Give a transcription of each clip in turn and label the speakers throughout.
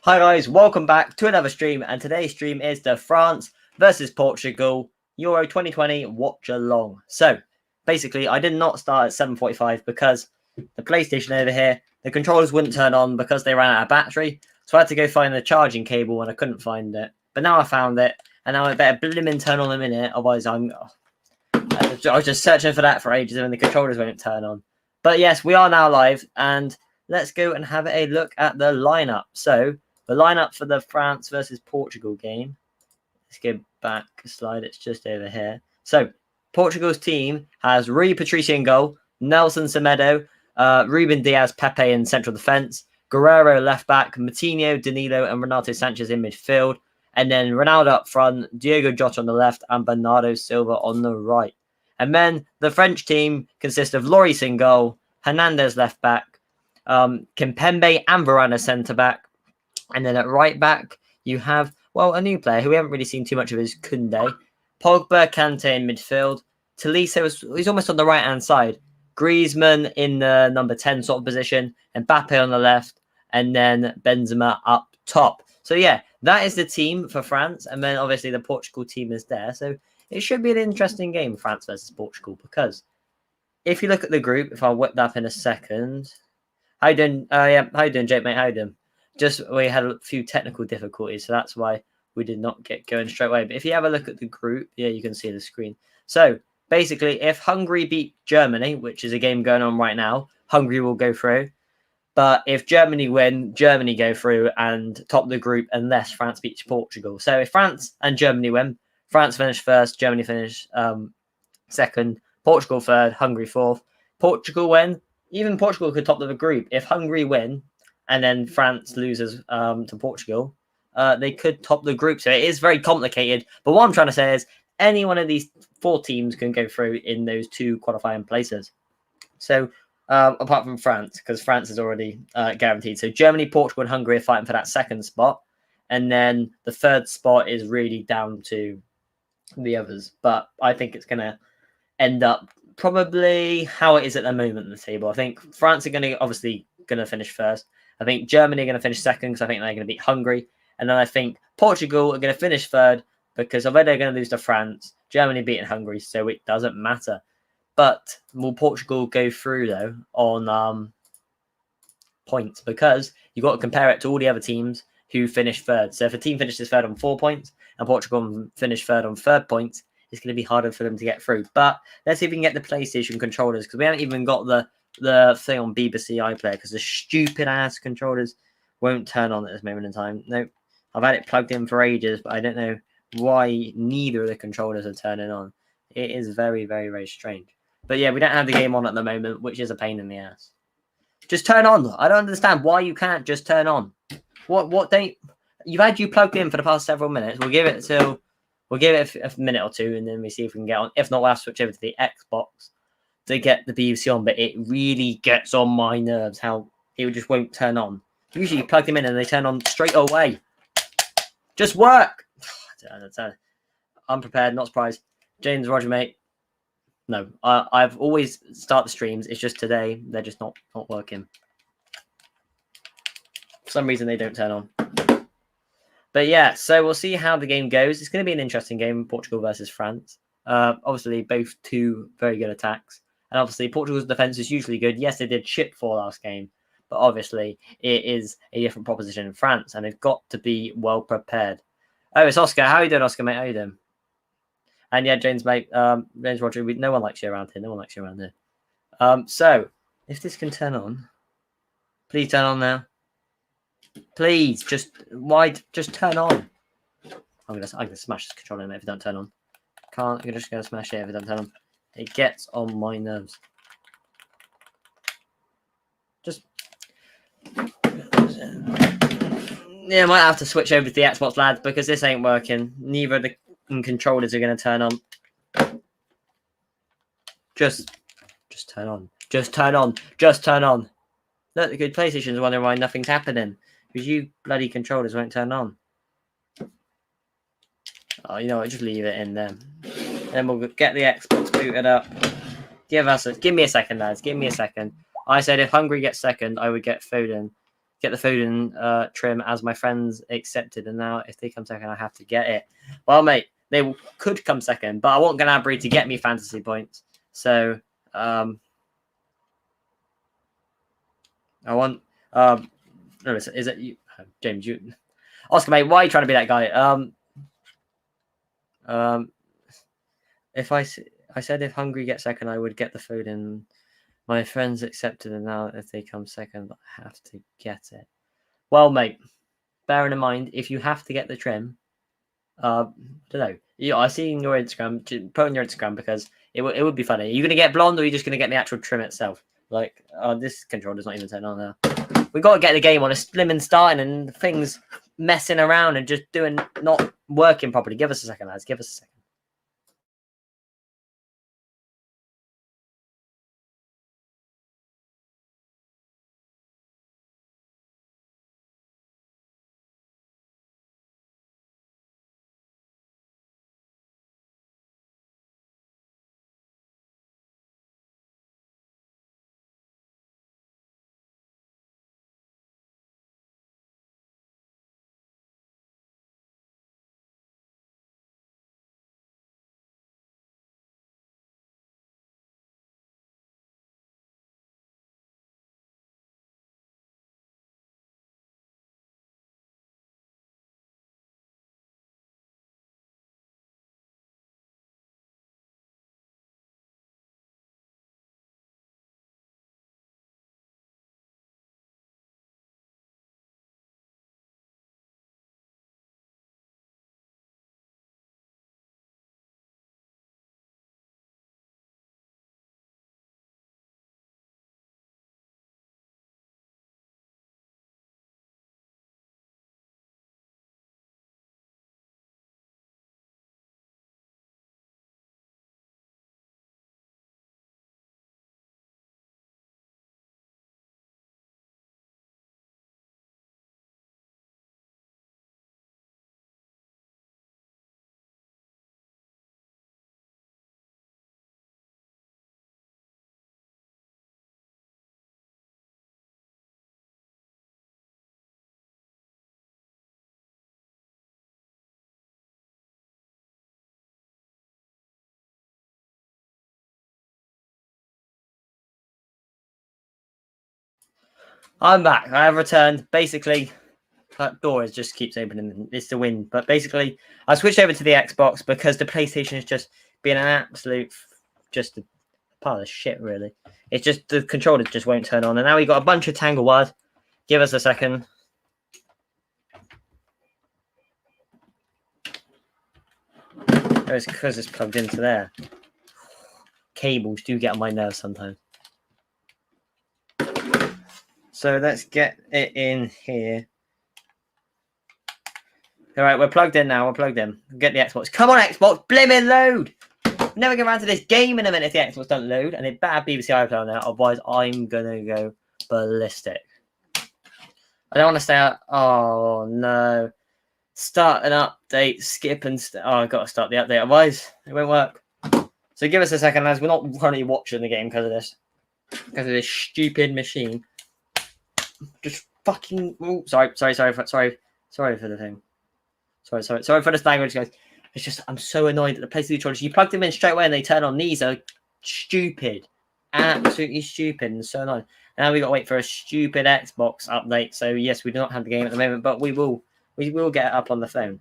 Speaker 1: Hi guys, welcome back to another stream, and today's stream is the France versus Portugal Euro 2020 watch along. So basically, I did not start at 7:45 because the PlayStation over here, the controllers wouldn't turn on because they ran out of battery. So I had to go find the charging cable and I couldn't find it. But now I found it, and now I better blimmin' turn on in a minute, otherwise I was just searching for that for ages and the controllers won't turn on. But yes, we are now live, and let's go and have a look at the lineup. So the lineup for the France versus Portugal game. Let's go back a slide. It's just over here. So Portugal's team has Rui Patricio in goal, Nelson Semedo, Ruben Diaz, Pepe in central defence, Guerrero left back, Matinho, Danilo, and Renato Sanchez in midfield, and then Ronaldo up front, Diogo Jota on the left, and Bernardo Silva on the right. And then the French team consists of Lloris in goal, Hernandez left back, Kimpembe and Varane centre back. And then at right back, you have, a new player who we haven't really seen too much of is Koundé. Pogba, Kante in midfield. Tolisso he's almost on the right-hand side. Griezmann in the number 10 sort of position. Mbappe on the left. And then Benzema up top. So, yeah, that is the team for France. And then, obviously, the Portugal team is there. So, it should be an interesting game, France versus Portugal. Because if you look at the group, if I'll whip that up in a second. How you doing? How you doing, Jake, mate? How you doing? We had a few technical difficulties, so that's why we did not get going straight away. But if you have a look at the group, you can see the screen. So basically, if Hungary beat Germany, which is a game going on right now, Hungary will go through. But if Germany win, Germany go through and top the group unless France beats Portugal. So if France and Germany win, France finish first, Germany finish second, Portugal third, Hungary fourth. Portugal win, even Portugal could top the group. If Hungary win, and then France loses to Portugal, they could top the group. So it is very complicated. But what I'm trying to say is any one of these four teams can go through in those two qualifying places. So apart from France, because France is already guaranteed. So Germany, Portugal, and Hungary are fighting for that second spot. And then the third spot is really down to the others. But I think it's going to end up probably how it is at the moment in the table. I think France are going to finish first. I think Germany are going to finish second because I think they're going to beat Hungary. And then I think Portugal are going to finish third because although they're going to lose to France, Germany beating Hungary, so it doesn't matter. But will Portugal go through, though, on points? Because you've got to compare it to all the other teams who finished third. So if a team finishes third on 4 points and Portugal finish third on 3 points, it's going to be harder for them to get through. But let's see if we can get the PlayStation controllers because we haven't even got the thing on BBC iPlayer because the stupid ass controllers won't turn on at this moment in time. No, I've had it plugged in for ages, but I don't know why neither of the controllers are turning on. It is very, very, very strange. But yeah, we don't have the game on at the moment, which is a pain in the ass. Just turn on. I don't understand why you can't just turn on. What don't you've had you plugged in for the past several minutes. We'll give it a minute or two, and then we see if we can get on. If not, we'll have to switch over to the Xbox to get the BBC on, but it really gets on my nerves how it just won't turn on. Usually you plug them in and they turn on straight away. Just work! Unprepared, not surprised. James, Roger, mate. No, I've always start the streams. It's just today, they're just not working. For some reason, they don't turn on. But yeah, so we'll see how the game goes. It's going to be an interesting game, Portugal versus France. Obviously, both two very good attacks. And obviously, Portugal's defence is usually good. Yes, they did shit for last game. But obviously, it is a different proposition in France. And they've got to be well prepared. Oh, it's Oscar. How are you doing, Oscar, mate? How are you doing? And yeah, James, mate. James, Roger, no one likes you around here. No one likes you around here. So, if this can turn on. Please turn on now. Please, just turn on. I'm gonna smash this controller if it don't turn on. I'm just gonna smash it if it don't turn on. It gets on my nerves. I might have to switch over to the Xbox, lads, because this ain't working. Neither of the controllers are gonna turn on. Just turn on. Just turn on. Just turn on. Look, the good PlayStation's wondering why nothing's happening. Because you bloody controllers won't turn on. Oh, you know what? Just leave it in there. Then we'll get the Xbox booted up. Give me a second, lads. Give me a second. I said if Hungary gets second, I would get Foden get the Foden trim as my friends accepted, and now if they come second, I have to get it. Well, mate, they could come second, but I want Gnabry to get me fantasy points. So I want no, is it you, James? You, Oscar, mate, why are you trying to be that guy? If I said if Hungary gets second, I would get the Foden. My friends accepted, and now if they come second, I have to get it. Well, mate, bearing in mind, if you have to get the trim, I don't know. I see in your Instagram, put on your Instagram because it would be funny. Are you going to get blonde, or are you just going to get the actual trim itself? Like, this controller's not even turned on now. We got to get the game on a slim and starting, and things messing around and just not working properly. Give us a second, lads. Give us a second. I'm back. I have returned. Basically, that door just keeps opening. It's the wind. But basically, I switched over to the Xbox because the PlayStation is just being an absolute, just a pile of shit, really. It's just the controller just won't turn on. And now we got a bunch of tangle wires. Give us a second. It's because it's plugged into there. Cables do get on my nerves sometimes. So let's get it in here. All right, we're plugged in now. We're plugged in. Get the Xbox. Come on, Xbox. Blimmin' load. We're never get around to this game in a minute if the Xbox don't load. And it better BBC iPlayer on there. Otherwise, I'm going to go ballistic. I don't want to stay out. Oh, no. Start an update. Skip and... I've got to start the update. Otherwise, it won't work. So give us a second, lads. We're not currently watching the game because of this. Because of this stupid machine. Just fucking... Ooh, sorry for the thing. Sorry for this language, guys. It's just, I'm so annoyed at the PlayStation controllers. You plug them in straight away and they turn on. These are stupid. Absolutely stupid and so annoying. Now we got to wait for a stupid Xbox update. So, yes, we do not have the game at the moment, but we will get it up on the phone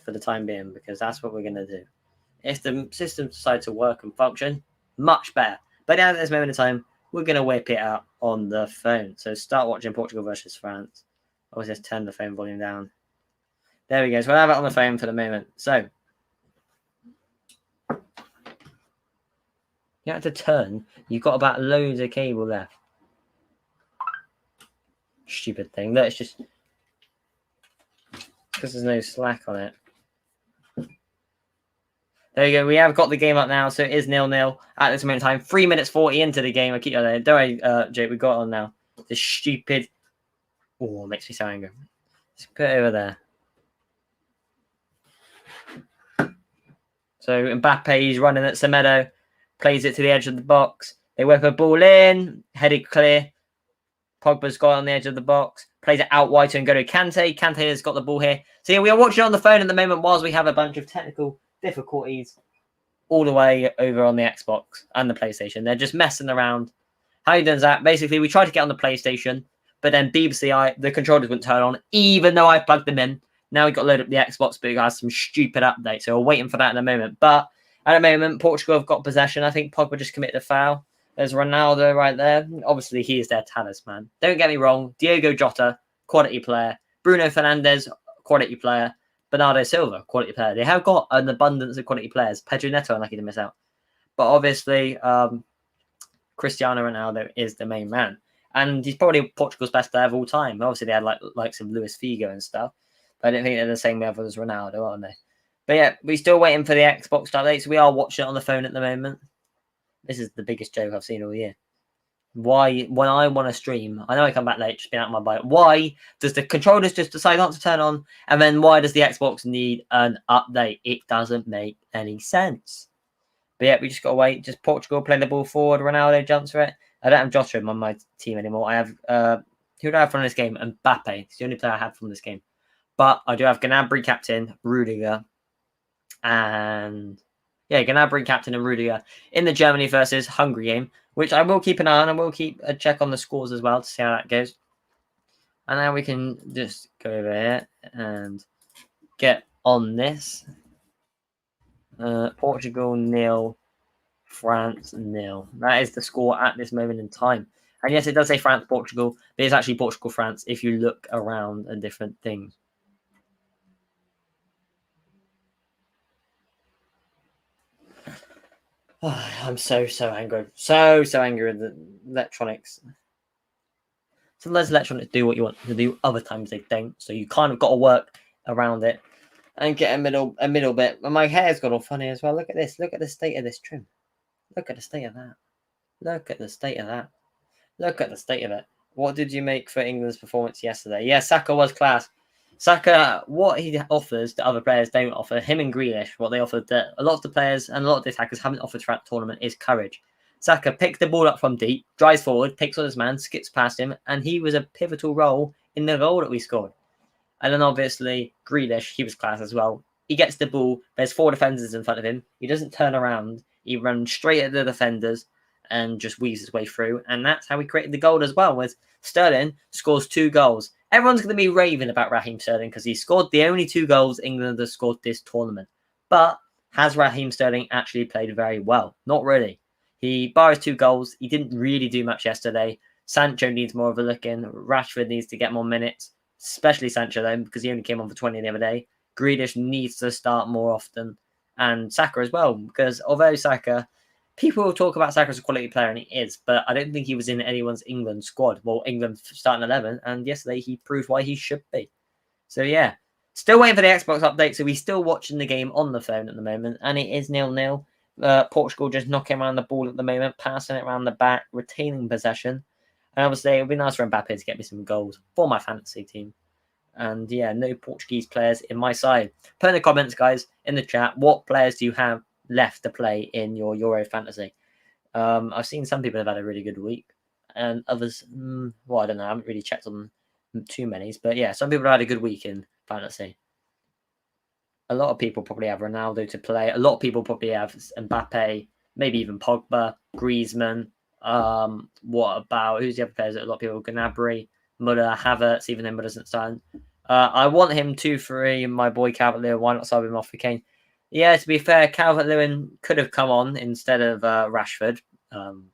Speaker 1: for the time being because that's what we're going to do. If the system decides to work and function, much better. But now at this moment in time, we're going to whip it out on the phone. So, start watching Portugal versus France. I'll just turn the phone volume down. There we go. So, we'll have it on the phone for the moment. So, you have to turn. You've got about loads of cable left. Stupid thing. Let's just... Because there's no slack on it. There you go. We have got the game up now. So it is 0-0 at this moment in time. 3 minutes 40 into the game. I keep there. Don't worry, Jake. We got it on now. This stupid... Oh, it makes me so angry. Let's put it over there. So Mbappe is running at Semedo. Plays it to the edge of the box. They whip a ball in. Headed clear. Pogba's got it on the edge of the box. Plays it out wide to N'Golo Kante. Kante has got the ball here. So yeah, we are watching it on the phone at the moment whilst we have a bunch of technical difficulties all the way over on the Xbox and the PlayStation. They're just messing around. How you doing, Zach? Basically, we tried to get on the PlayStation, but then the controllers wouldn't turn on, even though I plugged them in. Now we've got to load up the Xbox, but it has some stupid update. So we're waiting for that in a moment. But at the moment, Portugal have got possession. I think Pogba just committed a foul. There's Ronaldo right there. Obviously, he is their talisman. Don't get me wrong. Diogo Jota, quality player. Bruno Fernandes, quality player. Bernardo Silva, quality player. They have got an abundance of quality players. Pedro Neto, unlucky to miss out. But obviously, Cristiano Ronaldo is the main man. And he's probably Portugal's best player of all time. Obviously, they had likes of Luis Figo and stuff. But I don't think they're the same level as Ronaldo, aren't they? But yeah, we're still waiting for the Xbox update. So we are watching it on the phone at the moment. This is the biggest joke I've seen all year. Why, when I want to stream, I know I come back late, just been out of my bike. Why does the controllers just decide not to turn on? And then why does the Xbox need an update? It doesn't make any sense. But yeah, we just got to wait. Just Portugal playing the ball forward. Ronaldo jumps for it. I don't have Jota on my team anymore. I have, who do I have from this game? Mbappe. It's the only player I have from this game. But I do have Gnabry captain, Rudiger, and yeah, Gnabry captain and Rudiger in the Germany versus Hungary game, which I will keep an eye on. I will keep a check on the scores as well to see how that goes. And now we can just go over here and get on this. Portugal 0, France 0. That is the score at this moment in time. And yes, it does say France-Portugal, but it's actually Portugal-France if you look around at different things. Oh, I'm so angry. So angry with the electronics. Sometimes electronics do what you want to do, other times they don't. So you kind of got to work around it and get a middle bit. But my hair's got all funny as well. Look at this. Look at the state of this trim. Look at the state of that. Look at the state of that. Look at the state of it. What did you make for England's performance yesterday? Yeah, Saka was class. Saka, what he offers that other players don't offer, him and Grealish, what they offered that a lot of the players and a lot of the attackers haven't offered throughout the tournament is courage. Saka picks the ball up from deep, drives forward, takes on his man, skips past him, and he was a pivotal role in the goal that we scored. And then obviously, Grealish, he was class as well. He gets the ball, there's 4 defenders in front of him. He doesn't turn around. He runs straight at the defenders and just weaves his way through. And that's how we created the goal as well, with Sterling scores 2 goals. Everyone's going to be raving about Raheem Sterling because he scored the only 2 goals England has scored this tournament. But has Raheem Sterling actually played very well? Not really. He bars 2 goals. He didn't really do much yesterday. Sancho needs more of a look in. Rashford needs to get more minutes, especially Sancho though, because he only came on for 20 the other day. Grealish needs to start more often. And Saka as well, because although Saka, people will talk about Saka as a quality player, and he is, but I don't think he was in anyone's England squad. Well, England starting 11, and yesterday he proved why he should be. So yeah, still waiting for the Xbox update, so we're still watching the game on the phone at the moment, and it is 0-0. Portugal just knocking around the ball at the moment, passing it around the back, retaining possession. And obviously, it would be nice for Mbappe to get me some goals for my fantasy team. And yeah, no Portuguese players in my side. Put in the comments, guys, in the chat, what players do you have left to play in your Euro fantasy? I've seen some people have had a really good week, and others, well, I don't know. I haven't really checked on too many, but yeah, some people have had a good week in fantasy. A lot of people probably have Ronaldo to play. A lot of people probably have Mbappe, maybe even Pogba, Griezmann. What about who's the other players that a lot of people? Gnabry, Müller, Havertz, even though Müller's not starting. I want him 2-3, my boy Calvert-Lewin. Why not sub him off for Kane? Yeah, to be fair, Calvert-Lewin could have come on instead of Rashford,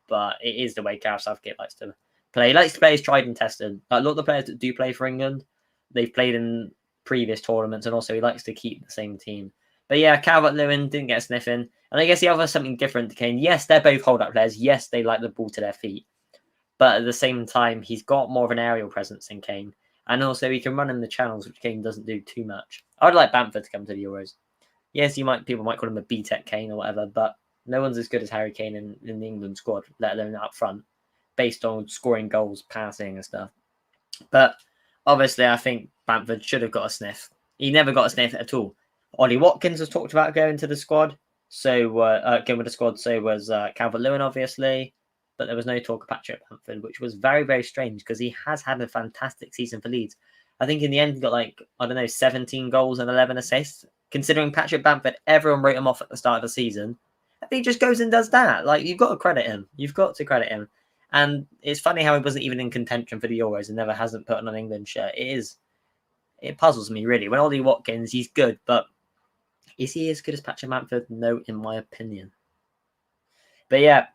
Speaker 1: but it is the way Gareth Southgate likes to play. He likes to play his tried and tested. A lot of the players that do play for England, they've played in previous tournaments, and also he likes to keep the same team. But yeah, Calvert-Lewin didn't get a sniff in, and I guess he offers something different to Kane. Yes, they're both hold-up players. Yes, they like the ball to their feet. But at the same time, he's got more of an aerial presence than Kane. And also, he can run in the channels, which Kane doesn't do too much. I would like Bamford to come to the Euros. Yes, people might call him a B-Tech Kane or whatever, but no one's as good as Harry Kane in the England squad, let alone up front, based on scoring goals, passing and stuff. But obviously, I think Bamford should have got a sniff. He never got a sniff at all. Ollie Watkins was talked about going to the squad. So, going with the squad, so was Calvert-Lewin, obviously. but there was no talk of Patrick Bamford, which was very, very strange because he has had a fantastic season for Leeds. I think in the end he got 17 goals and 11 assists. Considering Patrick Bamford, everyone wrote him off at the start of the season. And he just goes and does that. You've got to credit him. You've got to credit him. And it's funny how he wasn't even in contention for the Euros and never hasn't put on an England shirt. It puzzles me, really. When Ollie Watkins, he's good, but is he as good as Patrick Bamford? No, in my opinion. But yeah,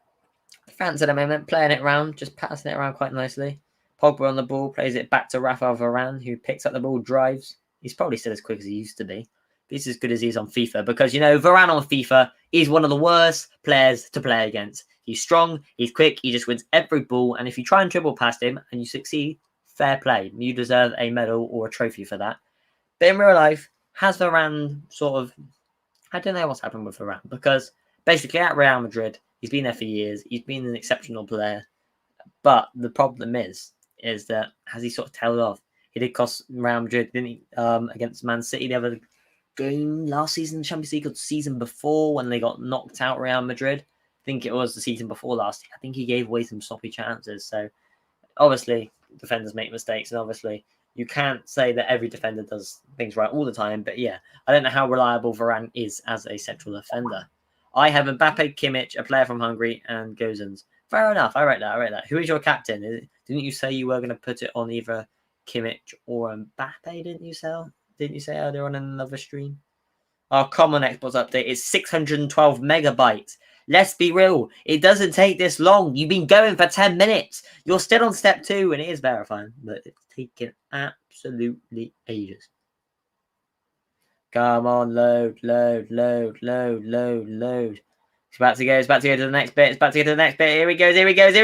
Speaker 1: France at the moment, playing it around, just passing it around quite nicely. Pogba on the ball, plays it back to Rafael Varane, who picks up the ball, drives. He's probably still as quick as he used to be. He's as good as he is on FIFA because, Varane on FIFA is one of the worst players to play against. He's strong, he's quick, he just wins every ball. And if you try and dribble past him and you succeed, fair play. You deserve a medal or a trophy for that. But in real life, has Varane I don't know what's happened with Varane because basically at Real Madrid, he's been there for years. He's been an exceptional player. But the problem is that has he sort of tailed off? He did cost Real Madrid, didn't he, against Man City the other game last season, Champions League, or the season before when they got knocked out Real Madrid. I think it was the season before last year. I think he gave away some sloppy chances. So obviously defenders make mistakes, and obviously you can't say that every defender does things right all the time. But yeah, I don't know how reliable Varane is as a central defender. I have Mbappe, Kimmich, a player from Hungary, and Gozens. Fair enough. I read that. Who is your captain? Didn't you say you were going to put it on either Kimmich or Mbappe? Didn't you say earlier on in another stream? Our common Xbox update is 612 megabytes. Let's be real. It doesn't take this long. You've been going for 10 minutes. You're still on step 2, and it is verifying, but it's taking absolutely ages. Come on, load. It's about to go to the next bit. Here he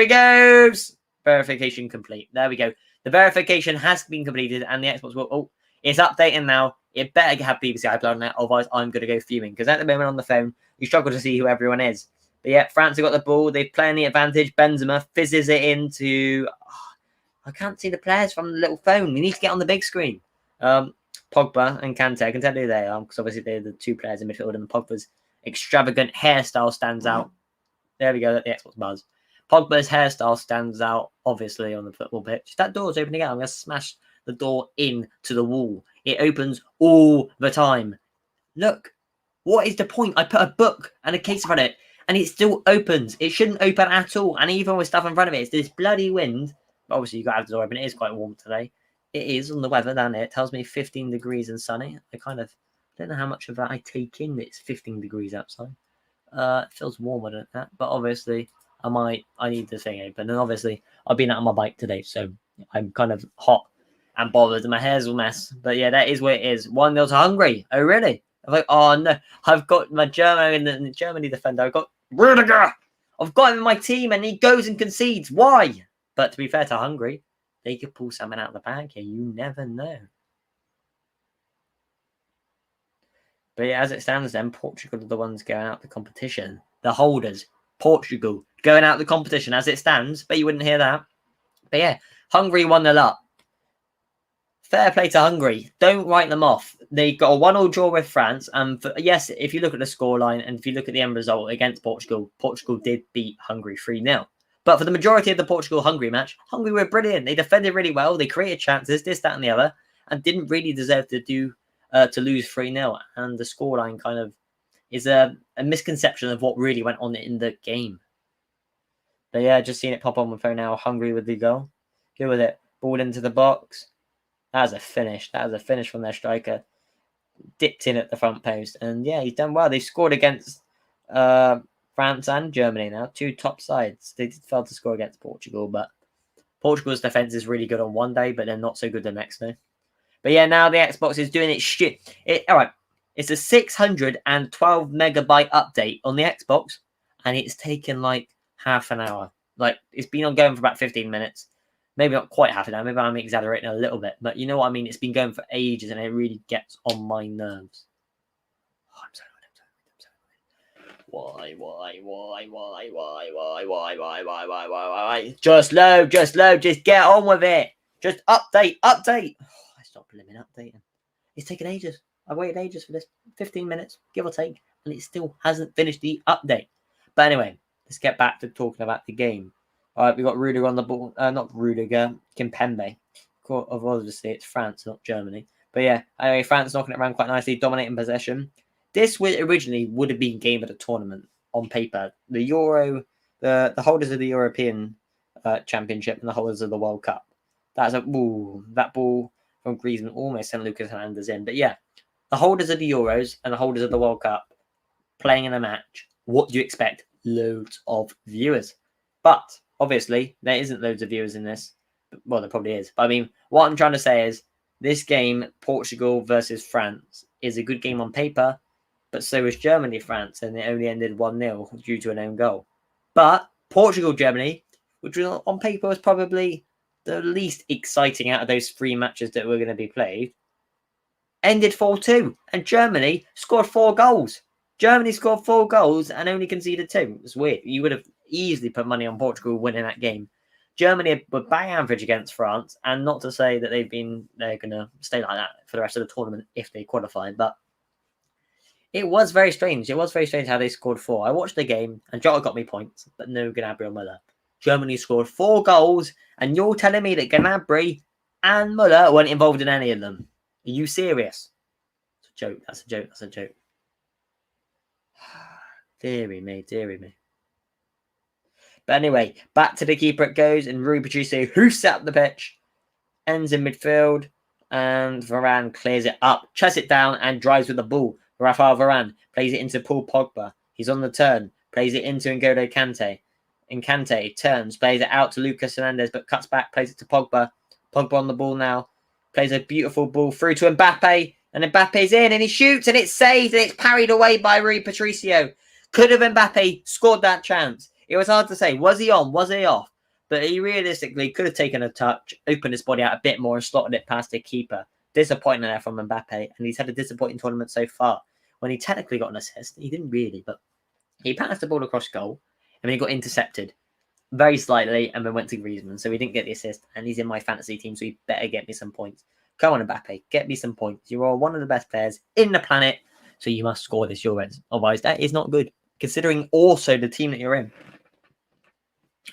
Speaker 1: goes. Verification complete. There we go. The verification has been completed, and the Xbox will... Oh, it's updating now. It better have BBC iPlayer on that, otherwise I'm going to go fuming. Because at the moment on the phone, you struggle to see who everyone is. But yeah, France have got the ball. They're playing the advantage. Benzema fizzes it into... Oh, I can't see the players from the little phone. We need to get on the big screen. Pogba and Kante, I can tell you who they are, because obviously they're the two players in midfield, and Pogba's extravagant hairstyle stands out. There we go, the Xbox buzz. Pogba's hairstyle stands out, obviously, on the football pitch. That door's opening out. I'm going to smash the door into the wall. It opens all the time. Look, what is the point? I put a book and a case in front of it, and it still opens. It shouldn't open at all. And even with stuff in front of it, it's this bloody wind. But obviously, you've got to have the door open. It is quite warm today. It is on the weather down here. It tells me 15 degrees and sunny. I don't know how much of that I take in. It's 15 degrees outside. It feels warmer than that. But obviously, I need the thing open. And obviously, I've been out on my bike today, so I'm kind of hot and bothered, and my hair's a mess. But yeah, that is where it is. 1-0 to Hungary. Oh, really? I'm like, oh no. I've got my Germany defender. I've got Rudiger. I've got him in my team, and he goes and concedes. Why? But to be fair to Hungary, they could pull something out of the bag here. You never know. But yeah, as it stands then, Portugal are the ones going out the competition. The holders. Portugal going out the competition as it stands. But you wouldn't hear that. But yeah, Hungary 1-0 up. Fair play to Hungary. Don't write them off. They got a 1-1 draw with France. And yes, if you look at the scoreline and if you look at the end result against Portugal, Portugal did beat Hungary 3-0. But for the majority of the Portugal-Hungary match, Hungary were brilliant. They defended really well. They created chances, this, that, and the other, and didn't really deserve to lose 3-0. And the scoreline kind of is a misconception of what really went on in the game. But yeah, just seeing it pop on my phone now. Hungary with the goal. Good with it. Ball into the box. That was a finish. That was a finish from their striker. Dipped in at the front post. And yeah, he's done well. They scored against... France and Germany now, two top sides. They did fail to score against Portugal, but Portugal's defense is really good on one day, but they're not so good the next day. But yeah, now the Xbox is doing its shit. All right, it's a 612 megabyte update on the Xbox, and it's taken like half an hour. Like, it's been ongoing for about 15 minutes. Maybe not quite half an hour. Maybe I'm exaggerating a little bit, but you know what I mean? It's been going for ages, and it really gets on my nerves. Oh, I'm sorry. Why? Just load, just get on with it. Just update. Oh, I stopped blimmin' updating. It's taken ages. I waited ages for this. 15 minutes, give or take, and it still hasn't finished the update. But anyway, let's get back to talking about the game. All right, we got Rudiger on the ball. Not Rudiger, Kimpembe. Obviously, it's France, not Germany. But yeah, anyway, France knocking it around quite nicely, dominating possession. This originally would have been game of the tournament on paper. The Euro, the holders of the European Championship and the holders of the World Cup. That ball from Griezmann almost sent Lucas Hernandez in. But yeah, the holders of the Euros and the holders of the World Cup playing in a match. What do you expect? Loads of viewers. But obviously, there isn't loads of viewers in this. Well, there probably is. But I mean, what I'm trying to say is this game, Portugal versus France, is a good game on paper. But so was Germany-France, and it only ended 1-0 due to an own goal. But Portugal-Germany, which was on paper was probably the least exciting out of those 3 matches that were going to be played, ended 4-2. And Germany scored 4 goals. Germany scored 4 goals and only conceded 2. It's weird. You would have easily put money on Portugal winning that game. Germany were bang average against France, and not to say that they're going to stay like that for the rest of the tournament if they qualify, but it was very strange. It was very strange how they scored 4. I watched the game, and Jota got me points, but no Gnabry or Müller. Germany scored 4 goals, and you're telling me that Gnabry and Müller weren't involved in any of them? Are you serious? It's a joke. That's a joke. That's a joke. Deary me, deary me. But anyway, back to the keeper it goes, and Rui Patricio, who set up the pitch, ends in midfield, and Varane clears it up, chucks it down, and drives with the ball. Rafael Varane plays it into Paul Pogba. He's on the turn, plays it into N'Golo Kante. And Kante turns, plays it out to Lucas Hernandez, but cuts back, plays it to Pogba. Pogba on the ball now, plays a beautiful ball through to Mbappe, and Mbappe's in, and he shoots, and it's saved, and it's parried away by Rui Patricio. Could have Mbappe scored that chance? It was hard to say. Was he on? Was he off? But he realistically could have taken a touch, opened his body out a bit more, and slotted it past the keeper. Disappointing there from Mbappe, and he's had a disappointing tournament so far. When he technically got an assist, he didn't really, but he passed the ball across goal, and then he got intercepted very slightly, and then went to Griezmann, so he didn't get the assist, and he's in my fantasy team, so he better get me some points. Come on, Mbappe, get me some points. You are one of the best players in the planet, so you must score this Euros. Otherwise, that is not good, considering also the team that you're in.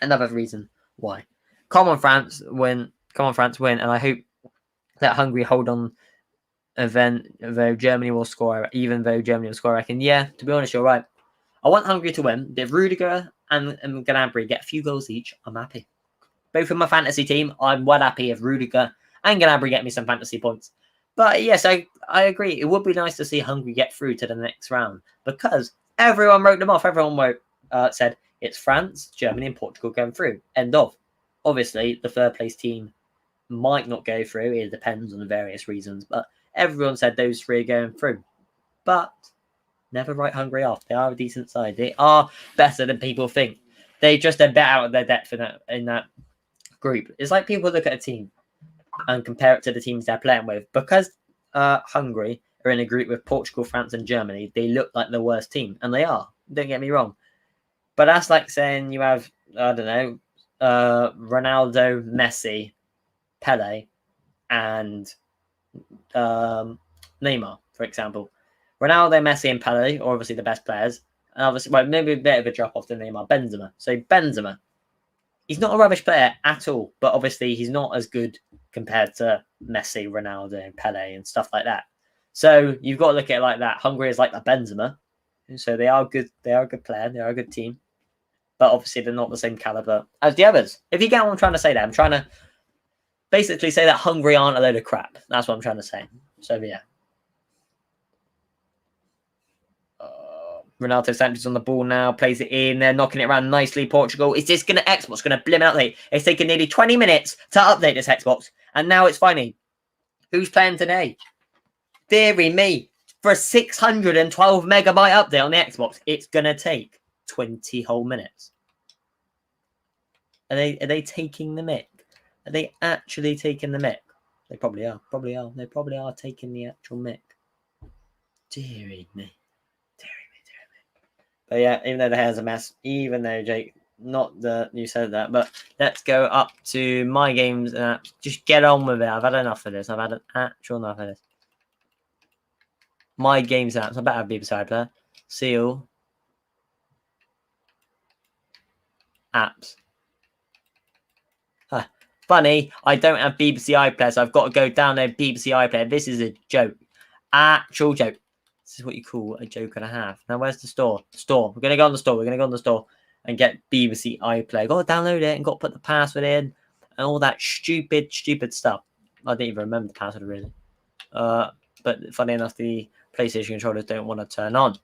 Speaker 1: Another reason why. Come on, France, win. Come on, France, win. And I hope that Hungary hold on event, though Germany will score, even though Germany will score. I reckon, yeah, to be honest, you're right. I want Hungary to win. If Rudiger and Gnabry get a few goals each, I'm happy. Both in my fantasy team, I'm well happy if Rudiger and Gnabry get me some fantasy points. But yes, I agree. It would be nice to see Hungary get through to the next round because everyone wrote them off. Everyone said it's France, Germany, and Portugal going through. End of. Obviously, the third place team might not go through. It depends on the various reasons. But everyone said those 3 are going through. But never write Hungary off. They are a decent side. They are better than people think. They just are a bit out of their depth in that group. It's like people look at a team and compare it to the teams they're playing with. Because Hungary are in a group with Portugal, France, and Germany, they look like the worst team. And they are. Don't get me wrong. But that's like saying you have, I don't know, Ronaldo, Messi, Pele, and Neymar, for example. Ronaldo, Messi, and Pele are obviously the best players. And obviously, well, maybe a bit of a drop off to Neymar. Benzema. So Benzema, he's not a rubbish player at all. But obviously, he's not as good compared to Messi, Ronaldo, and Pele, and stuff like that. So you've got to look at it like that. Hungary is like the Benzema. So they are good. They are a good player. They are a good team. But obviously, they're not the same caliber as the others. If you get what I'm trying to say there, I'm trying to basically say that Hungary aren't a load of crap. That's what I'm trying to say. So, yeah. Ronaldo Sanchez on the ball now. Plays it in. They're knocking it around nicely. Portugal. Is this going to Xbox? Going to blim out late? It's taken nearly 20 minutes to update this Xbox. And now it's finally. Who's playing today? Deary me. For a 612 megabyte update on the Xbox, it's going to take 20 whole minutes. Are they taking the mick? Are they actually taking the mick? They probably are. They probably are taking the actual mick. Deary me. But yeah, even though the hair's a mess, even though Jake, not that you said that, but let's go up to my games and just get on with it. I've had enough of this. I've had an actual enough of this. My games apps. I better have beside player. Seal. Apps. Funny, I don't have BBC iPlayer, so I've got to go download BBC iPlayer. This is a joke. Actual joke. This is what you call a joke and a half. Now, where's the store? Store. We're going to go on the store. We're going to go on the store and get BBC iPlayer. Got to download it and got to put the password in and all that stupid stuff. I didn't even remember the password, really. But funny enough, the PlayStation controllers don't want to turn on.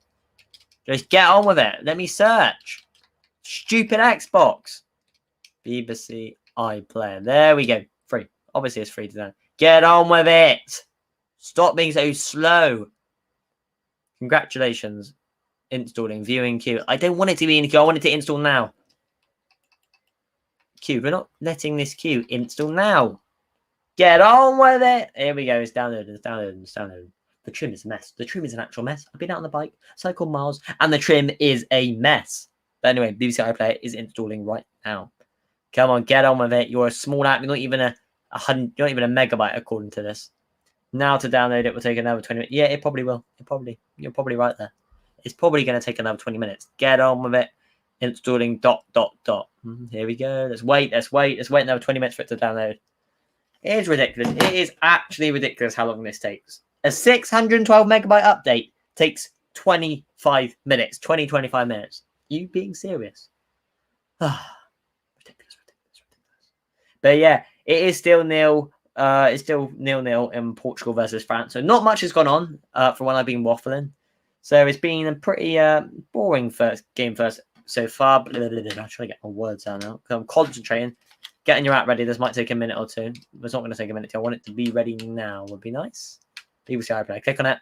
Speaker 1: Just get on with it. Let me search. Stupid Xbox. BBC iPlayer. There we go. Free. Obviously, it's free to download. Get on with it. Stop being so slow. Congratulations. Installing viewing queue. I don't want it to be in queue. I want it to install now. Queue. We're not letting this queue install now. Get on with it. Here we go. It's downloaded. It's downloaded. It's downloaded. The trim is a mess. The trim is an actual mess. I've been out on the bike, cycled miles, and the trim is a mess. But anyway, BBC iPlayer is installing right now. Come on, get on with it. You're a small app. You're not even a megabyte according to this. Now to download it will take another 20 minutes. Yeah, it probably will. You're probably right there. It's probably going to take another 20 minutes. Get on with it. Installing ... Here we go. Let's wait another 20 minutes for it to download. It is ridiculous. It is actually ridiculous how long this takes. A 612 megabyte update takes 25 minutes. 25 minutes. You being serious? Ridiculous. But yeah, it is still nil. It's still 0-0 in Portugal versus France. So not much has gone on from when I've been waffling. So it's been a pretty boring first so far. I'm trying to get my words out now. I'm concentrating. Getting your app ready. This might take a minute or two. It's not going to take a minute. I want it to be ready now. Would be nice. BBC iPlayer. Click on it.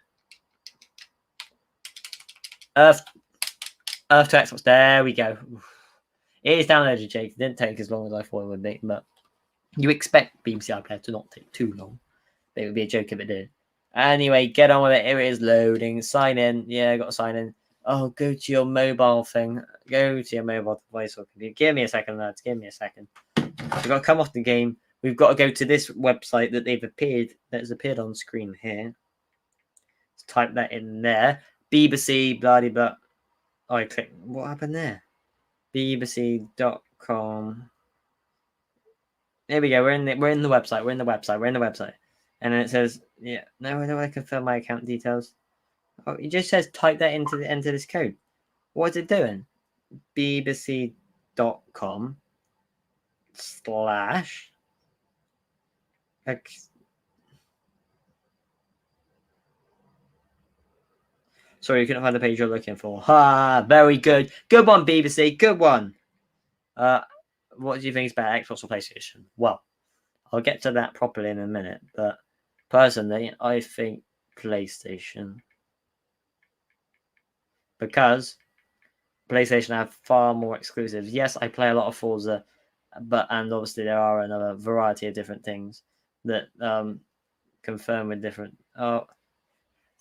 Speaker 1: Earth to Xbox. There we go. It is downloaded, Jake. It didn't take as long as I thought it would be, but you expect BBC iPlayer to not take too long. But it would be a joke if it did. Anyway, get on with it. Here it is loading. Sign in. Yeah, got to sign in. Oh, go to your mobile thing. Go to your mobile device or computer. Give me a second, lads. Give me a second. We've got to come off the game. We've got to go to this website that has appeared on screen here. Let's type that in there. BBC, blah, blah, blah. Oh, I clicked. What happened there? BBC.com. There we go. We're in the website. We're in the website. And then it says, yeah, no, I don't want to confirm my account details. Oh, it just says type that into this code. What is it doing? BBC.com/ Sorry, you couldn't find the page you're looking for. Ha, very good. Good one, BBC. Good one. What do you think is better, Xbox or PlayStation? Well, I'll get to that properly in a minute, but personally, I think PlayStation. Because PlayStation have far more exclusives. Yes, I play a lot of Forza, and obviously there are another variety of different things that confirm with different. Oh,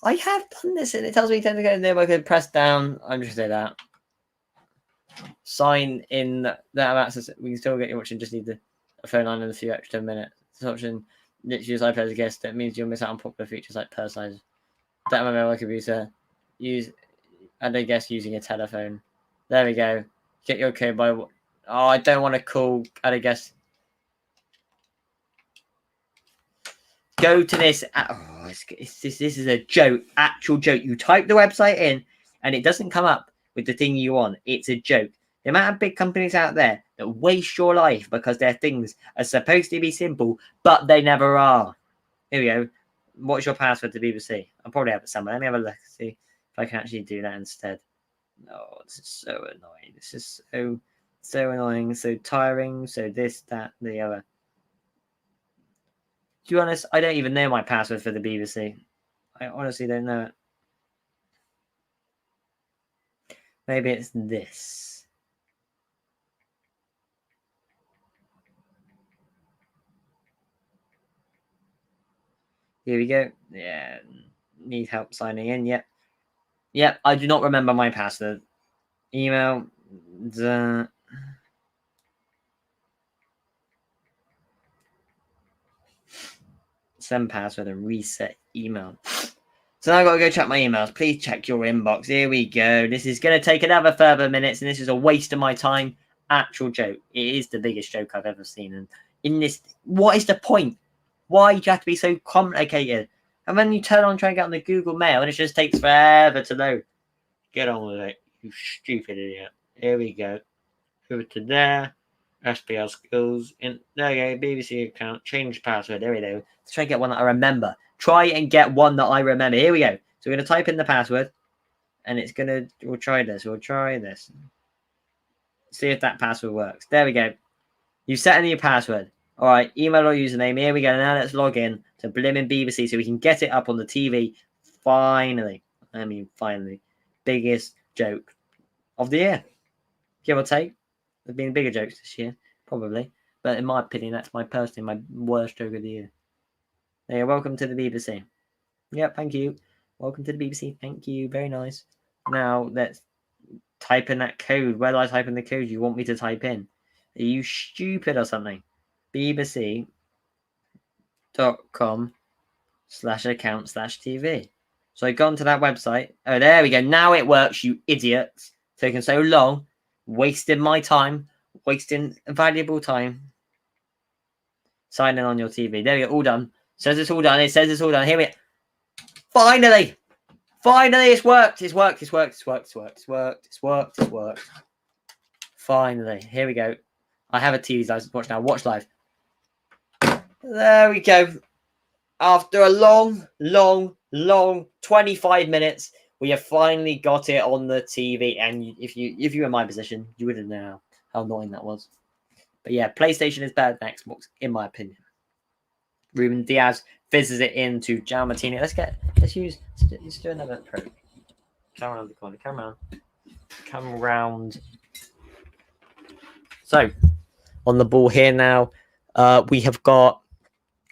Speaker 1: I have done this, and it tells me to go there. I could press down. I'm just say that. Sign in. That have access. We can still get you watching. Just need a phone line in a few extra minutes. This option literally use iPlayer as a guest. That means you'll miss out on popular features like personalized. That my mobile computer. Use. And I guess using a telephone. There we go. Get your code by. Oh, I don't want to call. I guess. Go to this. Oh, this is a joke. Actual joke. You type the website in, and it doesn't come up with the thing you want. It's a joke. The amount of big companies out there that waste your life because their things are supposed to be simple, but they never are. Here we go. What's your password to BBC? I'll probably have it somewhere. Let me have a look. See if I can actually do that instead. Oh, this is so annoying. This is so annoying, so tiring, so this, that, the other. To be honest, I don't even know my password for the BBC. I honestly don't know it. Maybe it's this. Here we go. Yeah, need help signing in. Yep. Yep, I do not remember my password. Email. Send password and reset email. So now I've got to go check my emails. Please check your inbox. Here we go. This is going to take another further minutes, and this is a waste of my time. Actual joke. It is the biggest joke I've ever seen, and in this. What is the point? Why do you have to be so complicated? And then you turn on try and get on the Google Mail and it just takes forever to load. Get on with it, you stupid idiot. Here we go. Over to there. SPL skills. In there you go. BBC account. Change password. There we go. Let's try and get one that I remember. Try and get one that I remember. Here we go. So we're going to type in the password. And it's going to... We'll try this. See if that password works. There we go. You set a new password. All right. Email or username. Here we go. Now let's log in to blimmin' BBC so we can get it up on the TV. Finally. Finally. Biggest joke of the year. Give or take. There's been bigger jokes this year, probably. But in my opinion, that's my worst joke of the year. There, welcome to the BBC. Yep, thank you. Welcome to the BBC. Thank you. Very nice. Now, let's type in that code. Where do I type in the code you want me to type in? Are you stupid or something? bbc.com/account/TV. So I go onto that website. Oh, there we go. Now it works, you idiots. Taking so long. Wasting my time. Wasting valuable time. Signing on your TV. There we go. All done. Says it's all done. It says it's all done. Here we go. Finally. Finally, it's worked. It's worked. It's worked. It's worked. It's worked. It's worked. It's worked. It's worked. Finally. Here we go. I have a TV license. Watch now. Watch live. There we go. After a long 25 minutes, we have finally got it on the TV. And if you were in my position, you would have known how annoying that was. But yeah, PlayStation is better than Xbox, in my opinion. Ruben Diaz fizzes it into Jao Martini. Let's do another pro. Come around the corner. Come around. So, on the ball here now, we have got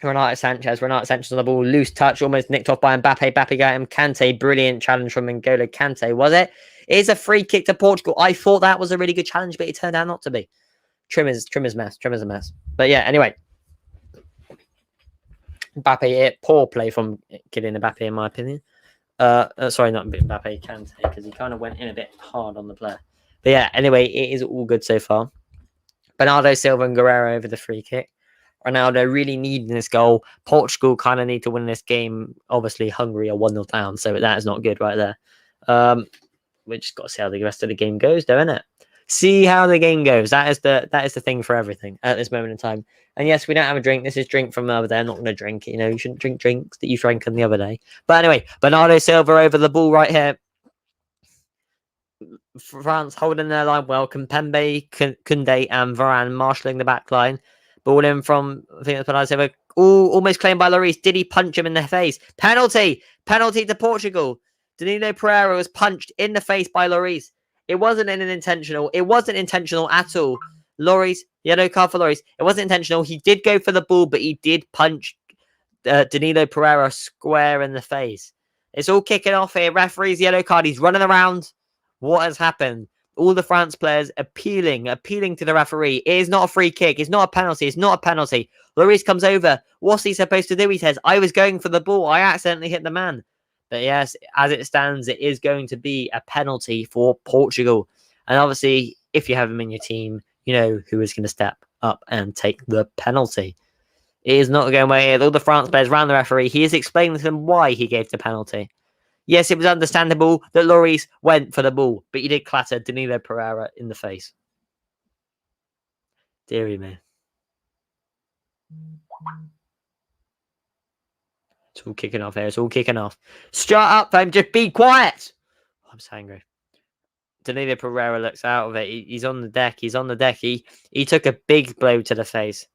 Speaker 1: Renato Sanchez on the ball, loose touch, almost nicked off by Mbappe. Mbappe got him. Kante, brilliant challenge from N'Golo Kante, was it? It is a free kick to Portugal. I thought that was a really good challenge, but it turned out not to be. Trimmer's a mess. But yeah, anyway. Mbappe, poor play from Kylian Mbappe, in my opinion. Sorry, not Mbappe, Kante, because he kind of went in a bit hard on the player. But yeah, anyway, it is all good so far. Bernardo Silva and Guerrero over the free kick. Ronaldo really needing this goal. Portugal kind of need to win this game. Obviously, Hungary are 1-0 down, so that is not good right there. We just got to see how the rest of the game goes, though, innit? See how the game goes. That is the thing for everything at this moment in time. And yes, we don't have a drink. This is drink from over there. I'm not going to drink. You know, you shouldn't drink drinks that you drank on the other day. But anyway, Bernardo Silva over the ball right here. France holding their line well. Kimpembe, Koundé, and Varane marshalling the back line. Ball in from, I think it's Bernardo Silva. Almost claimed by Lloris. Did he punch him in the face? Penalty to Portugal. Danilo Pereira was punched in the face by Lloris. It wasn't intentional. It wasn't intentional at all. Lloris, yellow card for Lloris. It wasn't intentional. He did go for the ball, but he did punch Danilo Pereira square in the face. It's all kicking off here. Referee's yellow card. He's running around. What has happened? All the France players appealing to the referee. It is not a free kick. It's not a penalty. Lloris comes over. What's he supposed to do? He says, I was going for the ball. I accidentally hit the man. But yes, as it stands, it is going to be a penalty for Portugal. And obviously, if you have him in your team, you know who is going to step up and take the penalty. It is not going away. All the France players around the referee. He is explaining to them why he gave the penalty. Yes, it was understandable that Lloris went for the ball, but he did clatter Danilo Pereira in the face. Deary me. It's all kicking off here. It's all kicking off. Shut up, fam. Just be quiet. Oh, I'm so angry. Danilo Pereira looks out of it. He's on the deck. He took a big blow to the face.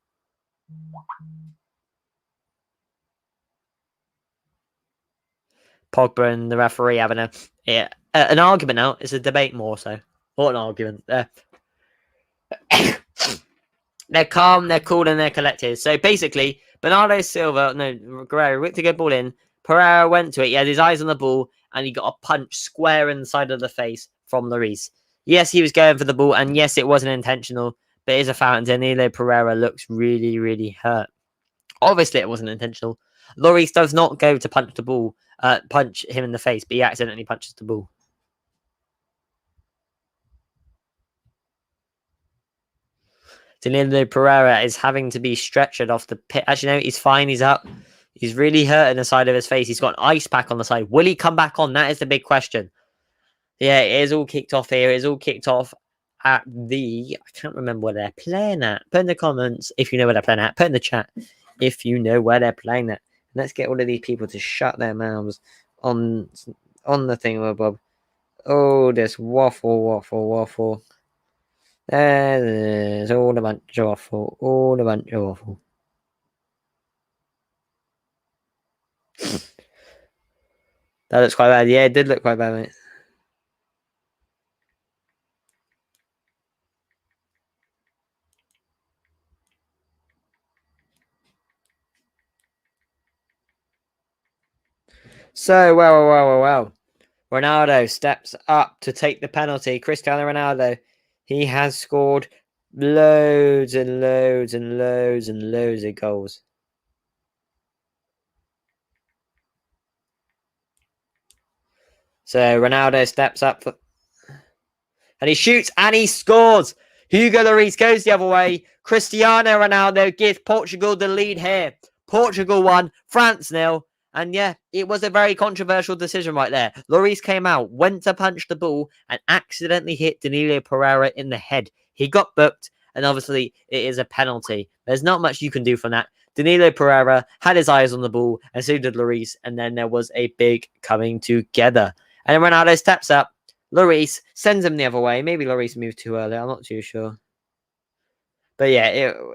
Speaker 1: Pogba and the referee having an argument now. It's a debate more so. What an argument. They're calm, they're cool, and they're collected. So basically, Guerrero whipped a good ball in. Pereira went to it. He had his eyes on the ball, and he got a punch square in the side of the face from Lloris. Yes, he was going for the ball, and yes, it wasn't intentional, but it is a foul, and Danilo Pereira looks really, really hurt. Obviously, it wasn't intentional. Lloris does not go to punch the ball, punch him in the face, but he accidentally punches the ball. Danilo Pereira is having to be stretchered off the pit. Actually, no, he's fine. He's up. He's really hurting the side of his face. He's got an ice pack on the side. Will he come back on? That is the big question. Yeah, it is all kicked off here. It's all kicked off at I can't remember where they're playing at. Put in the comments if you know where they're playing at. Put in the chat if you know where they're playing at. Let's get all of these people to shut their mouths on the thing, Bob. Oh, this waffle. There's all a bunch of waffle. That looks quite bad. Yeah, it did look quite bad, mate. So, well. Ronaldo steps up to take the penalty. Cristiano Ronaldo, he has scored loads of goals. So Ronaldo steps up and he shoots and he scores. Hugo Lloris goes the other way. Cristiano Ronaldo gives Portugal the lead here. Portugal 1, France 0. And yeah, it was a very controversial decision right there. Lloris came out, went to punch the ball, and accidentally hit Danilo Pereira in the head. He got booked, and obviously it is a penalty. There's not much you can do from that. Danilo Pereira had his eyes on the ball, and so did Lloris, and then there was a big coming together. And then Ronaldo steps up. Lloris sends him the other way. Maybe Lloris moved too early. I'm not too sure. But yeah,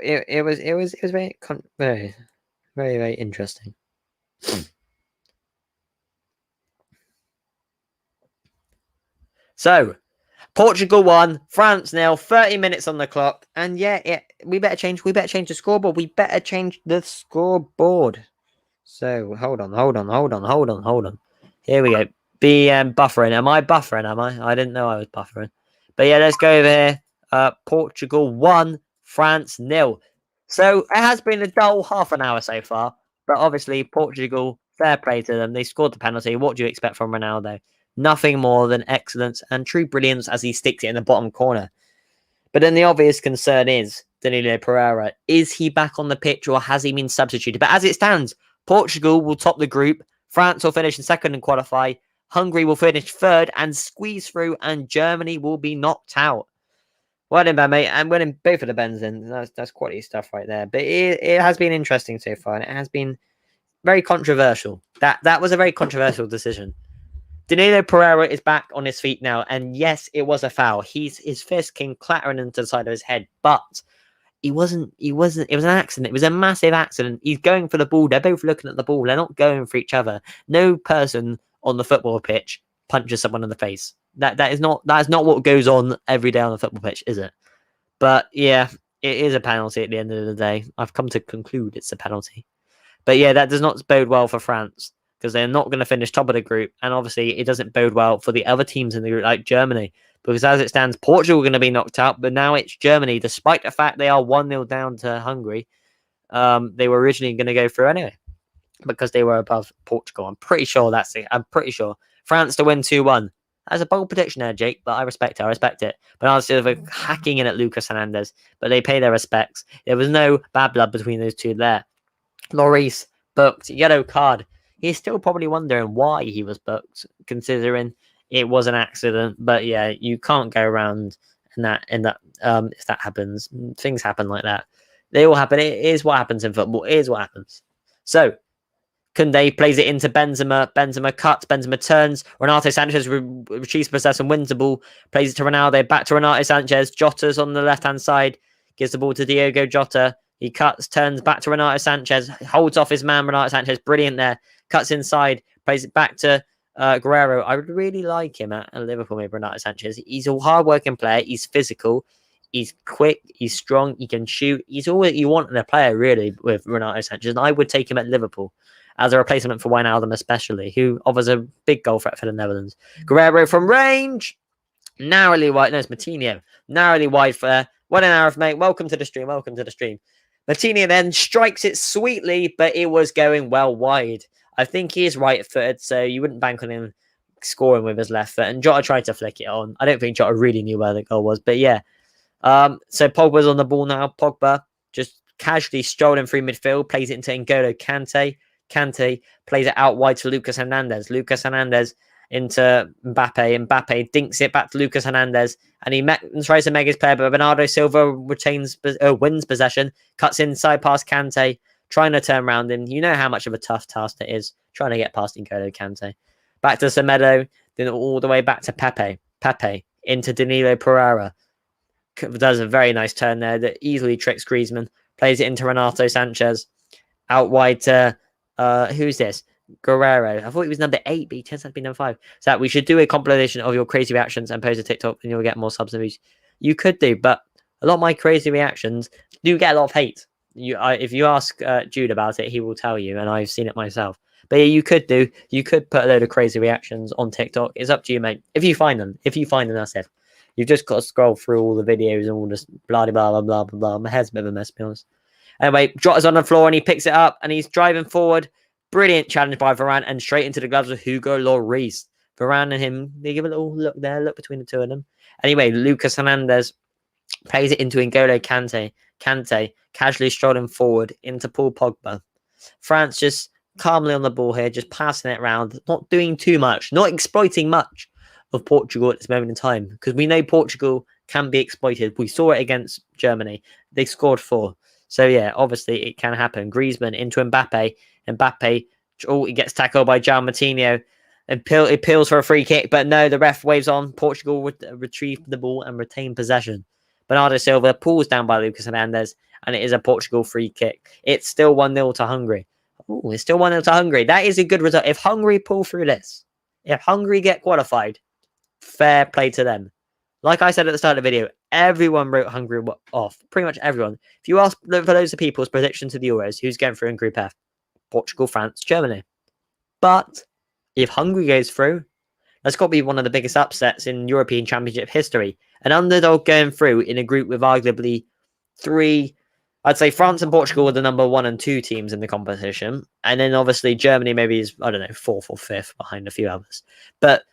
Speaker 1: it was very interesting. So, Portugal 1, France 0, 30 minutes on the clock. And yeah, we better change the scoreboard. We better change the scoreboard. So, hold on. Here we go. Be buffering. Am I buffering? I didn't know I was buffering. But yeah, let's go over here. Portugal 1, France 0. So, it has been a dull half an hour so far. But obviously, Portugal, fair play to them. They scored the penalty. What do you expect from Ronaldo? Nothing more than excellence and true brilliance as he sticks it in the bottom corner. But then the obvious concern is Danilo Pereira. Is he back on the pitch or has he been substituted? But as it stands, Portugal will top the group. France will finish in second and qualify. Hungary will finish third and squeeze through. And Germany will be knocked out. Well done, mate. I'm winning both of the bends in. That's quality stuff right there. But it has been interesting so far. And it has been very controversial. That was a very controversial decision. Danilo Pereira is back on his feet now, and yes, it was a foul. His fist came clattering into the side of his head, but it wasn't. It was an accident. It was a massive accident. He's going for the ball. They're both looking at the ball. They're not going for each other. No person on the football pitch punches someone in the face. That is not what goes on every day on the football pitch, is it? But yeah, it is a penalty at the end of the day. I've come to conclude it's a penalty. But yeah, that does not bode well for France, because they're not going to finish top of the group. And obviously, it doesn't bode well for the other teams in the group, like Germany. Because as it stands, Portugal are going to be knocked out, but now it's Germany, despite the fact they are 1-0 down to Hungary. They were originally going to go through anyway, because they were above Portugal. I'm pretty sure that's it. I'm pretty sure. France to win 2-1. That's a bold prediction there, Jake, but I respect it. But I was sort of hacking in at Lucas Hernandez, but they pay their respects. There was no bad blood between those two there. Lloris booked, yellow card. He's still probably wondering why he was booked, considering it was an accident. But yeah, you can't go around if that happens. Things happen like that. They all happen. It is what happens in football. It is what happens. So Koundé plays it into Benzema. Benzema cuts. Benzema turns. Renato Sanchez retrieves possession and wins the ball. Plays it to Ronaldo. Back to Renato Sanchez. Jota's on the left-hand side. Gives the ball to Diogo Jota. He cuts, turns back to Renato Sanchez. Holds off his man, Renato Sanchez. Brilliant there. Cuts inside. Plays it back to Guerrero. I would really like him at Liverpool, maybe Renato Sanchez. He's a hard-working player. He's physical. He's quick. He's strong. He can shoot. He's all that you want in a player, really, with Renato Sanchez. And I would take him at Liverpool as a replacement for Wijnaldum, especially, who offers a big goal threat for the Netherlands. Guerrero from range. Narrowly wide. No, it's Matinho. Narrowly wide for 1.5, mate. Welcome to the stream. Matinho then strikes it sweetly, but it was going well wide. I think he is right-footed, so you wouldn't bank on him scoring with his left foot. And Jota tried to flick it on. I don't think Jota really knew where the goal was, but yeah. So Pogba's on the ball now. Pogba just casually strolling through midfield, plays it into N'Golo Kante. Kante plays it out wide to Lucas Hernandez. Lucas Hernandez into Mbappe. Mbappe dinks it back to Lucas Hernandez, and he tries to make his play, but Bernardo Silva wins possession, cuts inside past Kante, trying to turn around him. You know how much of a tough task it is trying to get past N'Golo Kante. Back to Semedo, then all the way back to Pepe. Pepe into Danilo Pereira. Does a very nice turn there that easily tricks Griezmann. Plays it into Renato Sanchez. Out wide to who's this? Guerrero. I thought he was number 8, but he turns out to be number 5. So we should do a compilation of your crazy reactions and post a TikTok, and you'll get more subs and views. You could do, but a lot of my crazy reactions do get a lot of hate. If you ask Jude about it, he will tell you, and I've seen it myself. But yeah, you could put a load of crazy reactions on TikTok. It's up to you, mate. If you find them, that's it. You've just got to scroll through all the videos and all this blah blah blah blah blah blah. My head's a bit of a mess, to be honest. Anyway, Jota's on the floor and he picks it up and he's driving forward. Brilliant challenge by Varane and straight into the gloves of Hugo Lloris. Varane and him, they give a little look there, look between the two of them. Anyway, Lucas Hernandez plays it into N'Golo Kante. Kante casually strolling forward into Paul Pogba. France just calmly on the ball here, just passing it around, not doing too much, not exploiting much of Portugal at this moment in time, because we know Portugal can be exploited. We saw it against Germany. They scored 4. So yeah, obviously it can happen. Griezmann into Mbappe. Mbappe, he gets tackled by João Moutinho. It peels for a free kick, but no, the ref waves on. Portugal would retrieve the ball and retain possession. Bernardo Silva pulls down by Lucas Hernandez, and it is a Portugal free kick. It's still 1-0 to Hungary. Oh, it's still 1-0 to Hungary. That is a good result. If Hungary pull through this, if Hungary get qualified, fair play to them. Like I said at the start of the video, everyone wrote Hungary off. Pretty much everyone. If you ask for loads of people's prediction to the Euros, who's going through in Group F? Portugal, France, Germany. But if Hungary goes through, that's got to be one of the biggest upsets in European Championship history. An underdog going through in a group with arguably 3... I'd say France and Portugal are the number 1 and 2 teams in the competition. And then obviously Germany maybe is, I don't know, 4th or 5th behind a few others. But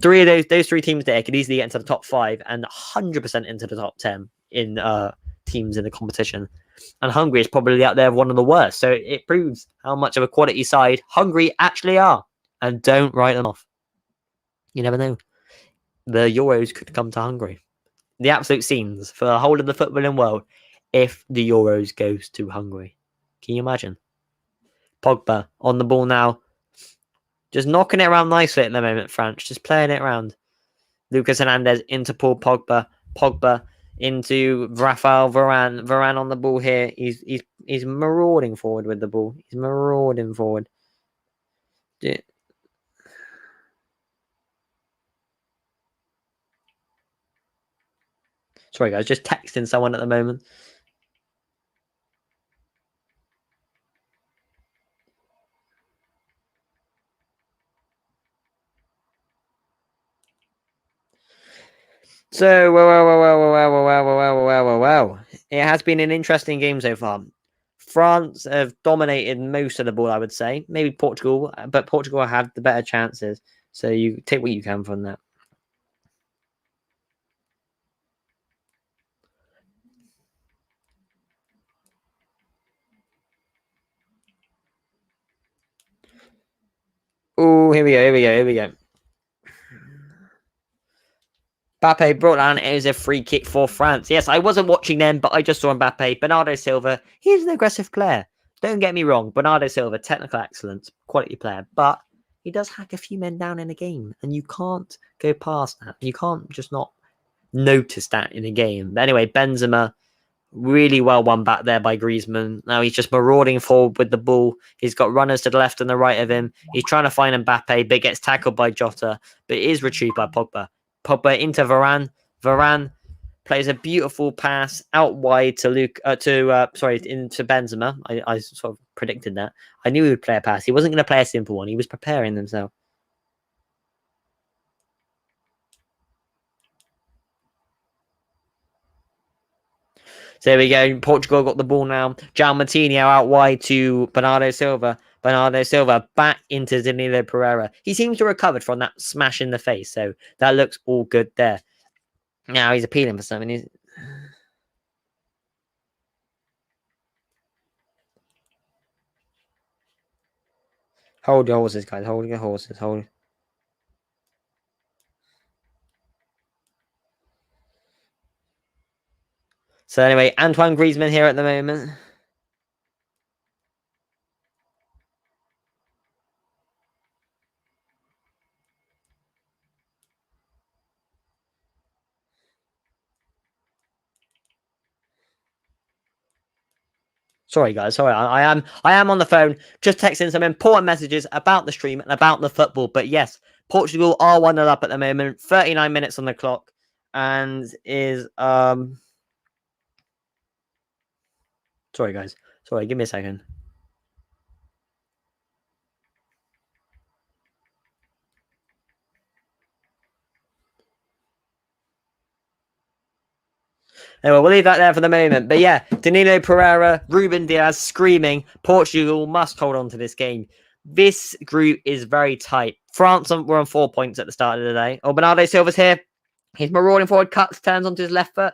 Speaker 1: three of those 3 teams there could easily get into the top 5 and 100% into the top 10 in teams in the competition. And Hungary is probably out there one of the worst. So it proves how much of a quality side Hungary actually are. And don't write them off. You never know. The Euros could come to Hungary. The absolute scenes for the whole of the footballing world if the Euros goes to Hungary. Can you imagine? Pogba on the ball now. Just knocking it around nicely at the moment, France. Just playing it around. Lucas Hernandez into Paul Pogba. Pogba into Rafael Varane. Varane on the ball here. He's marauding forward with the ball. He's marauding forward. Sorry, guys. Just texting someone at the moment. So, wow. It has been an interesting game so far. France have dominated most of the ball, I would say. Maybe Portugal, but Portugal have the better chances. So you take what you can from that. Oh, here we go. Mbappe brought down. It was a free kick for France. Yes, I wasn't watching them, but I just saw Mbappe. Bernardo Silva, he's an aggressive player. Don't get me wrong. Bernardo Silva, technical excellence, quality player. But he does hack a few men down in a game. And you can't go past that. You can't just not notice that in a game. But anyway, Benzema, really well won back there by Griezmann. Now he's just marauding forward with the ball. He's got runners to the left and the right of him. He's trying to find Mbappe, but gets tackled by Jota. But is retrieved by Pogba. Pogba into Varane. Varane plays a beautiful pass out wide to into Benzema. I sort of predicted that. I knew he would play a pass. He wasn't going to play a simple one. He was preparing himself. So there we go. Portugal got the ball now. João Moutinho out wide to Bernardo Silva. Bernardo Silva back into Danilo Pereira. He seems to have recovered from that smash in the face. So that looks all good there. Now he's appealing for something. Hold your horses, guys. Hold your horses. Hold. So anyway, Antoine Griezmann here at the moment. Sorry, guys. Sorry, I am on the phone, just texting some important messages about the stream and about the football. But yes, Portugal are 1-0 up at the moment. 39 minutes on the clock, and is Sorry, guys. Sorry, give me a second. Anyway, we'll leave that there for the moment. But yeah, Danilo Pereira, Ruben Diaz screaming, Portugal must hold on to this game. This group is very tight. France were on 4 points at the start of the day. Oh, Bernardo Silva's here. He's marauding forward, cuts, turns onto his left foot,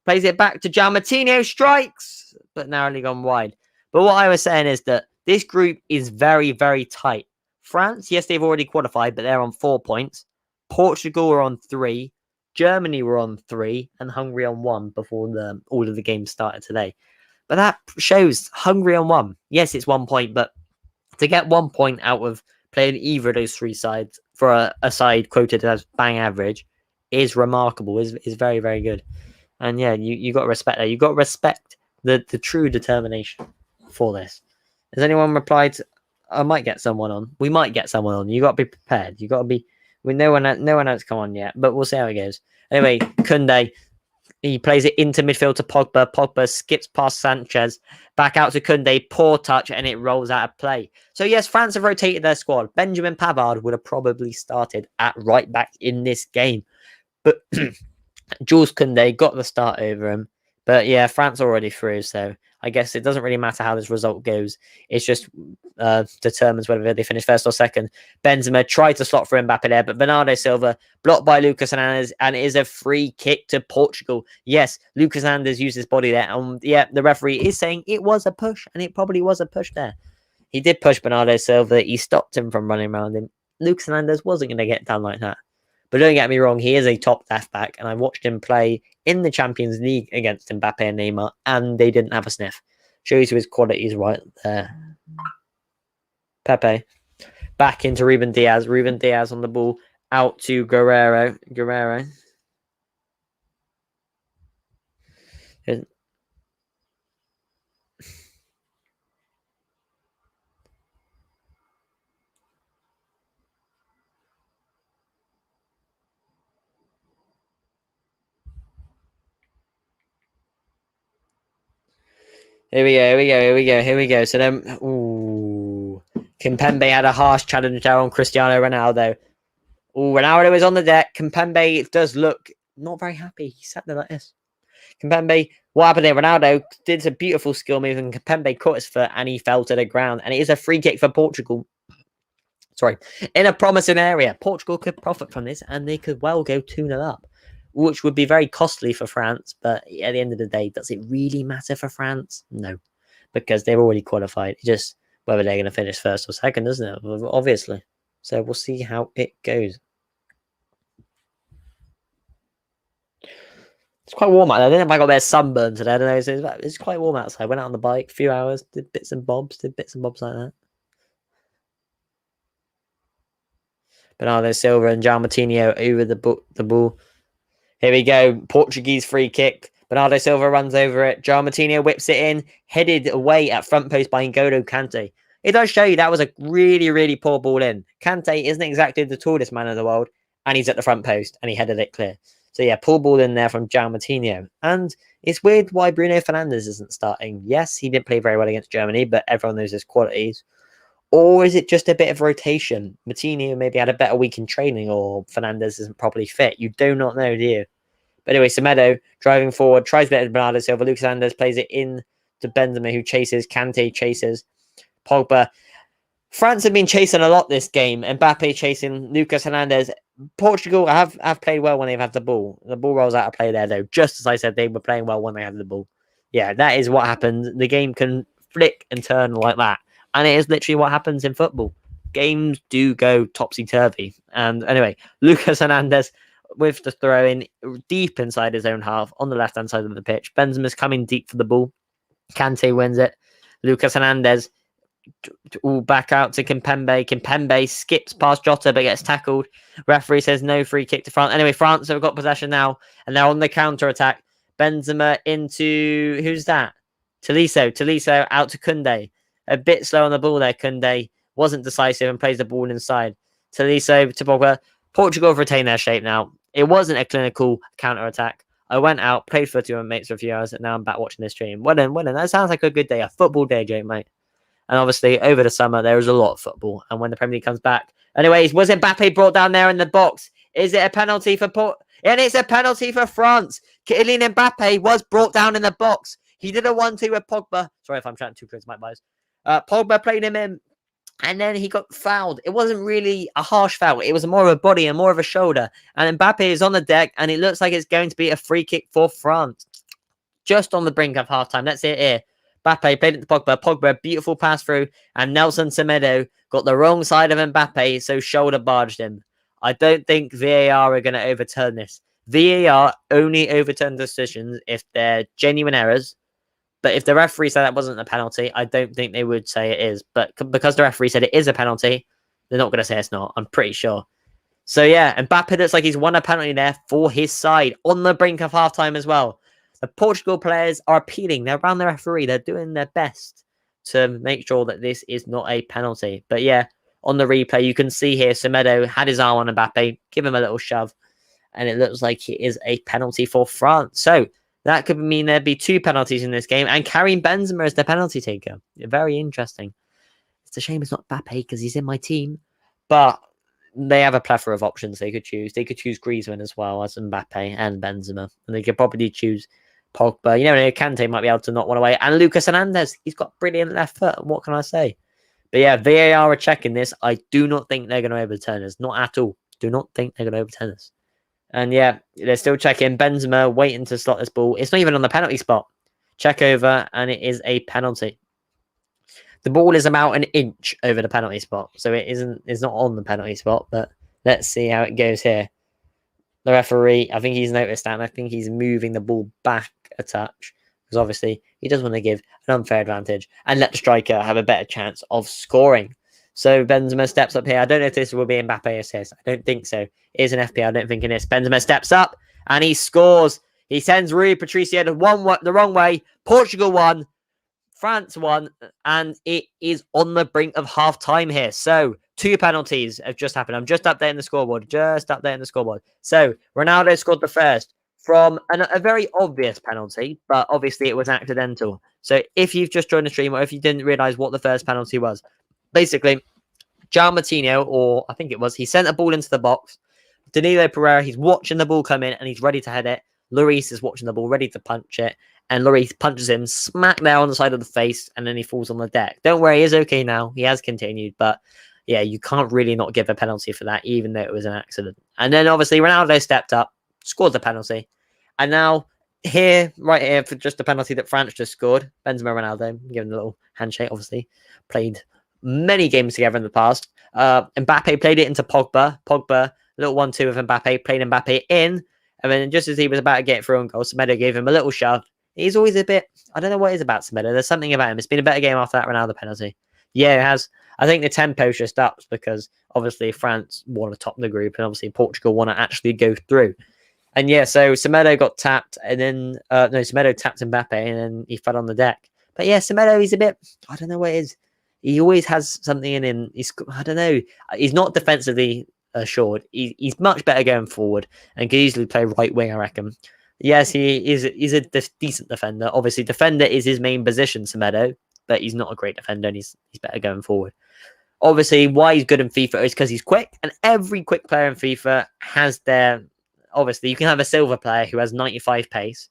Speaker 1: plays it back to Martino, strikes, but narrowly gone wide. But what I was saying is that this group is very, very tight. France, yes, they've already qualified, but they're on 4 points. Portugal are on 3. Germany were on 3 and Hungary on 1 before all of the games started today. But that shows Hungary on 1. Yes, it's 1 point, but to get 1 point out of playing either of those 3 sides for a side quoted as bang average is remarkable, is very, very good. And yeah, you got to respect that. You got to respect the true determination for this. Has anyone replied? I might get someone on. We might get someone on. You got to be prepared. You got to be. No one else come on yet, but we'll see how it goes. Anyway, Koundé, he plays it into midfield to Pogba. Pogba skips past Sanchez, back out to Koundé, poor touch, and it rolls out of play. So yes, France have rotated their squad. Benjamin Pavard would have probably started at right back in this game, but Jules Koundé got the start over him. But yeah, France already through, so I guess it doesn't really matter how this result goes. It's just determines whether they finish first or second. Benzema tried to slot for Mbappe there, but Bernardo Silva blocked by Lucas Hernandez, and it is a free kick to Portugal. Yes, Lucas Hernandez used his body there. Yeah, the referee is saying it was a push, and it probably was a push there. He did push Bernardo Silva. He stopped him from running around him. Lucas Hernandez wasn't going to get done like that. But don't get me wrong, he is a top left back, and I watched him play in the Champions League against Mbappe and Neymar, and they didn't have a sniff. Shows you his qualities right there. Pepe back into Ruben Diaz. Ruben Diaz on the ball out to Guerrero. Here we go. So then, Kimpembe had a harsh challenge there on Cristiano Ronaldo. Ronaldo is on the deck. Kimpembe does look not very happy. He sat there like this. Kimpembe, what happened there? Ronaldo did a beautiful skill move, and Kimpembe caught his foot, and he fell to the ground. And it is a free kick for Portugal. Sorry, in a promising area. Portugal could profit from this, and they could well go 2-0 up, which would be very costly for France. But at the end of the day, does it really matter for France? No, because they're already qualified. It's just whether they're going to finish first or second, isn't it? Obviously. So we'll see how it goes. It's quite warm out there. I don't know if I got a bit of sunburn today. I don't know. It's quite warm outside. Went out on the bike a few hours, did bits and bobs like that. Bernardo Silva and Martino over the ball. Here we go. Portuguese free kick. Bernardo Silva runs over it. Martino whips it in. Headed away at front post by N'Golo Kante. It does show you that was a really, really poor ball in. Kante isn't exactly the tallest man in the world. And he's at the front post. And he headed it clear. So yeah, poor ball in there from Martino. And it's weird why Bruno Fernandes isn't starting. Yes, he didn't play very well against Germany. But everyone knows his qualities. Or is it just a bit of rotation? Martino maybe had a better week in training, or Fernandes isn't properly fit. You do not know, do you? But anyway, Semedo driving forward, tries to get Bernardo Silva. Lucas Hernandez plays it in to Benzema, who chases. Kante chases. Pogba. France have been chasing a lot this game. Mbappe chasing Lucas Hernandez. Portugal have played well when they've had the ball. The ball rolls out of play there, though. Just as I said, they were playing well when they had the ball. Yeah, that is what happens. The game can flick and turn like that. And it is literally what happens in football. games do go topsy-turvy. And anyway, Lucas Hernandez with the throw in deep inside his own half on the left-hand side of the pitch. Benzema's coming deep for the ball. Kante wins it. Lucas Hernandez back out to Kimpembe. Kimpembe skips past Jota but gets tackled. Referee says no, free kick to France. Anyway, France have got possession now and they're on the counter-attack. Benzema into... Who's that? Tolisso out to Koundé. A bit slow on the ball there. Koundé wasn't decisive and plays the ball inside. Tolisso to Pogba. Portugal have retained their shape now. It wasn't a clinical counter-attack. I went out, played footy with my mates for a few hours, and now I'm back watching this stream. Well done. That sounds like a good day. A football day, Jake, mate. And obviously, over the summer, there is a lot of football. And when the Premier League comes back... Anyways, was Mbappe brought down there in the box? Is it a penalty for And it's a penalty for France. Kylian Mbappe was brought down in the box. He did a 1-2 with Pogba. Sorry if I'm trying too close to my bias. Pogba played him in. And then he got fouled. It wasn't really a harsh foul. It was more of a body and more of a shoulder. And Mbappe is on the deck. And it looks like it's going to be a free kick for France. Just on the brink of halftime. Let's see it here. Mbappe played it to Pogba. Pogba, beautiful pass through. And Nelson Semedo got the wrong side of Mbappe. So shoulder barged him. I don't think VAR are going to overturn this. VAR only overturn decisions if they're genuine errors. But if the referee said that wasn't a penalty, I don't think they would say it is. But because the referee said it is a penalty, they're not going to say it's not. I'm pretty sure. So yeah, Mbappe looks like he's won a penalty there for his side on the brink of halftime as well. The Portugal players are appealing. They're around the referee. They're doing their best to make sure that this is not a penalty. But yeah, on the replay, you can see here Semedo had his arm on Mbappe, give him a little shove, and it looks like it is a penalty for France. So that could mean there'd be 2 penalties in this game, and Karim Benzema is the penalty taker. Very interesting. It's a shame it's not Mbappe because he's in my team, but they have a plethora of options they could choose. They could choose Griezmann as well as Mbappe and Benzema, and they could probably choose Pogba. You know, Kante might be able to knock one away, and Lucas Hernandez. He's got brilliant left foot. What can I say? But yeah, VAR are checking this. I do not think they're going to overturn this. Not at all. Do not think they're going to overturn this. And yeah, they're still checking. Benzema waiting to slot this ball. It's not even on the penalty spot. Check over, and it is a penalty. The ball is about an inch over the penalty spot, so it's not on the penalty spot, but let's see how it goes here. The referee, I think he's noticed that, and I think he's moving the ball back a touch, because obviously he doesn't want to give an unfair advantage and let the striker have a better chance of scoring. So Benzema steps up here. I don't know if this will be Mbappe assist. I don't think so. It is an FPL. I don't think it is. Benzema steps up and he scores. He sends Rui Patricio the wrong way. Portugal won. France won. And it is on the brink of half-time here. So 2 penalties have just happened. I'm just updating the scoreboard. So Ronaldo scored the first from a very obvious penalty, but obviously it was accidental. So if you've just joined the stream or if you didn't realise what the first penalty was, basically, João Martinho, or I think it was, he sent a ball into the box. Danilo Pereira, he's watching the ball come in and he's ready to head it. Lloris is watching the ball, ready to punch it. And Lloris punches him smack there on the side of the face and then he falls on the deck. Don't worry, he's okay now. He has continued, but yeah, you can't really not give a penalty for that, even though it was an accident. And then obviously Ronaldo stepped up, scored the penalty. And now right here, for just the penalty that France just scored, Benzema Ronaldo, giving a little handshake, obviously, played many games together in the past. Mbappe played it into Pogba. Pogba, little 1-2 with Mbappe, played Mbappe in. And then just as he was about to get through on goal, Semedo gave him a little shove. He's always a bit... I don't know what it is about Semedo. There's something about him. It's been a better game after that Ronaldo penalty. Yeah, it has. I think the tempo just ups because obviously France want to top the group and obviously Portugal want to actually go through. And yeah, so Semedo got tapped and then... Semedo tapped Mbappe and then he fell on the deck. But yeah, Semedo, he's a bit... I don't know what it is. He always has something in him. I don't know. He's not defensively assured. He's much better going forward and can easily play right wing, I reckon. Yes, he's a decent defender. Obviously, defender is his main position, Semedo, but he's not a great defender and he's better going forward. Obviously, why he's good in FIFA is because he's quick, and every quick player in FIFA has their... Obviously, you can have a silver player who has 95 pace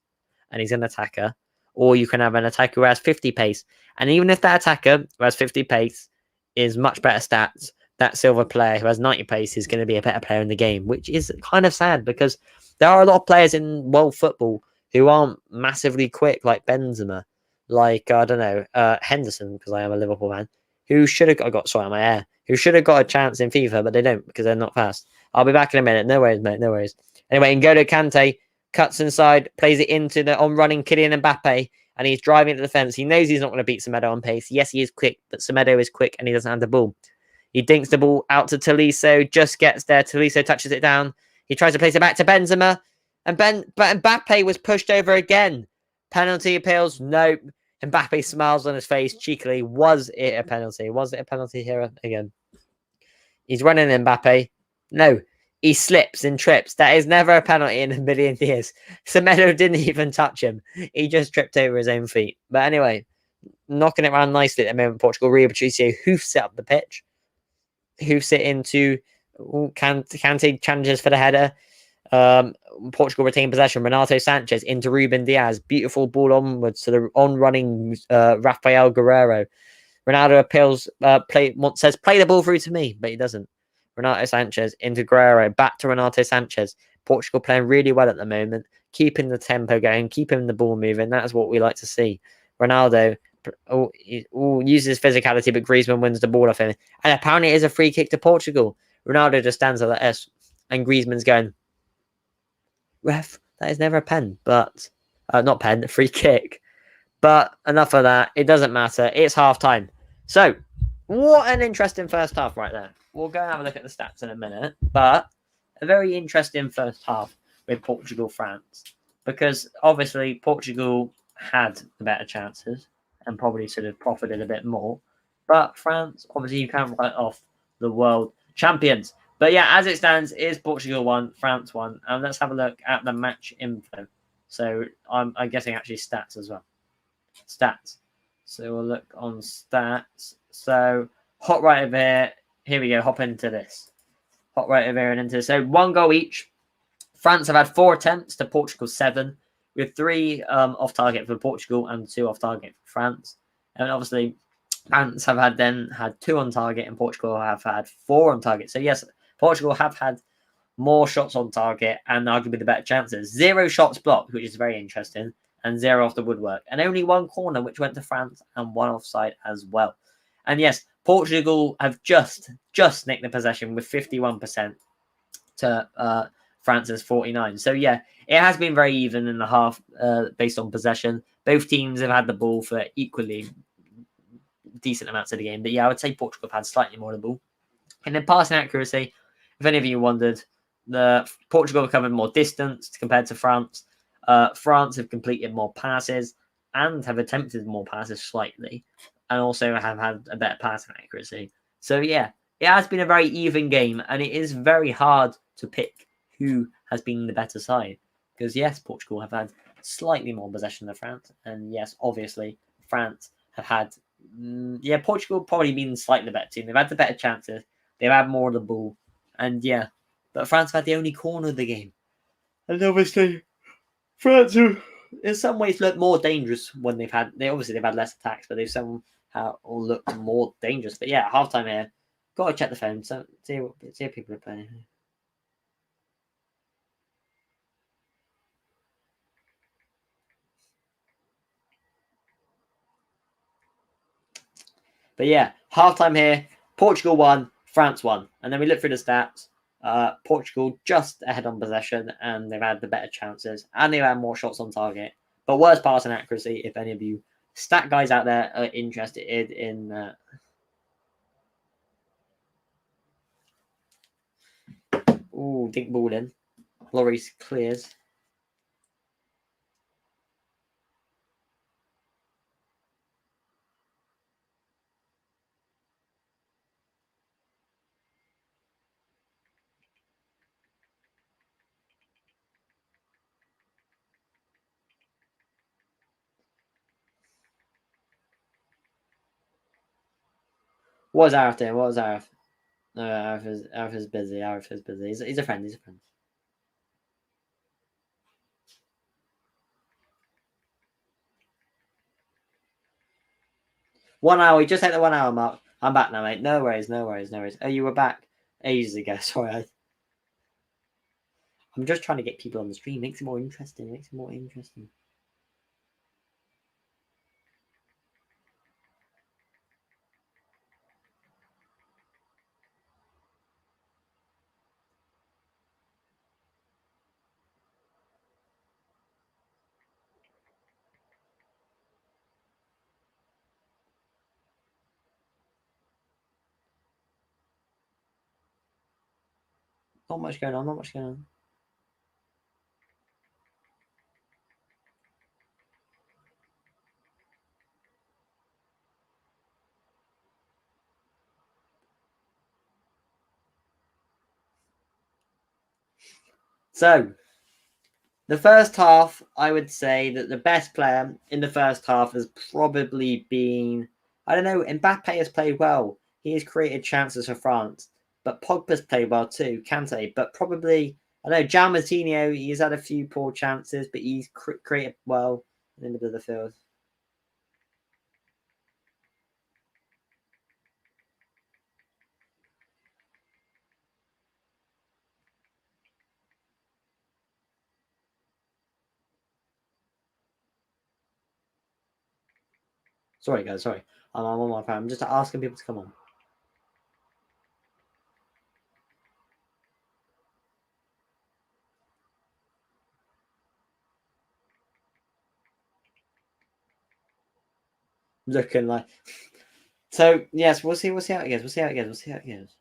Speaker 1: and he's an attacker, or you can have an attacker who has 50 pace. And even if that attacker who has 50 pace is much better stats, that silver player who has 90 pace is going to be a better player in the game, which is kind of sad because there are a lot of players in world football who aren't massively quick, like Benzema, like, I don't know, Henderson, because I am a Liverpool man, who should have got sorry, my hair, who should have got a chance in FIFA, but they don't because they're not fast. I'll be back in a minute. No worries, mate. No worries. Anyway, N'Golo Kante cuts inside, plays it into the on-running Kylian Mbappe, and he's driving to the fence. He knows he's not going to beat Semedo on pace. Yes, he is quick, but Semedo is quick and he doesn't have the ball. He dinks the ball out to Tolisso, just gets there. Tolisso touches it down. He tries to place it back to Benzema, but Mbappe was pushed over again. Penalty appeals? Nope. Mbappe smiles on his face cheekily. Was it a penalty? Was it a penalty here again? He's running Mbappe. No. He slips and trips. That is never a penalty in a million years. Semedo didn't even touch him. He just tripped over his own feet. But anyway, knocking it around nicely at the moment, Portugal. Rui Patricio hoofs it up the pitch. Hoofs it into Kante challenges for the header. Portugal retain possession. Renato Sanchez into Ruben Diaz. Beautiful ball onwards to the on-running Rafael Guerreiro. Ronaldo appeals, says, play the ball through to me, but he doesn't. Renato Sanchez into Guerreiro, back to Renato Sanchez. Portugal playing really well at the moment, keeping the tempo going, keeping the ball moving. That's what we like to see. Ronaldo uses physicality, but Griezmann wins the ball off him. And apparently it is a free kick to Portugal. Ronaldo just stands at the S, and Griezmann's going, ref, that is never a pen, but not pen, free kick. But enough of that. It doesn't matter. It's half time. So, what an interesting first half right there. We'll go and have a look at the stats in a minute. But a very interesting first half with Portugal-France. Because obviously Portugal had the better chances and probably should have profited a bit more. But France, obviously you can't write off the world champions. But yeah, as it stands, is Portugal 1, France 1. And let's have a look at the match info. So I'm guessing actually stats as well. Stats. So we'll look on stats. So hot right over here. Here we go. Hop into this. Hot right over here and into this. So 1 goal each. France have had 4 attempts to Portugal 7, with 3 off target for Portugal and 2 off target for France. And obviously, France have had 2 on target, and Portugal have had 4 on target. So yes, Portugal have had more shots on target and arguably the better chances. 0 shots blocked, which is very interesting, and 0 off the woodwork, and only 1 corner which went to France and 1 offside as well. And yes, Portugal have just nicked the possession with 51% to France's 49%. So yeah, it has been very even in the half based on possession. Both teams have had the ball for equally decent amounts of the game. But yeah, I would say Portugal have had slightly more of the ball. And then passing accuracy, if any of you wondered, Portugal have covered more distance compared to France. France have completed more passes and have attempted more passes slightly, and also have had a better passing accuracy. So yeah, it has been a very even game, and it is very hard to pick who has been the better side. Because yes, Portugal have had slightly more possession than France, and yes, obviously France have had Portugal probably been slightly the better team. They've had the better chances, they've had more of the ball, and yeah, but France have had the only corner of the game, and obviously France have in some ways looked more dangerous when they've had less attacks, but they've somehow all looked more dangerous. But yeah, halftime here, gotta check the phone, so see if people are playing. But yeah, halftime here, Portugal 1, France 1. And then we look through the stats. Portugal just ahead on possession, and they've had the better chances, and they've had more shots on target, but worse passing accuracy. If any of you stat guys out there are interested in dink ball in. Lloris clears. What was Arif doing? What was Arif? No, Arif is busy. Arif is busy. He's a friend. He's a friend. 1 hour. We just hit the 1 hour mark. I'm back now, mate. No worries. Oh, you were back ages ago. Sorry. I'm just trying to get people on the stream. Makes it more interesting. Not much going on. Not much going on. So, the first half, I would say that the best player in the first half has probably been, I don't know, Mbappe has played well. He has created chances for France, but Pogba's played well too, Kante. But probably, I don't know, Gian Martino, he's had a few poor chances, but he's created well in the middle of the field. Sorry, guys, sorry. I'm on my phone. I'm just asking people to come on. Looking like. So, yes, we'll see how it goes. We'll see how it goes.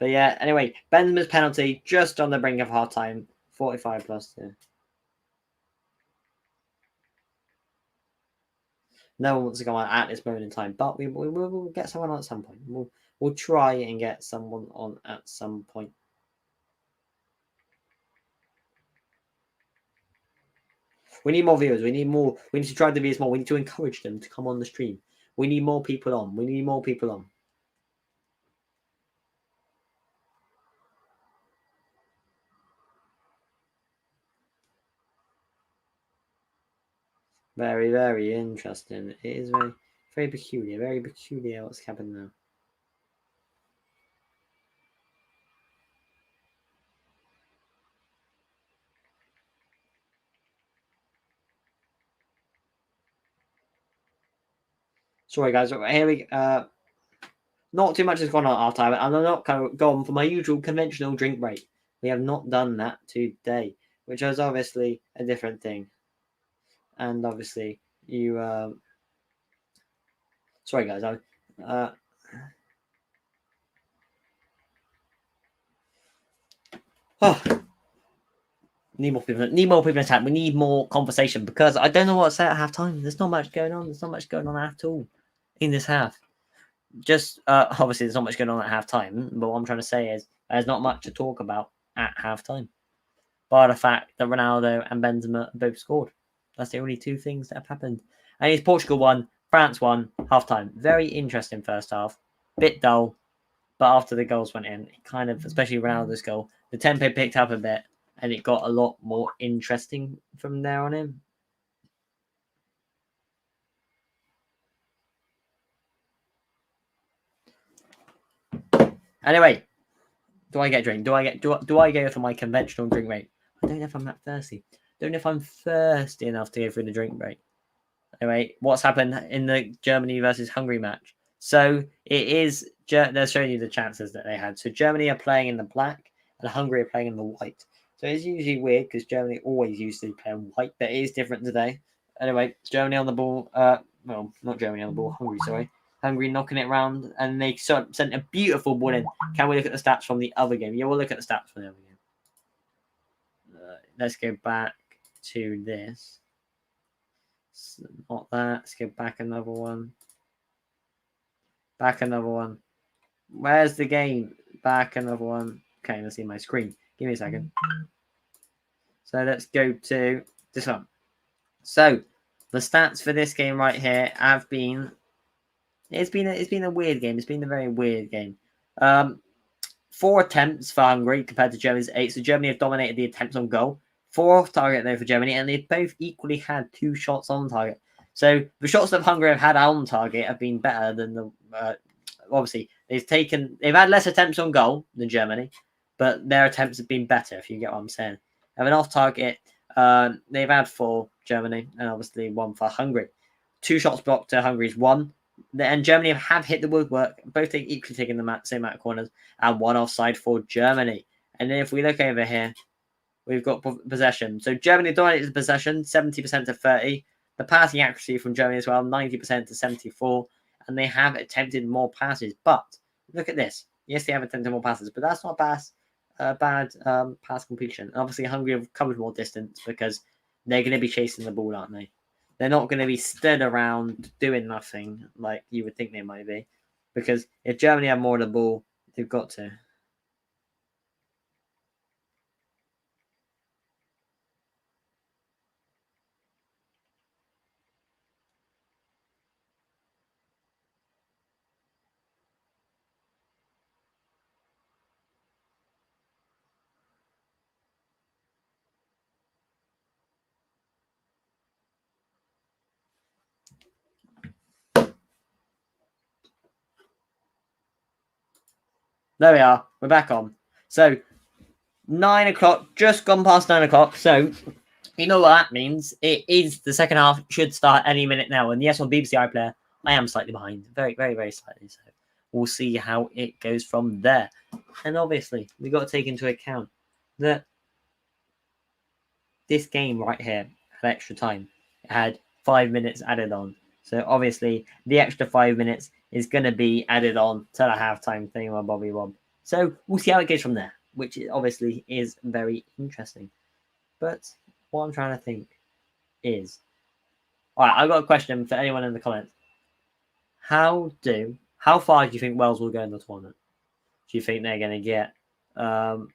Speaker 1: But yeah, anyway, Benzema's penalty just on the brink of half time. 45 plus 2. No one wants to go on at this moment in time, but we'll get someone on at some point. We'll try and get someone on at some point. We need more viewers. We need more. We need to drive the viewers more. We need to encourage them to come on the stream. We need more people on. We need more people on. Very, very interesting. It is very, very peculiar. Very peculiar what's happened now. Sorry, guys. Here we not too much has gone on at half time, and I'm not gone for my usual conventional drink break. We have not done that today, which is obviously a different thing. And obviously, you. Sorry, guys. Oh, need more people. Need more people in chat. We need more conversation because I don't know what's to say at half time. There's not much going on. There's not much going on at all in this half. Just obviously, there's not much going on at half time. But what I'm trying to say is there's not much to talk about at half time. By the fact that Ronaldo and Benzema both scored. That's the only two things that have happened. And it's Portugal won, France won, half time. Very interesting first half. Bit dull, but after the goals went in, it kind of, especially Ronaldo's goal, the tempo picked up a bit and it got a lot more interesting from there on in. Anyway, do I get a drink? Do I go for my conventional drink rate? I don't know if I'm that thirsty. Don't know if I'm thirsty enough to go through the drink break. Anyway, what's happened in the Germany versus Hungary match? So it is, they're showing you the chances that they had. So Germany are playing in the black and Hungary are playing in the white. So it's usually weird because Germany always used to play in white, but it is different today. Anyway, Germany on the ball. Well, not Germany on the ball, Hungary, sorry. Hungary knocking it around and they sent a beautiful ball in. Can we look at the stats from the other game? Yeah, we'll look at the stats from the other game. Let's go back to this. Not that. Let's go back another one. Back another one. Where's the game? Back another one. Okay, let's see my screen. Give me a second. So let's go to this one. So the stats for this game right here have been. It's been a weird game. It's been a very weird game. 4 attempts for Hungary compared to Germany's 8. So Germany have dominated the attempts on goal. 4 off target though for Germany, and they both equally had 2 shots on target. So the shots that Hungary have had on target have been better than the. Obviously, they've had less attempts on goal than Germany, but their attempts have been better. If you get what I'm saying, have an off target. They've had 4 Germany, and obviously 1 for Hungary. 2 shots blocked to Hungary's 1. And Germany have hit the woodwork, both equally taking the same amount of corners, and 1 offside for Germany. And then if we look over here, we've got possession. So Germany dominated the possession, 70% to 30. The passing accuracy from Germany as well, 90% to 74. And they have attempted more passes. But look at this. Yes, they have attempted more passes, but that's not a pass bad pass completion. And obviously, Hungary have covered more distance because they're going to be chasing the ball, aren't they? They're not going to be stood around doing nothing like you would think they might be. Because if Germany have more of the ball, they've got to. There we are. We're back on. So 9 o'clock, just gone past 9 o'clock. So you know what that means? It is the second half should start any minute now. And yes, on BBC iPlayer, I am slightly behind, very, very, very slightly. So we'll see how it goes from there. And obviously, we've got to take into account that this game right here had extra time. It had 5 minutes added on. So obviously, the extra 5 minutes is going to be added on to the halftime thing on Bobby Wob. So we'll see how it goes from there, which obviously is very interesting. But what I'm trying to think is, all right, I've got a question for anyone in the comments. How far do you think Wales will go in the tournament? Do you think they're going to get to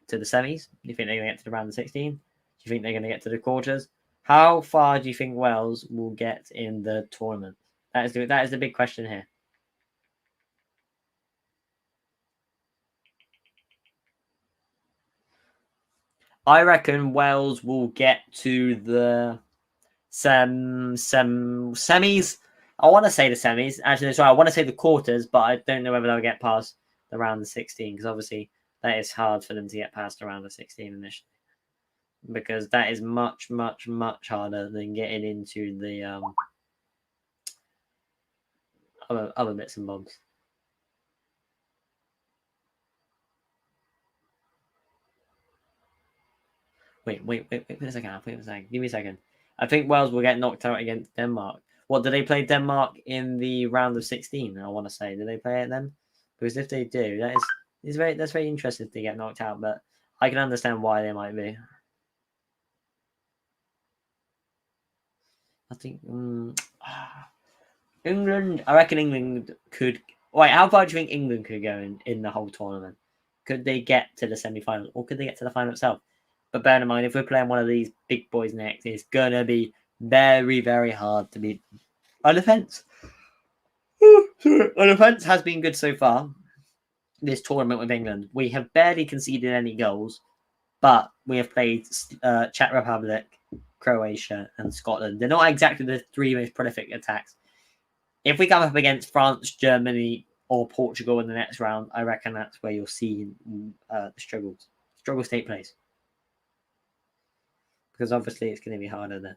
Speaker 1: the semis? Do you think they're going to get to the round of 16? Do you think they're going to get to the quarters? How far do you think Wales will get in the tournament? That is the big question here. I reckon Wales will get to the semis. I want to say the semis. Actually, sorry, I want to say the quarters, but I don't know whether they'll get past the round of 16 because obviously that is hard for them to get past the round of 16 initially. Because that is much, much, much harder than getting into the other bits and bobs. Wait a second. Give me a second. I think Wales will get knocked out against Denmark. What, do they play Denmark in the round of 16? I want to say. Do they play it then? Because if they do, that's very interesting if they get knocked out, but I can understand why they might be. I think England. I reckon England could. Wait, how far do you think England could go in the whole tournament? Could they get to the semi-final, or could they get to the final itself? But bear in mind, if we're playing one of these big boys next, it's gonna be very, very hard to beat. Our defense, our defense has been good so far. This tournament with England, we have barely conceded any goals, but we have played Czech Republic, Croatia, and Scotland. They're not exactly the three most prolific attacks. If we come up against France, Germany, or Portugal in the next round, I reckon that's where you'll see the struggles take place. Because obviously it's going to be harder then.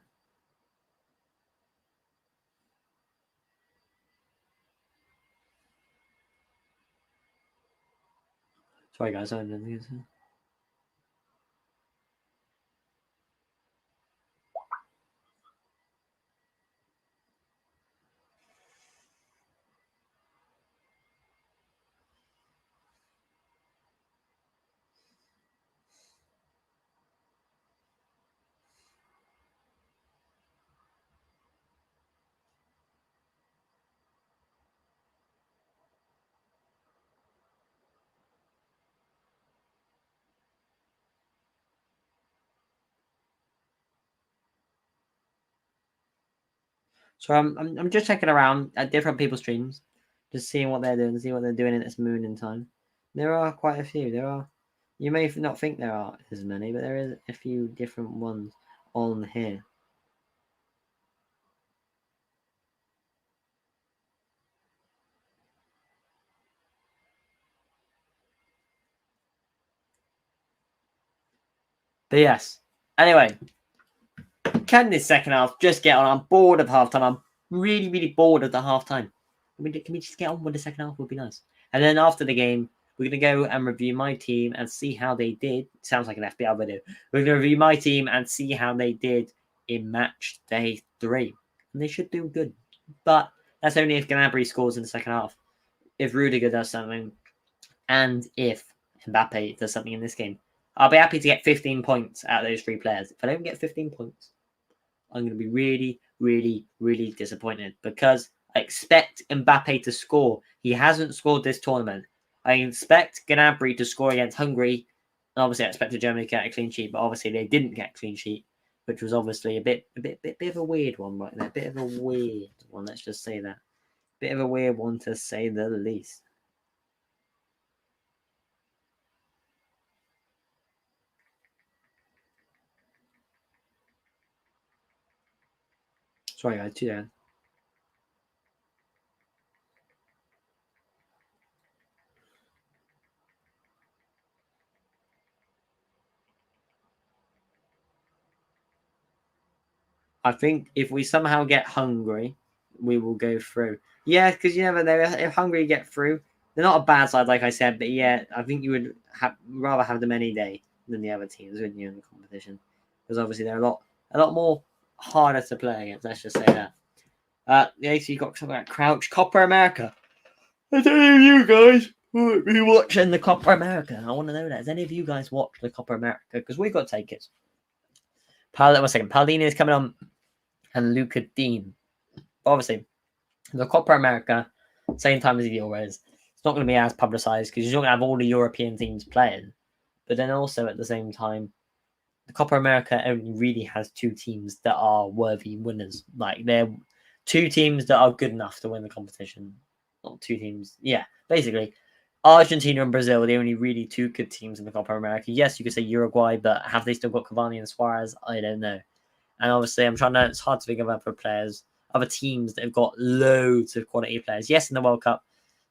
Speaker 1: Sorry, guys. I don't think it's... So I'm just checking around at different people's streams, just seeing what they're doing, see what they're doing in this moon in time. There are quite a few. There are. You may not think there are as many, but there is a few different ones on here. But yes. Anyway, can this second half just get on? I'm bored of halftime. I'm really, really bored of the halftime. Can we just get on with the second half? Would be nice. And then after the game, we're going to go and review my team and see how they did. Sounds like an FBL video. We're going to review my team and see how they did in match day 3. And they should do good. But that's only if Gnabry scores in the second half. If Rudiger does something. And if Mbappe does something in this game. I'll be happy to get 15 points out of those 3 players. If I don't get 15 points, I'm going to be really, really, really disappointed because I expect Mbappe to score. He hasn't scored this tournament. I expect Gnabry to score against Hungary. And obviously, I expected Germany to get a clean sheet, but obviously they didn't get a clean sheet, which was obviously a bit of a weird one right there. A bit of a weird one. Let's just say that. Bit of a weird one to say the least. Sorry, guys. Too down. I think if we somehow get Hungary, we will go through. Yeah, because you never know. If Hungary get through, they're not a bad side, like I said. But yeah, I think you would rather have them any day than the other teams, wouldn't you, in the competition? Because obviously they're a lot more harder to play against. Let's just say that. Yeah, so you got something like Crouch Copper America. Has any of you guys be watching the Copper America? I want to know that. Has any of you guys watched the Copper America? Because we've got tickets. One second. Paulini is coming on, and Luca Dean. Obviously, the Copa America, same time as the Euros, it's not going to be as publicised because you're not going to have all the European teams playing. But then also at the same time, the Copa America only really has 2 teams that are worthy winners. Like they're 2 teams that are good enough to win the competition. Not 2 teams. Yeah, basically. Argentina and Brazil are the only really 2 good teams in the Copa America. Yes, you could say Uruguay, but have they still got Cavani and Suarez? I don't know. And obviously, it's hard to think of other players, other teams that have got loads of quality players. Yes, in the World Cup,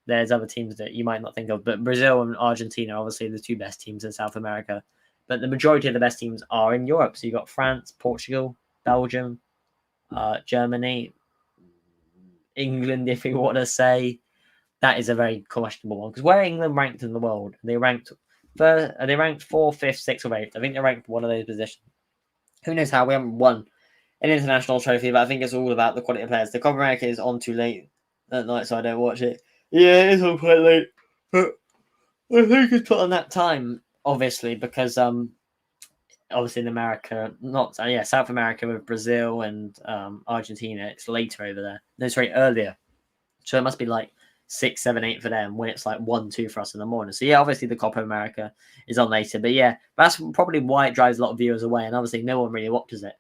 Speaker 1: there's other teams that you might not think of, but Brazil and Argentina are obviously the 2 best teams in South America. But the majority of the best teams are in Europe. So you've got France, Portugal, Belgium, Germany, England, if you want to say. That is a very questionable one. Because where are England ranked in the world? Are they ranked 4th, 5th, 6th, or 8th? I think they're ranked one of those positions. Who knows how? We haven't won an international trophy, but I think it's all about the quality of players. The Copa America is on too late at night, so I don't watch it. Yeah, it is on quite late, but I think it's put on that time, obviously, because obviously in America, not South America with Brazil and Argentina, it's later over there. No, sorry, earlier. So it must be like 6, 7, 8 for them when it's like 1, 2 for us in the morning. So yeah, obviously the Copa America is on later, but yeah, that's probably why it drives a lot of viewers away, and obviously no one really watches it.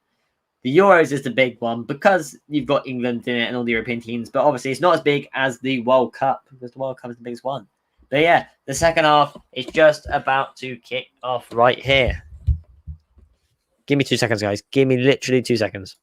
Speaker 1: The Euros is the big one because you've got England in it and all the European teams, but obviously it's not as big as the World Cup because the World Cup is the biggest one. But yeah, the second half is just about to kick off right here. Give me 2 seconds, guys. Give me literally 2 seconds.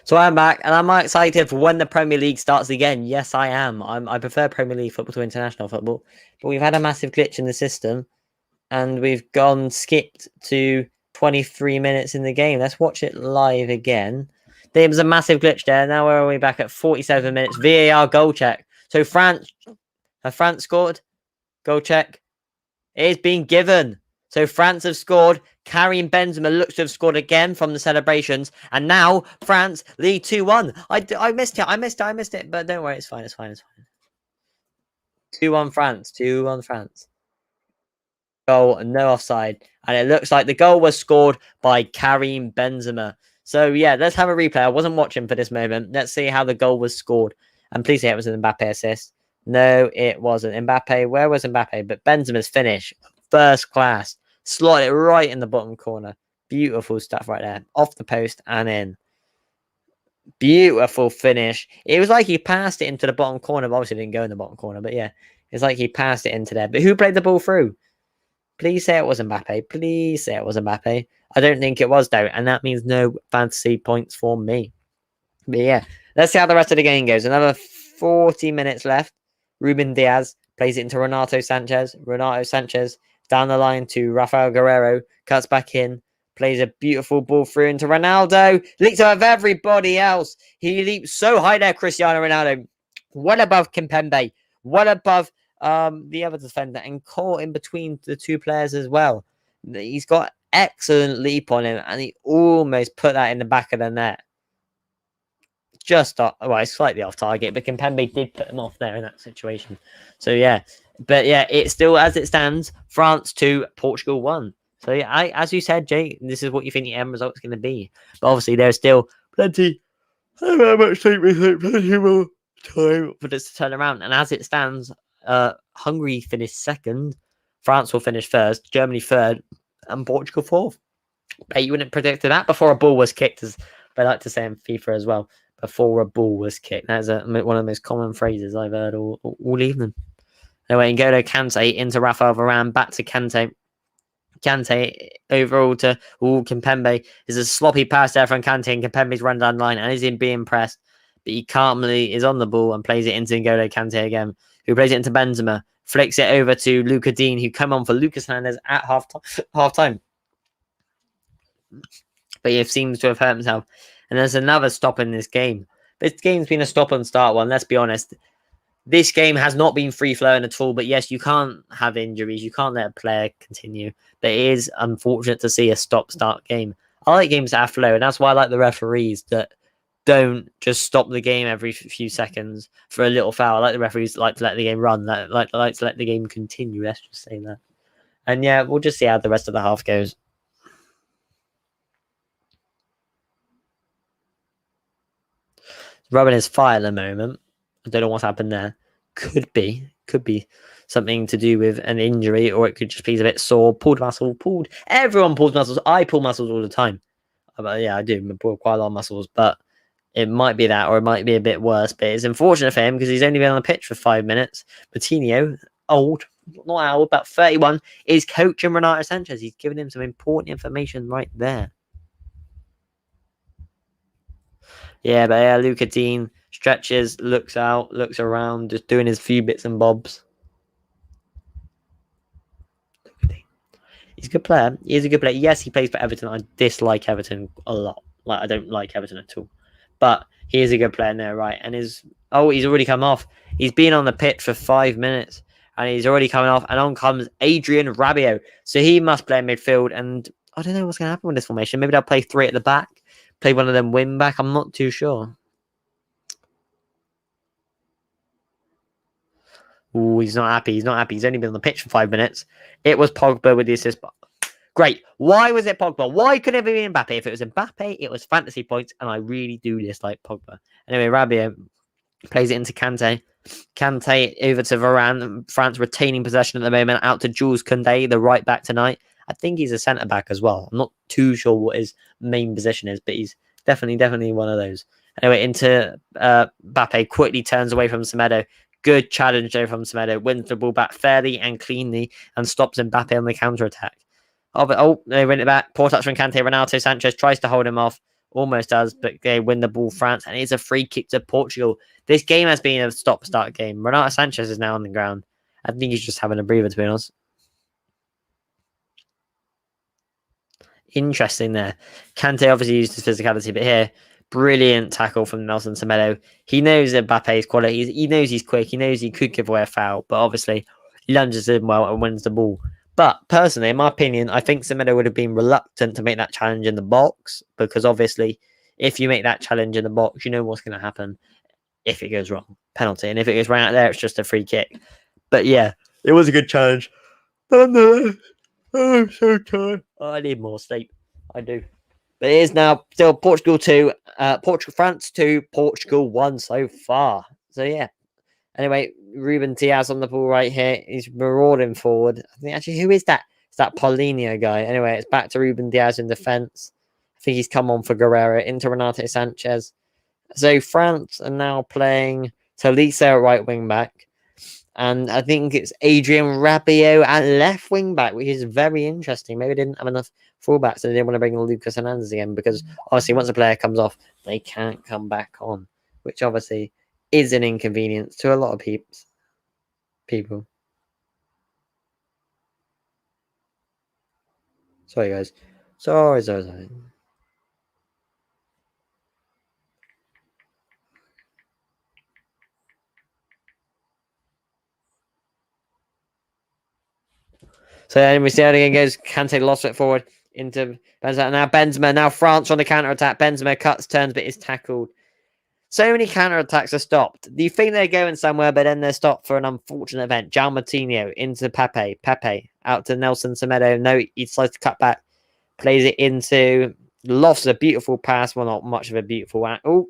Speaker 1: So I'm back, and I'm excited for when the Premier League starts again. Yes, I am. I prefer Premier League football to international football, but we've had a massive glitch in the system, and we've skipped to 23 minutes in the game. Let's watch it live again. There was a massive glitch there. Now where are we back at 47 minutes? VAR goal check. So France scored. Goal check. It is being given. So France have scored. Karim Benzema looks to have scored again from the celebrations. And now France lead 2-1. I missed it. But don't worry, it's fine. 2-1 France. 2-1 France. Goal, no offside. And it looks like the goal was scored by Karim Benzema. So yeah, let's have a replay. I wasn't watching for this moment. Let's see how the goal was scored. And please say it was an Mbappe assist. No, it wasn't. Mbappe, where was Mbappe? But Benzema's finish, first class. Slot it right in the bottom corner. Beautiful stuff right there. Off the post and in. Beautiful finish. It was like he passed it into the bottom corner. But obviously, it didn't go in the bottom corner. But yeah, it's like he passed it into there. But who played the ball through? Please say it was Mbappe. Please say it was Mbappe. I don't think it was, though. And that means no fantasy points for me. But yeah, let's see how the rest of the game goes. Another 40 minutes left. Ruben Diaz plays it into Renato Sanchez. Renato Sanchez down the line to Rafael Guerrero. Cuts back in. Plays a beautiful ball through into Ronaldo. Leaps above everybody else. He leaps so high there, Cristiano Ronaldo. Well above Kimpembe. Well above the other defender. And caught in between the two players as well. He's got excellent leap on him. And he almost put that in the back of the net. Just slightly off target, but Kimpembe did put him off there in that situation. So yeah, but yeah, it's still as it stands: France 2, Portugal 1. So yeah, as you said, Jay, this is what you think the end result's going to be. But obviously, there's still plenty more time for this to turn around. And as it stands, Hungary finished second, France will finish first, Germany third, and Portugal fourth. But you wouldn't have predicted that before a ball was kicked, as they like to say in FIFA as well. Before a ball was kicked. That's one of the most common phrases I've heard all evening. Anyway, N'Golo Kante into Rafael Varane, back to Kante. Kante overall to Kimpembe. Is a sloppy pass there from Kante, and Kimpembe's run down the line and is in being pressed. But he calmly is on the ball and plays it into N'Golo Kante again, who plays it into Benzema. Flicks it over to Luca Dean, who come on for Lucas Hernandez at half time. But he seems to have hurt himself. And there's another stop in this game. This game's been a stop and start one, let's be honest. This game has not been free-flowing at all. But yes, you can't have injuries. You can't let a player continue. But it is unfortunate to see a stop-start game. I like games that have flow, and that's why I like the referees that don't just stop the game every few seconds for a little foul. I like the referees that like to let the game run, like to let the game continue. Let's just say that. And yeah, we'll just see how the rest of the half goes. Rubbing his thigh at the moment. I don't know what's happened there. Could be something to do with an injury, or it could just be a bit sore. Pulled muscle, pulled. Everyone pulls muscles. I pull muscles all the time. Yeah, I do. I pull quite a lot of muscles, but it might be that, or it might be a bit worse. But it's unfortunate for him because he's only been on the pitch for 5 minutes. Coutinho, not old, about 31, is coaching Renato Sanchez. He's giving him some important information right there. Yeah, but yeah, Luca Dean stretches, looks out, looks around, just doing his few bits and bobs. He's a good player. He is a good player. Yes, he plays for Everton. I dislike Everton a lot. I don't like Everton at all. But he is a good player in there, right? And he's already come off. He's been on the pitch for 5 minutes, and he's already coming off. And on comes Adrien Rabiot. So he must play in midfield. And I don't know what's going to happen with this formation. Maybe they'll play 3 at the back. Play one of them wing back. I'm not too sure. Ooh, he's not happy. He's only been on the pitch for 5 minutes. It was Pogba with the assist. Great. Why was it Pogba? Why couldn't it be Mbappe? If it was Mbappe, it was fantasy points, and I really do dislike Pogba. Anyway, Rabiot plays it into Kante. Kante over to Varane. France retaining possession at the moment. Out to Jules Koundé, the right back tonight. I think he's a centre back as well. I'm not too sure what his main position is, but he's definitely one of those. Anyway, into Mbappe, quickly turns away from Semedo. Good challenge there from Semedo. Wins the ball back fairly and cleanly and stops Mbappe on the counter attack. They win it back. Poor touch from Kante. Ronaldo Sanchez tries to hold him off. almost does, but they win the ball, France, and it's a free kick to Portugal. This game has been a stop-start game. Ronaldo Sanchez is now on the ground. I think he's just having a breather, to be honest. Interesting there. Kante obviously used his physicality, but here, brilliant tackle from Nelson Semedo. He knows Mbappe's qualities. He knows he's quick. He knows he could give away a foul, but obviously he lunges in well and wins the ball. But personally, in my opinion, I think Semedo would have been reluctant to make that challenge in the box because obviously, if you make that challenge in the box, you know what's going to happen if it goes wrong. Penalty. And if it goes right out there, it's just a free kick. But yeah, it was a good challenge. Oh, I'm so tired. Oh, I need more sleep. I do. But it is now still Portugal 2, France 2, Portugal 1 so far. So yeah. Anyway, Ruben Diaz on the ball right here. He's marauding forward. I think actually, who is that? It's that Paulinho guy. Anyway, it's back to Ruben Diaz in defence. I think he's come on for Guerrero into Renato Sanchez. So France are now playing Tolisso at right wing back. And I think it's Adrian Rabiot at left wing back, which is very interesting. Maybe they didn't have enough fullbacks, so they didn't want to bring Lucas Hernandez again because obviously once a player comes off, they can't come back on, which obviously is an inconvenience to a lot of people. Sorry, guys. Sorry. So then we see how it again goes. Kante lost it forward into Benzema. Now Benzema. Now France on the counter attack. Benzema cuts, turns, but is tackled. So many counter attacks are stopped. Do you think they're going somewhere, but then they're stopped for an unfortunate event? João Moutinho into Pepe. Pepe out to Nelson Semedo. No, he decides to cut back. Plays it into Lofts. A beautiful pass. Well, not much of a beautiful one. Oh,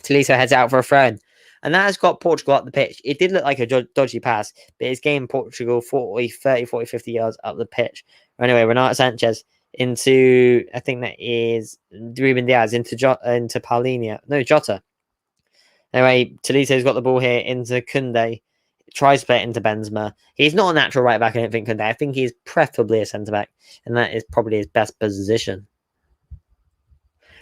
Speaker 1: Tolisso heads out for a throw in. And that has got Portugal up the pitch. It did look like a dodgy pass, but it's gained Portugal 30, 40, 50 yards up the pitch. Anyway, Renato Sanchez into, I think that is Ruben Diaz into Paulinho. No, Jota. Anyway, Tolisso's got the ball here into Kunde. Tries to play it into Benzema. He's not a natural right back, I don't think, Kunde. I think he's preferably a centre back, and that is probably his best position.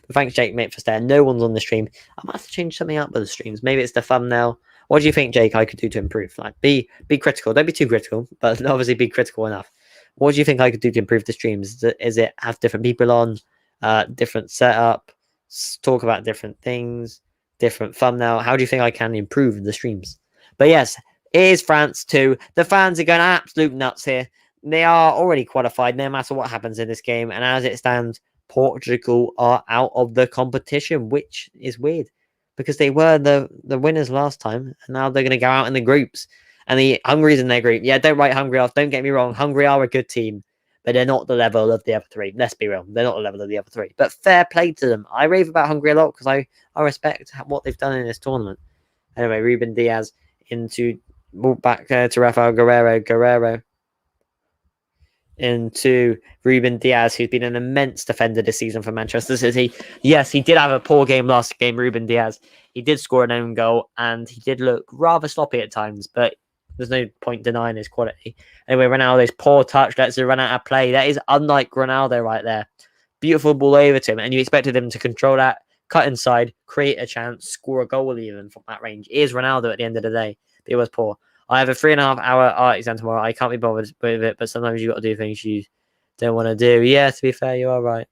Speaker 1: But thanks, Jake, mate, for staying. No one's on the stream. I might have to change something up with the streams. Maybe it's the thumbnail. What do you think, Jake, I could do to improve? Like, be critical. Don't be too critical, but obviously be critical enough. What do you think I could do to improve the streams? Is it have different people on, different setup, talk about different things, different thumbnail? How do you think I can improve the streams? But yes, it is France too. The fans are going absolute nuts here. They are already qualified no matter what happens in this game. And as it stands, Portugal are out of the competition, which is weird because they were the winners last time, and now they're going to go out in the groups. And the Hungary's in their group. Yeah, don't write Hungary off. Don't get me wrong. Hungary are a good team, but they're not the level of the other three. Let's be real. They're not the level of the other three. But fair play to them. I rave about Hungary a lot because I respect what they've done in this tournament. Anyway, Ruben Diaz into back to Rafael Guerrero into Ruben Diaz, who's been an immense defender this season for Manchester City. Yes, he did have a poor game last game, Ruben Diaz. He did score an own goal, and he did look rather sloppy at times, but there's no point denying his quality. Anyway, Ronaldo's poor touch lets it run out of play. That is unlike Ronaldo right there. Beautiful ball over to him, and you expected him to control that, cut inside, create a chance, score a goal even from that range. It is Ronaldo at the end of the day, but it was poor. I have a 3.5 hour art exam tomorrow. I can't be bothered with it, but sometimes you got to do things you don't want to do. Yeah, to be fair, you are right.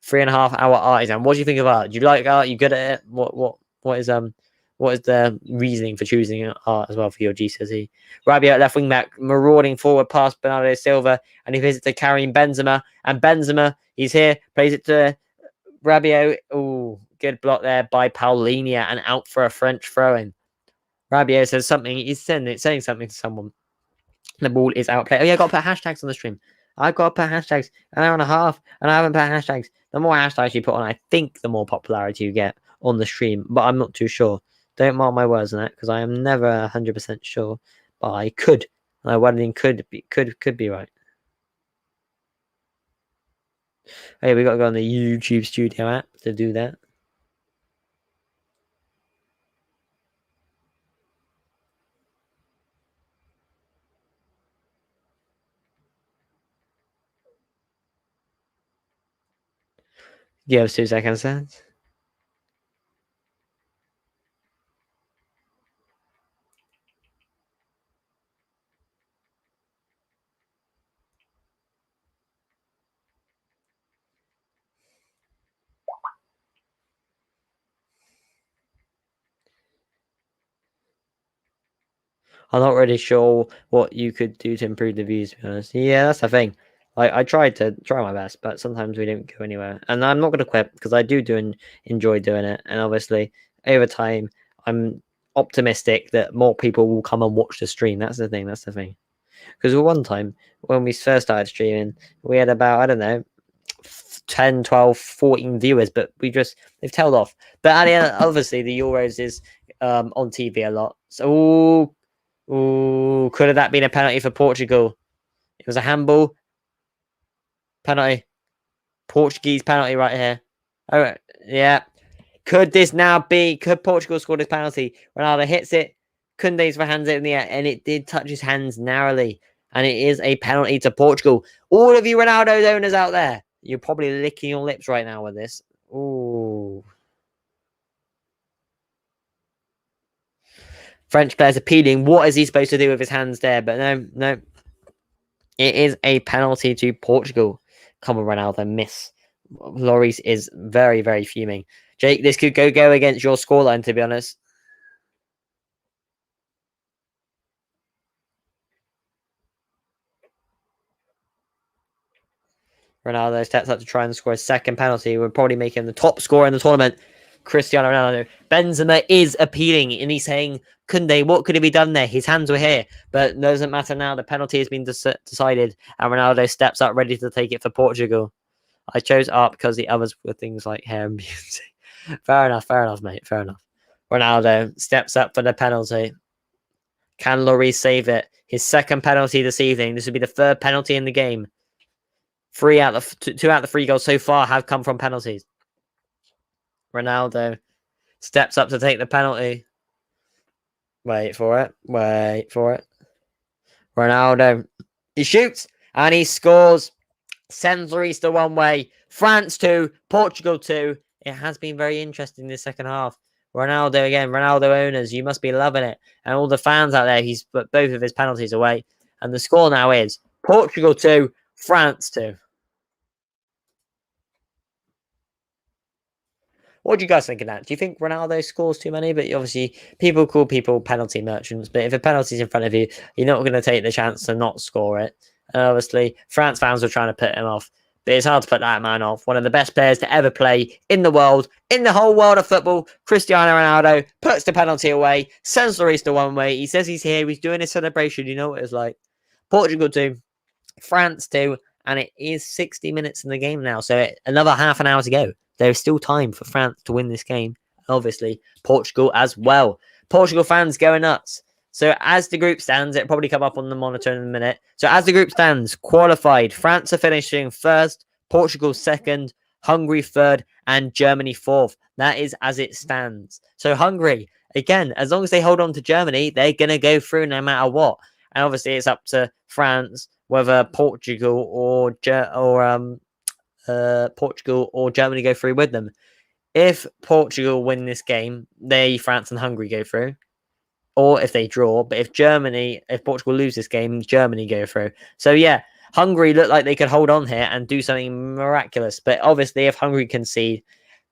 Speaker 1: 3.5 hour art exam. What do you think of art? Do you like art? You good at it? What is the reasoning for choosing art as well for your GCSE? Rabiot left wing back, marauding forward past Bernardo Silva, and he visits to carrying Benzema. And Benzema, he's here, plays it to Rabiot. Oh, good block there by Paulinho, and out for a French throw-in. Rabiot says something. He's saying something to someone. The ball is outplayed. Oh yeah, I got to put hashtags on the stream. I've got to put hashtags an hour and a half, and I haven't put hashtags. The more hashtags you put on, I think the more popularity you get on the stream. But I'm not too sure. Don't mark my words on that because I am never 100% sure. But I could. I wondering could be right. Hey, we got to go on the YouTube Studio app to do that. Give us 2 seconds then. I'm not really sure what you could do to improve the views, to be honest. Yeah, that's the thing. I tried to try my best, but sometimes we don't go anywhere. And I'm not going to quit because I do enjoy doing it. And obviously, over time, I'm optimistic that more people will come and watch the stream. That's the thing. That's the thing. Because one time when we first started streaming, we had about, I don't know, 10, 12, 14 viewers, but they've tailed off. But at the end, obviously, the Euros is on TV a lot. So, could have that been a penalty for Portugal? It was a handball penalty. Portuguese penalty right here. All right, yeah. Could Portugal score this penalty? Ronaldo hits it. Koundé's for hands it in the air, and it did touch his hands narrowly. And it is a penalty to Portugal. All of you Ronaldo owners out there, you're probably licking your lips right now with this. Ooh. French player's appealing. What is he supposed to do with his hands there? But no. It is a penalty to Portugal. Come on, Ronaldo, miss. Lloris is very, very fuming. Jake, this could go against your scoreline, to be honest. Ronaldo steps up to try and score a second penalty. We're probably making the top scorer in the tournament. Cristiano Ronaldo. Benzema is appealing, and he's saying, Koundé, what could have been done there? His hands were here, but it doesn't matter now. The penalty has been decided, and Ronaldo steps up ready to take it for Portugal. I chose art because the others were things like hair and beauty. Fair enough, mate. Fair enough. Ronaldo steps up for the penalty. Can Lloris save it? His second penalty this evening. This would be the third penalty in the game. Two out of the 3 goals so far have come from penalties. Ronaldo steps up to take the penalty. Wait for it. Ronaldo. He shoots and he scores. Sends Lloris the one way. France 2, Portugal 2. It has been very interesting this second half. Ronaldo again. Ronaldo owners, you must be loving it. And all the fans out there, he's put both of his penalties away. And the score now is Portugal 2, France 2. What do you guys think of that? Do you think Ronaldo scores too many? But obviously, people call people penalty merchants. But if a penalty's in front of you, you're not going to take the chance to not score it. And obviously, France fans were trying to put him off. But it's hard to put that man off. One of the best players to ever play in the world, in the whole world of football, Cristiano Ronaldo puts the penalty away, sends Lloris the one way. He says he's here. He's doing his celebration. You know what it's like. Portugal 2, France 2, and it is 60 minutes in the game now. So another half an hour to go. There is still time for France to win this game. Obviously, Portugal as well. Portugal fans going nuts. So as the group stands, it'll probably come up on the monitor in a minute. So as the group stands, qualified, France are finishing first, Portugal second, Hungary third, and Germany fourth. That is as it stands. So Hungary, again, as long as they hold on to Germany, they're going to go through no matter what. And obviously, it's up to France whether Portugal or Germany go through with them. If Portugal win this game, France and Hungary go through. Or if they draw, but if Portugal lose this game, Germany go through. So yeah, Hungary look like they could hold on here and do something miraculous. But obviously, if Hungary concede,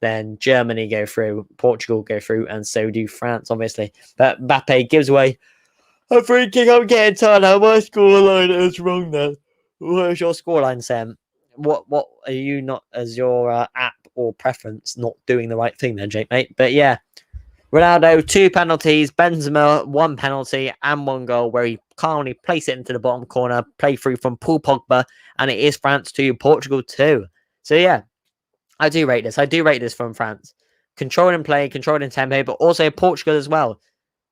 Speaker 1: then Germany go through, Portugal go through, and so do France, obviously. But Mbappe gives away a free kick. I'm getting tired now. My scoreline is wrong there. What is your scoreline, Sam? What are you not as your app or preference not doing the right thing there, Jake, mate? But yeah. Ronaldo, 2 penalties, Benzema, 1 penalty and 1 goal where he calmly placed it into the bottom corner, play through from Paul Pogba, and it is France 2, Portugal 2. So yeah, I do rate this. I do rate this from France. Controlling play, controlling tempo, but also Portugal as well.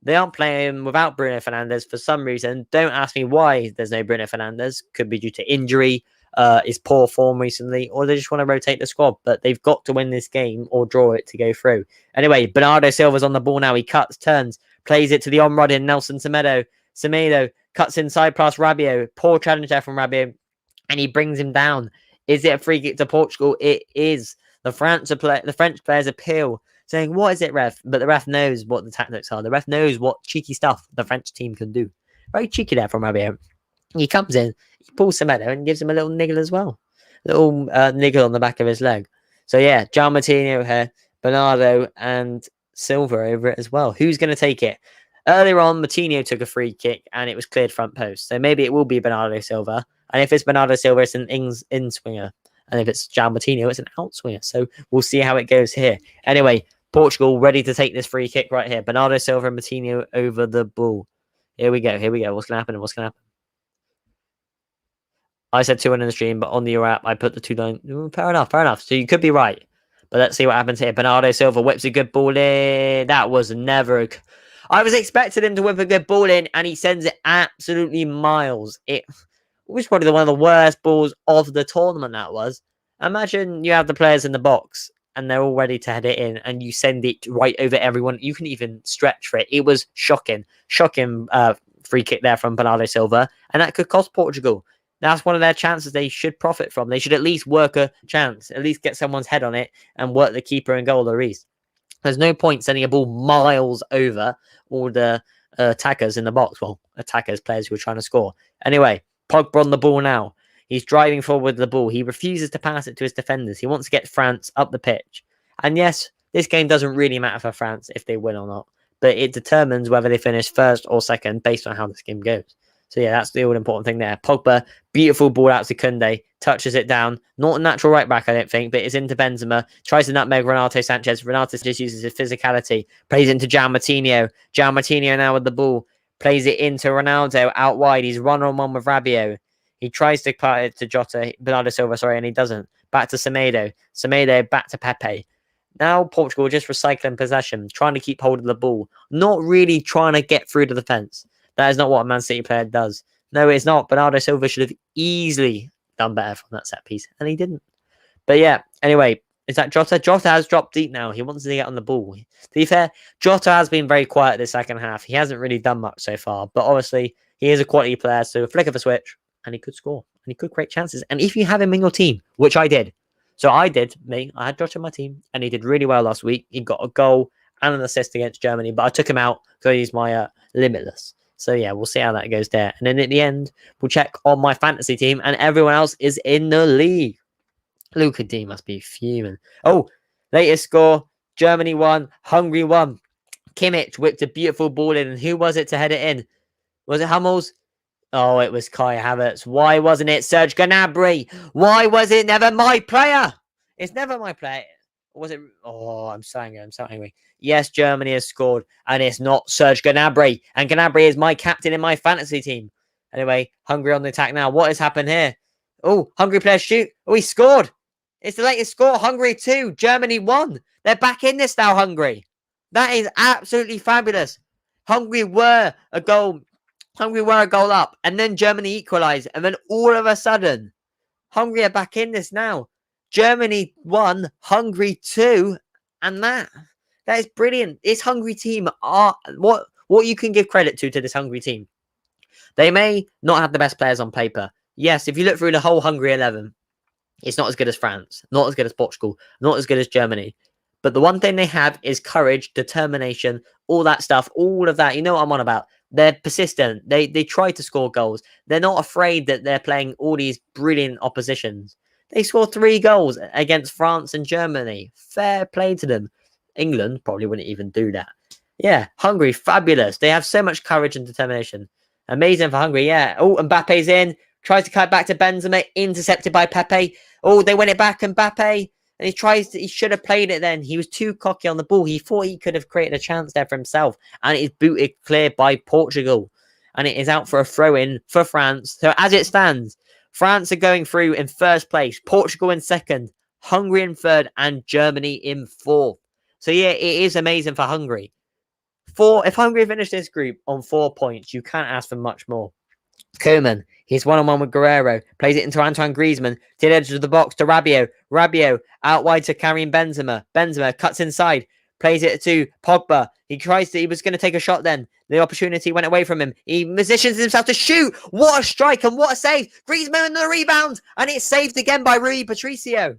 Speaker 1: They aren't playing without Bruno Fernandes for some reason. Don't ask me why there's no Bruno Fernandes. Could be due to injury, his poor form recently, or they just want to rotate the squad. But they've got to win this game or draw it to go through. Anyway, Bernardo Silva's on the ball now. He cuts, turns, plays it to the on-running Nelson Semedo. Semedo cuts inside past Rabiot. Poor challenge there from Rabiot, and he brings him down. Is it a free kick to Portugal? It is. The French players appeal, saying, "What is it, ref?" But the ref knows what the tactics are. The ref knows what cheeky stuff the French team can do. Very cheeky there from Rabiot. He comes in, he pulls Semedo and gives him a little niggle as well. A little niggle on the back of his leg. So yeah, Gian Martino here, Bernardo and Silva over it as well. Who's going to take it? Earlier on, Martino took a free kick and it was cleared front post. So maybe it will be Bernardo Silva. And if it's Bernardo Silva, it's an in-swinger. And if it's Gian Martino, it's an outswinger. So we'll see how it goes here. Anyway, Portugal ready to take this free kick right here. Bernardo Silva and Martino over the ball. Here we go. Here we go. What's going to happen? What's going to happen? I said 2-1 in the stream, but on the app, I put the 2-9. Fair enough. Fair enough. So you could be right. But let's see what happens here. Bernardo Silva whips a good ball in. That was never... I was expecting him to whip a good ball in, and he sends it absolutely miles. It was probably one of the worst balls of the tournament, that was. Imagine you have the players in the box, and they're all ready to head it in, and you send it right over everyone. You can even stretch for it. It was shocking. Shocking free kick there from Bernardo Silva, and that could cost Portugal. That's one of their chances they should profit from. They should at least work a chance, at least get someone's head on it, and work the keeper and goal at least. There's no point sending a ball miles over all the attackers in the box. Well, attackers, players who are trying to score. Anyway, Pogba on the ball now. He's driving forward with the ball. He refuses to pass it to his defenders. He wants to get France up the pitch. And yes, this game doesn't really matter for France if they win or not. But it determines whether they finish first or second based on how this game goes. So yeah, that's the all-important thing there. Pogba, beautiful ball out to Koundé, touches it down. Not a natural right-back, I don't think, but it's into Benzema. Tries to nutmeg Renato Sanchez. Renato just uses his physicality. Plays into Gian Martino. Gian Martino now with the ball. Plays it into Ronaldo out wide. He's one-on-one with Rabiot. He tries to part it to Jota, Bernardo Silva, sorry, and he doesn't. Back to Semedo. Semedo back to Pepe. Now Portugal just recycling possession, trying to keep hold of the ball. Not really trying to get through to the fence. That is not what a Man City player does. No, it's not. Bernardo Silva should have easily done better from that set piece, and he didn't. But yeah, anyway, is that Jota? Jota has dropped deep now. He wants to get on the ball. To be fair, Jota has been very quiet this second half. He hasn't really done much so far, but obviously he is a quality player, so a flick of a switch, and he could score, and he could create chances. And if you have him in your team, which I did, so I had Jota in my team, and he did really well last week. He got a goal and an assist against Germany, but I took him out because he's my limitless. So yeah, we'll see how that goes there. And then at the end, we'll check on my fantasy team, and everyone else is in the league. Luka D must be fuming. Oh, latest score, Germany won, Hungary won. Kimmich whipped a beautiful ball in, and who was it to head it in? Was it Hummels? Oh, it was Kai Havertz. Why wasn't it Serge Gnabry? Why was it never my player? It's never my player. Was it? Oh, I'm so angry. Yes, Germany has scored, and it's not Serge Gnabry. And Gnabry is my captain in my fantasy team. Anyway, Hungary on the attack now. What has happened here? Oh, Hungary players shoot. Oh, he scored. It's the latest score. Hungary 2, Germany 1. They're back in this now, Hungary. That is absolutely fabulous. Hungary were a goal up, and then Germany equalised, and then all of a sudden, Hungary are back in this now. Germany 1, Hungary 2, and that is brilliant. This Hungary team are what you can give credit to this Hungary team. They may not have the best players on paper. Yes, if you look through the whole Hungary 11, it's not as good as France, not as good as Portugal, not as good as Germany. But the one thing they have is courage, determination, all that stuff, all of that. You know what I'm on about. They're persistent. They try to score goals. They're not afraid that they're playing all these brilliant oppositions. They scored 3 goals against France and Germany. Fair play to them. England probably wouldn't even do that. Yeah, Hungary, fabulous. They have so much courage and determination. Amazing for Hungary, yeah. Oh, Mbappe's in. Tries to cut back to Benzema. Intercepted by Pepe. Oh, they win it back, Mbappe. And he should have played it then. He was too cocky on the ball. He thought he could have created a chance there for himself. And it is booted clear by Portugal. And it is out for a throw-in for France. So as it stands, France are going through in first place, Portugal in second, Hungary in third, and Germany in fourth. So yeah, it is amazing for Hungary. If Hungary finish this group on 4 points, you can't ask for much more. Koeman, he's one-on-one with Guerrero, plays it into Antoine Griezmann, to the edge of the box to Rabiot. Rabiot out wide to Karim Benzema. Benzema cuts inside, plays it to Pogba. He was going to take a shot then. The opportunity went away from him. He positions himself to shoot. What a strike and what a save. Griezmann and the rebound. And it's saved again by Rui Patricio.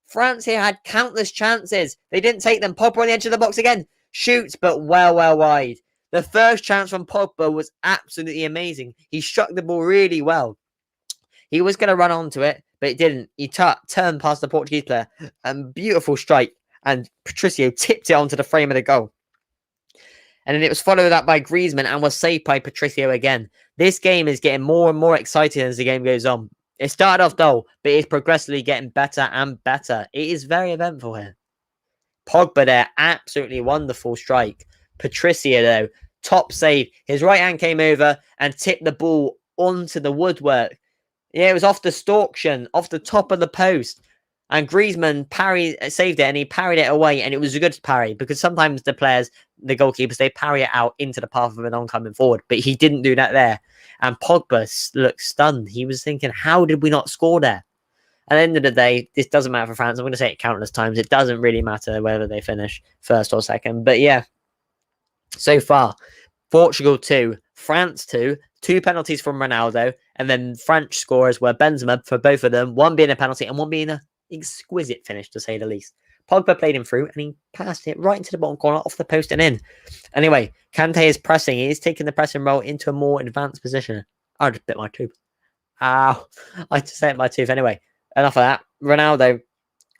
Speaker 1: France here had countless chances. They didn't take them. Pogba on the edge of the box again. Shoots, but well wide. The first chance from Pogba was absolutely amazing. He struck the ball really well. He was going to run onto it, but it didn't. He turned past the Portuguese player. And beautiful strike. And Patricio tipped it onto the frame of the goal. And then it was followed up by Griezmann and was saved by Patricio again. This game is getting more and more exciting as the game goes on. It started off dull, but it's progressively getting better and better. It is very eventful here. Pogba there, absolutely wonderful strike. Patricio, though, top save. His right hand came over and tipped the ball onto the woodwork. Yeah, it was off the Storkshan, off the top of the post. And Griezmann saved it, and he parried it away, and it was a good parry, because sometimes the goalkeepers, they parry it out into the path of an oncoming forward, but he didn't do that there. And Pogba looked stunned. He was thinking, how did we not score there? At the end of the day, this doesn't matter for France. I'm going to say it countless times. It doesn't really matter whether they finish first or second. But yeah, so far, Portugal 2, France 2, 2 penalties from Ronaldo, and then French scorers were Benzema for both of them, one being a penalty and one being an exquisite finish, to say the least. Pogba played him through, and he passed it right into the bottom corner, off the post and in. Anyway, Kante is pressing. He is taking the pressing role into a more advanced position. I just bit my tooth. Ow. I just hit my tooth. Anyway, enough of that. Ronaldo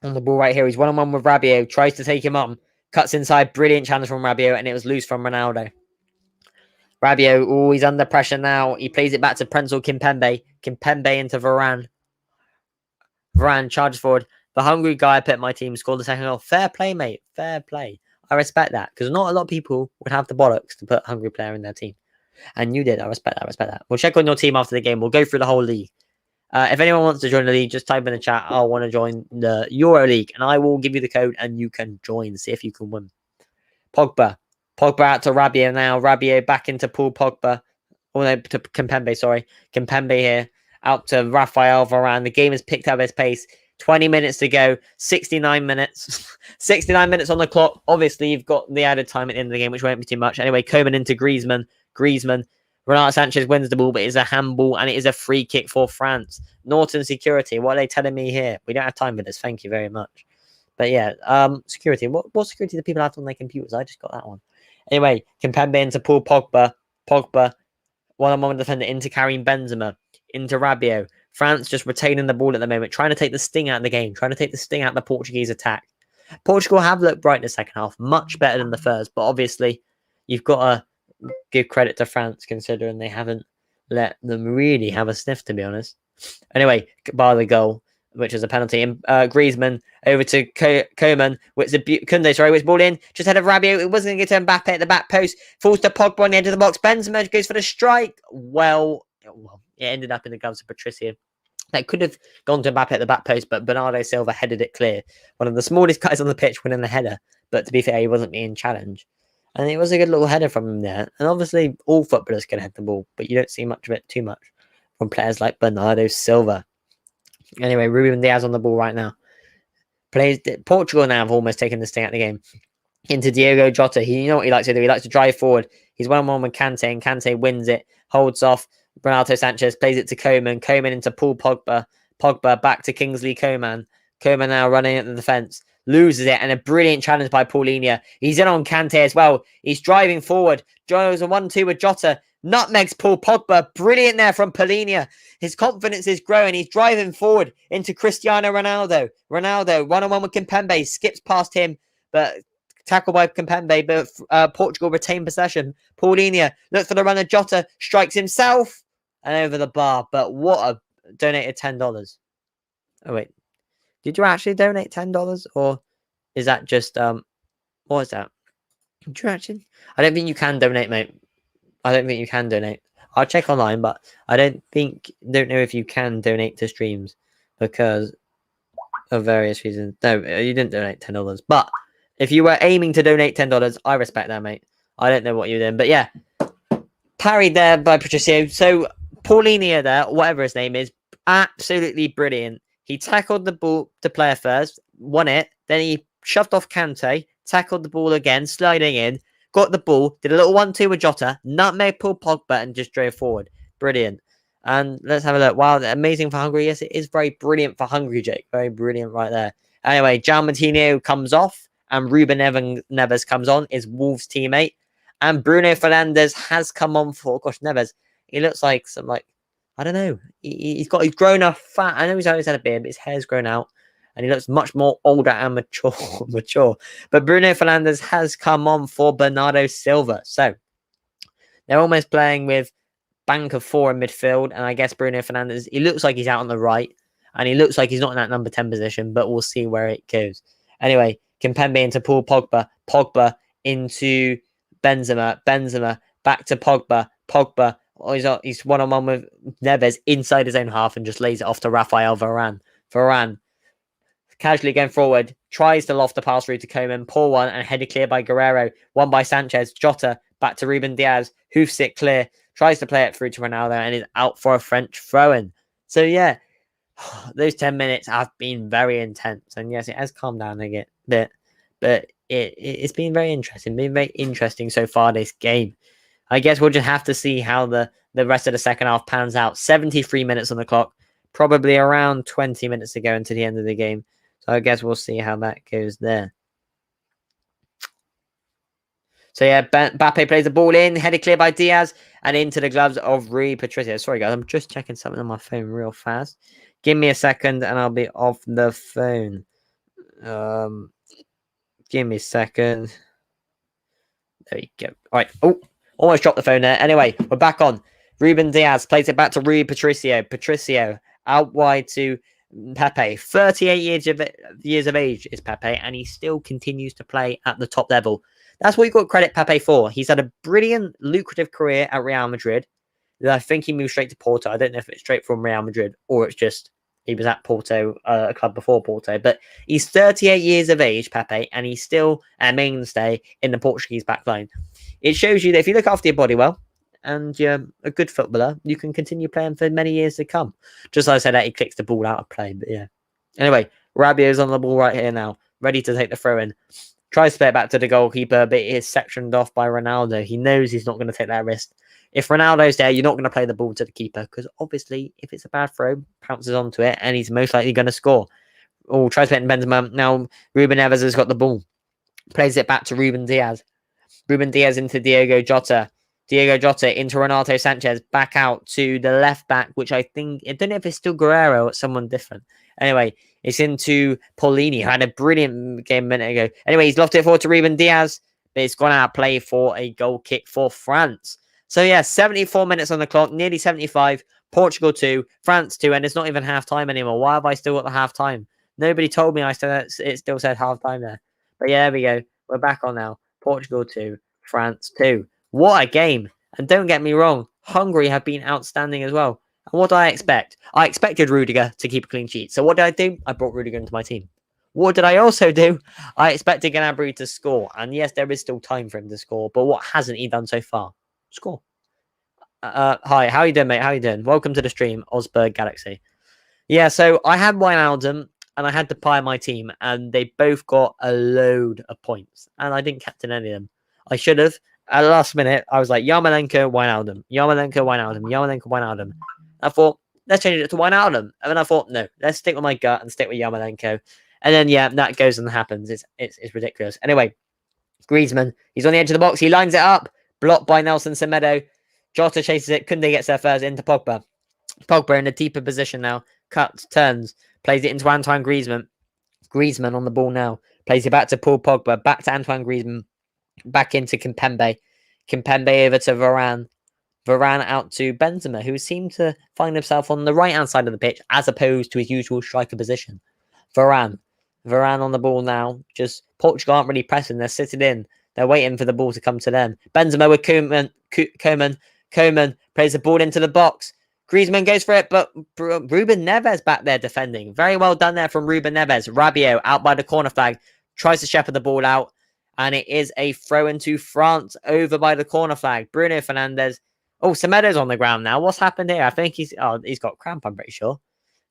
Speaker 1: on the ball right here. He's one-on-one with Rabiot. Tries to take him on. Cuts inside. Brilliant challenge from Rabiot, and it was loose from Ronaldo. Rabiot, he's under pressure now. He plays it back to Prenzel Kimpembe. Kimpembe into Varane. Varane charges forward. The hungry guy I put in my team scored the second goal. Fair play, mate. Fair play. I respect that, because not a lot of people would have the bollocks to put a hungry player in their team. And you did. I respect that. I respect that. We'll check on your team after the game. We'll go through the whole league. If anyone wants to join the league, just type in the chat, I want to join the Euro League, and I will give you the code and you can join. See if you can win. Pogba out to Rabiot now. Rabiot back into Paul Pogba. Oh, no, to Kimpembe, sorry. Kimpembe here. Out to Rafael Varane. The game has picked up its pace. 20 minutes to go. 69 minutes. 69 minutes on the clock. Obviously, you've got the added time at the end of the game, which won't be too much. Anyway, Koeman into Griezmann. Renato Sanchez wins the ball, but it's a handball, and it is a free kick for France. Norton Security. What are they telling me here? We don't have time for this. Thank you very much. But yeah, security. What security do people have on their computers? I just got that one. Anyway, Kimpembe into Paul Pogba. Pogba, one-on-one defender into Karim Benzema. Into Rabiot. France just retaining the ball at the moment, trying to take the sting out of the game, trying to take the sting out of the Portuguese attack. Portugal have looked bright in the second half, much better than the first, but obviously you've got to give credit to France, considering they haven't let them really have a sniff, to be honest. Anyway, bar the goal, which is a penalty. And Griezmann over to Koeman, which ball in, just ahead of Rabiot. It wasn't going to get to Mbappe at the back post. Falls to Pogba on the edge of the box. Benzema goes for the strike. Well, it ended up in the gloves of Patricio. That could have gone to Mbappe at the back post, but Bernardo Silva headed it clear. One of the smallest guys on the pitch winning the header, but to be fair, he wasn't being challenged. And it was a good little header from him there. And obviously, all footballers can head the ball, but you don't see much of it too much from players like Bernardo Silva. Anyway, Ruben Diaz on the ball right now. Portugal now have almost taken the sting out of the game. Into Diogo Jota. You know what he likes to do? He likes to drive forward. He's 1-on-1 with Kante, and Kante wins it, holds off. Renato Sanchez plays it to Koeman. Koeman into Paul Pogba. Pogba back to Kingsley Coman. Coman now running at the defence. Loses it, and a brilliant challenge by Paulinho. He's in on Kante as well. He's driving forward. Jones a 1-2 with Jota. Nutmegs Paul Pogba. Brilliant there from Paulinho. His confidence is growing. He's driving forward into Cristiano Ronaldo. Ronaldo, 1-on-1 with Kimpembe. Skips past him, but tackled by Kimpembe, but Portugal retain possession. Paulinho looks for the runner. Jota strikes himself and over the bar. But what a donated $10. Oh, wait. Did you actually donate $10? Or is that just, what is that? Did you actually? I don't think you can donate, mate. I don't think you can donate. I'll check online, but I don't know if you can donate to streams because of various reasons. No, you didn't donate $10. But if you were aiming to donate $10, I respect that, mate. I don't know what you're doing. But yeah, parried there by Patricio. So Paulinho there, whatever his name is, absolutely brilliant. He tackled the ball to player first, won it. Then he shoved off Kante, tackled the ball again, sliding in, got the ball, did a little 1-2 with Jota, nutmeg Paul Pogba, and just drove forward. Brilliant. And let's have a look. Wow, amazing for Hungary. Yes, it is very brilliant for Hungary, Jake. Very brilliant right there. Anyway, João Moutinho comes off and Ruben Neves comes on, is Wolves' teammate. And Bruno Fernandes has come on for, gosh, Neves. He looks like some, like, I don't know. He's grown a fat. I know he's always had a beard, but his hair's grown out. And he looks much more older and mature. But Bruno Fernandes has come on for Bernardo Silva. So they're almost playing with bank of 4 in midfield. And I guess Bruno Fernandes, he looks like he's out on the right. And he looks like he's not in that number 10 position, but we'll see where it goes. Anyway, Kimpembe into Paul Pogba. Pogba into Benzema. Benzema back to Pogba. Pogba. Oh, he's one-on-one with Neves inside his own half and just lays it off to Rafael Varane. Varane casually going forward, tries to loft the pass through to Koeman, poor one, and headed clear by Guerrero, won by Sanchez. Jota back to Ruben Diaz, hoofs it clear, tries to play it through to Ronaldo, and is out for a French throw-in. So yeah, those 10 minutes have been very intense, and yes, it has calmed down a bit, but it's been very interesting so far, this game. I guess we'll just have to see how the rest of the second half pans out. 73 minutes on the clock, probably around 20 minutes to go into the end of the game. So I guess we'll see how that goes there. So yeah, Mbappe plays the ball in, headed clear by Diaz, and into the gloves of Rui Patricio. Sorry guys, I'm just checking something on my phone real fast. Give me a second and I'll be off the phone. Give me a second. There you go. All right. Oh, almost dropped the phone there. Anyway, we're back on. Ruben Diaz plays it back to Rui Patricio. Patricio out wide to Pepe. 38 years of age is Pepe, and he still continues to play at the top level. That's what you got credit Pepe for. He's had a brilliant, lucrative career at Real Madrid. I think he moved straight to Porto. I don't know if it's straight from Real Madrid or it's just he was at Porto, a club before Porto. But he's 38 years of age, Pepe, and he's still a mainstay in the Portuguese backline. It shows you that if you look after your body well and you're a good footballer, you can continue playing for many years to come. Just like I said, that he kicks the ball out of play. But yeah. Anyway, Rabiot's on the ball right here now, ready to take the throw in. Tries to play it back to the goalkeeper, but it is sectioned off by Ronaldo. He knows he's not going to take that risk. If Ronaldo's there, you're not going to play the ball to the keeper because obviously, if it's a bad throw, pounces onto it and he's most likely going to score. Oh, tries to hit Benzema. Now, Ruben Neves has got the ball. Plays it back to Ruben Diaz. Ruben Diaz into Diego Jota. Diego Jota into Renato Sanchez. Back out to the left back, which I don't know if it's still Guerrero or someone different. Anyway, it's into Paulini, who had a brilliant game a minute ago. Anyway, he's lofted it forward to Ruben Diaz, but it's gone out of play for a goal kick for France. So yeah, 74 minutes on the clock, nearly 75. Portugal 2, France 2, and it's not even half time anymore. Why have I still got the half time? Nobody told me it still said half time there. But yeah, there we go. We're back on now. Portugal 2, France 2. What a game. And don't get me wrong, Hungary have been outstanding as well. And what did I expect? I expected Rudiger to keep a clean sheet. So what did I do? I brought Rudiger into my team. What did I also do? I expected Gnabry to score. And yes, there is still time for him to score. But what hasn't he done so far? Score. Hi, how you doing, mate? How you doing? Welcome to the stream, Osberg Galaxy. Yeah, so I had Wijnaldum and I had Depay in my team, and they both got a load of points, and I didn't captain any of them. I should have. At the last minute, I was like, Yarmolenko, Wijnaldum. Yarmolenko, Wijnaldum. Yarmolenko, Wijnaldum. I thought, let's change it to Wijnaldum. And then I thought, no, let's stick with my gut and stick with Yarmolenko. And then, yeah, that goes and happens. It's ridiculous. Anyway, Griezmann, he's on the edge of the box. He lines it up. Blocked by Nelson Semedo. Jota chases it. Kunde gets there first into Pogba. Pogba in a deeper position now. Cuts, turns, plays it into Antoine Griezmann. Griezmann on the ball now. Plays it back to Paul Pogba. Back to Antoine Griezmann. Back into Kimpembe. Kimpembe over to Varane. Varane out to Benzema, who seemed to find himself on the right-hand side of the pitch as opposed to his usual striker position. Varane on the ball now. Just Portugal aren't really pressing. They're sitting in. They're waiting for the ball to come to them. Benzema with Koeman. Koeman plays the ball into the box. Griezmann goes for it, but Ruben Neves back there defending. Very well done there from Ruben Neves. Rabiot out by the corner flag. Tries to shepherd the ball out. And it is a throw into France over by the corner flag. Bruno Fernandes. Oh, Semedo's on the ground now. What's happened here? I think he's got cramp, I'm pretty sure.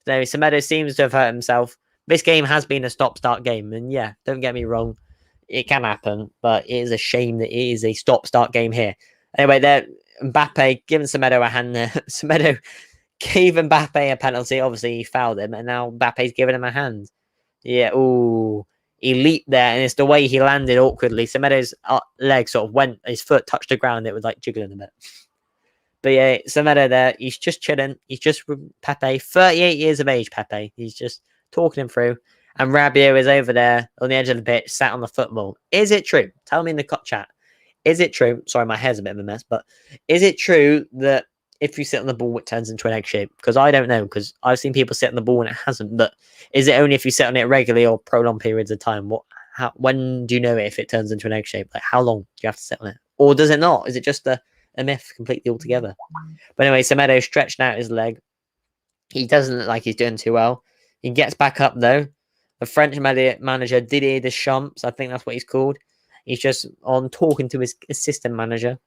Speaker 1: So Semedo seems to have hurt himself. This game has been a stop-start game. And yeah, don't get me wrong. It can happen, but it is a shame that it is a stop-start game here. Anyway, there, Mbappe giving Semedo a hand there. Semedo gave Mbappe a penalty. Obviously, he fouled him, and now Mbappe's giving him a hand. Yeah, ooh. He leaped there, and it's the way he landed awkwardly. Semedo's leg sort of went, his foot touched the ground, it was like jiggling a bit. But yeah, Semedo there, he's just chilling. He's just Pepe, 38 years of age, Pepe. He's just talking him through. And Rabiot is over there on the edge of the pitch, sat on the football. Is it true? Tell me in the chat. Is it true? Sorry, my hair's a bit of a mess, but is it true that if you sit on the ball, it turns into an egg shape? Because I don't know, because I've seen people sit on the ball and it hasn't. But is it only if you sit on it regularly or prolonged periods of time? When do you know if it turns into an egg shape? Like, how long do you have to sit on it? Or does it not? Is it just a myth completely altogether? But anyway, Semedo stretched out his leg. He doesn't look like he's doing too well. He gets back up, though. The French manager, Didier Deschamps, I think that's what he's called. He's just on talking to his assistant manager.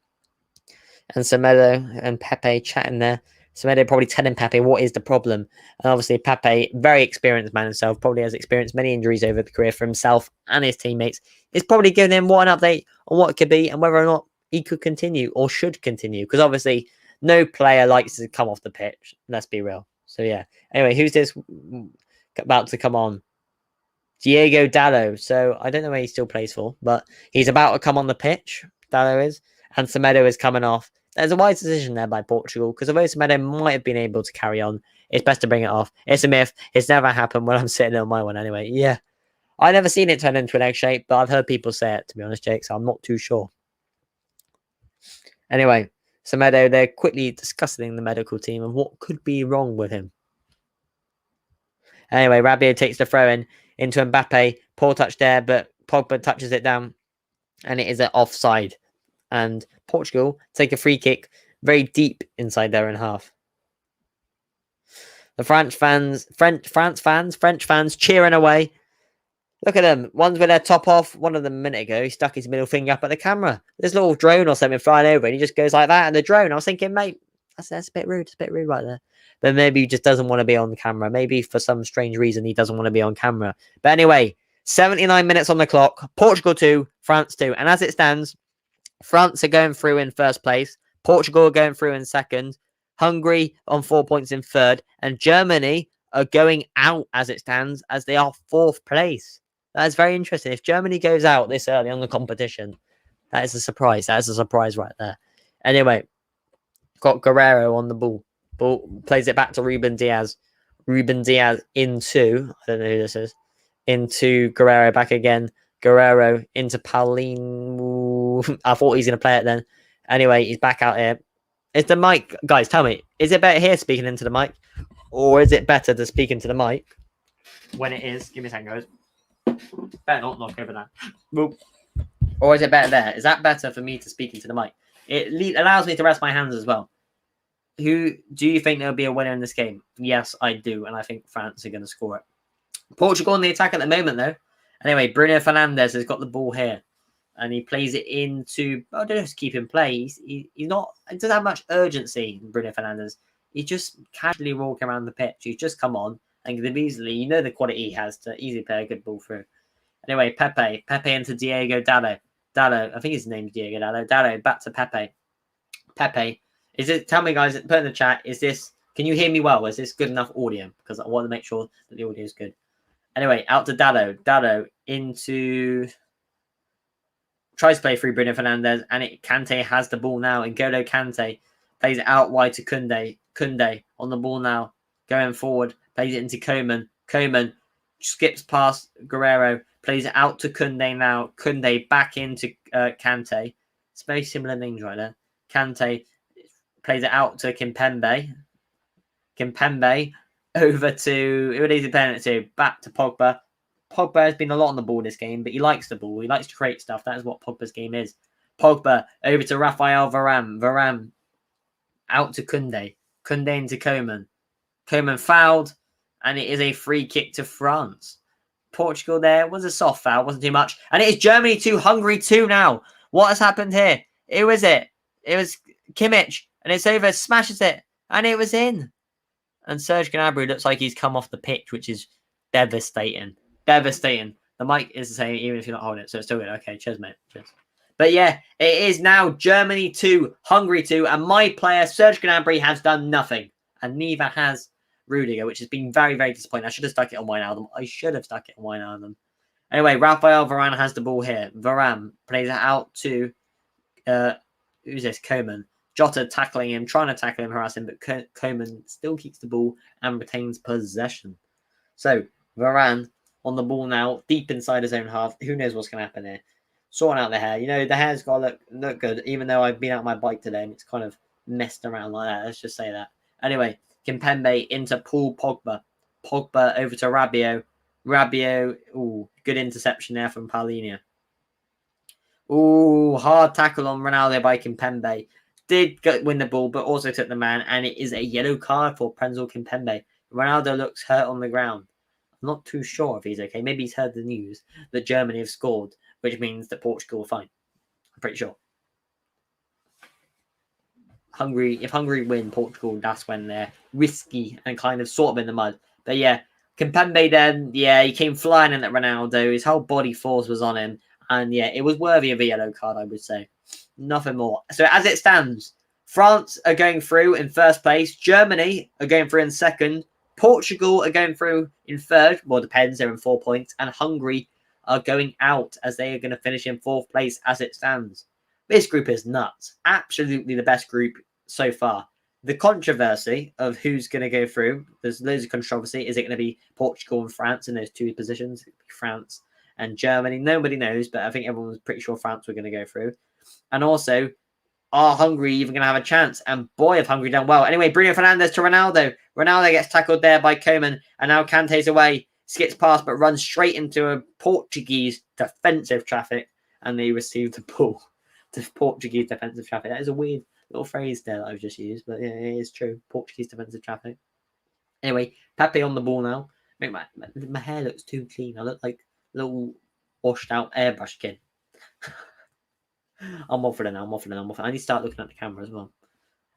Speaker 1: And Semedo and Pepe chatting there. Semedo probably telling Pepe what is the problem. And obviously Pepe, very experienced man himself, probably has experienced many injuries over the career for himself and his teammates. Is probably giving him an update on what it could be and whether or not he could continue or should continue. Because obviously no player likes to come off the pitch. Let's be real. So yeah. Anyway, who's this about to come on? Diego Dallo. So I don't know where he still plays for, but he's about to come on the pitch. Dallo is. And Semedo is coming off. There's a wise decision there by Portugal, because although Semedo might have been able to carry on, it's best to bring it off. It's a myth. It's never happened when I'm sitting on my one anyway. Yeah. I've never seen it turn into an egg shape, but I've heard people say it, to be honest, Jake, so I'm not too sure. Anyway, Semedo, they're quickly discussing the medical team and what could be wrong with him. Anyway, Rabiot takes the throw in into Mbappe. Poor touch there, but Pogba touches it down, and it is an offside. And Portugal take a free kick very deep inside their own half. The French fans cheering away. Look at them. One's with their top off. One of them a minute ago, he stuck his middle finger up at the camera. There's a little drone or something flying over, and he just goes like that. And the drone, I was thinking, mate, that's a bit rude. It's a bit rude right there. But maybe he just doesn't want to be on camera. Maybe for some strange reason, he doesn't want to be on camera. But anyway, 79 minutes on the clock. Portugal 2, France 2. And as it stands, France are going through in first place. Portugal are going through in second. Hungary on 4 points in third. And Germany are going out as it stands, as they are fourth place. That is very interesting. If Germany goes out this early on the competition, that is a surprise. That is a surprise right there. Anyway, got Guerrero on the ball. Ball plays it back to Ruben Diaz. Ruben Diaz into, I don't know who this is, into Guerrero back again. Guerrero into Paulinho. I thought he's going to play it then. Anyway, he's back out here. Is the mic, guys, tell me, is it better here speaking into the mic? Or is it better to speak into the mic when it is? Give me a second, guys. Better not knock over that. Or is it better there? Is that better for me to speak into the mic? It allows me to rest my hands as well. Who do you think there'll be a winner in this game? Yes, I do. And I think France are going to score it. Portugal on the attack at the moment, though. Anyway, Bruno Fernandes has got the ball here. And he plays it into... I don't know if to keep him play. He's not... He doesn't have much urgency, Bruno Fernandes. He's just casually walking around the pitch. He's just come on and could easily... You know the quality he has to easily play a good ball through. Anyway, Pepe. Pepe into Diego Dallo. Dallo. I think his name's Diego Dallo. Dallo, back to Pepe. Pepe. Is it? Tell me, guys, put in the chat. Is this... Can you hear me well? Is this good enough audio? Because I want to make sure that the audio is good. Anyway, out to Dallo. Dallo into... Tries to play through Bruno Fernandes, and Kante has the ball now. N'Golo Kante plays it out wide to Kunde. Kunde on the ball now, going forward, plays it into Coman. Coman skips past Guerrero, plays it out to Kunde now. Kunde back into Kante. It's very similar names right there. Kante plays it out to Kimpembe. Kimpembe over to... Who is he playing it to? Back to Pogba. Pogba has been a lot on the ball this game, but he likes the ball. He likes to create stuff. That is what Pogba's game is. Pogba over to Raphael Varane. Varane out to Kunde. Kunde into Coman. Coman fouled, and it is a free kick to France. Portugal there was a soft foul, wasn't too much. And it is Germany 2, Hungary 2 now. What has happened here? Who is it? It was Kimmich, and it's over, smashes it, and it was in. And Serge Gnabry looks like he's come off the pitch, which is devastating. Devastating. The mic is the same, even if you're not holding it, so it's still good. Okay, cheers, mate. Cheers. But yeah, it is now Germany 2, Hungary 2, and my player, Serge Gnabry, has done nothing. And neither has Rudiger, which has been very, very disappointing. I should have stuck it on Wijnaldum. I should have stuck it on Wijnaldum. Anyway, Raphael Varane has the ball here. Varane plays it out to who's this? Coman. Jota tackling him, trying to tackle him, harass him, but Coman still keeps the ball and retains possession. So Varane on the ball now, deep inside his own half. Who knows what's going to happen here? Sorting out the hair. You know, the hair's got to look good, even though I've been out my bike today and it's kind of messed around like that. Let's just say that. Anyway, Kimpembe into Paul Pogba. Pogba over to Rabiot. Rabiot, ooh, good interception there from Paulinho. Ooh, hard tackle on Ronaldo by Kimpembe. Did win the ball, but also took the man, and it is a yellow card for Prenzel Kimpembe. Ronaldo looks hurt on the ground. I'm not too sure if he's okay. Maybe he's heard the news that Germany have scored, which means that Portugal are fine. I'm pretty sure. If Hungary win, Portugal, that's when they're risky and kind of sort of in the mud. But yeah, Kimpembe then, yeah, he came flying in at Ronaldo. His whole body force was on him. And yeah, it was worthy of a yellow card, I would say. Nothing more. So as it stands, France are going through in first place. Germany are going through in second. Portugal are going through in third. Well, depends. They're in 4 points. And Hungary are going out as they are going to finish in fourth place as it stands. This group is nuts. Absolutely the best group so far. The controversy of who's going to go through, there's loads of controversy. Is it going to be Portugal and France in those two positions? France and Germany. Nobody knows, but I think everyone was pretty sure France were going to go through. And also, are Hungary even going to have a chance? And boy, have Hungary done well. Anyway, Bruno Fernandes to Ronaldo. Ronaldo gets tackled there by Coman. And now Kante's away. Skips past, but runs straight into a Portuguese defensive traffic. And they receive the ball to Portuguese defensive traffic. That is a weird little phrase there that I've just used. But yeah, it is true. Portuguese defensive traffic. Anyway, Pepe on the ball now. My hair looks too clean. I look like a little washed out airbrush kid. I'm waffling now. I need to start looking at the camera as well.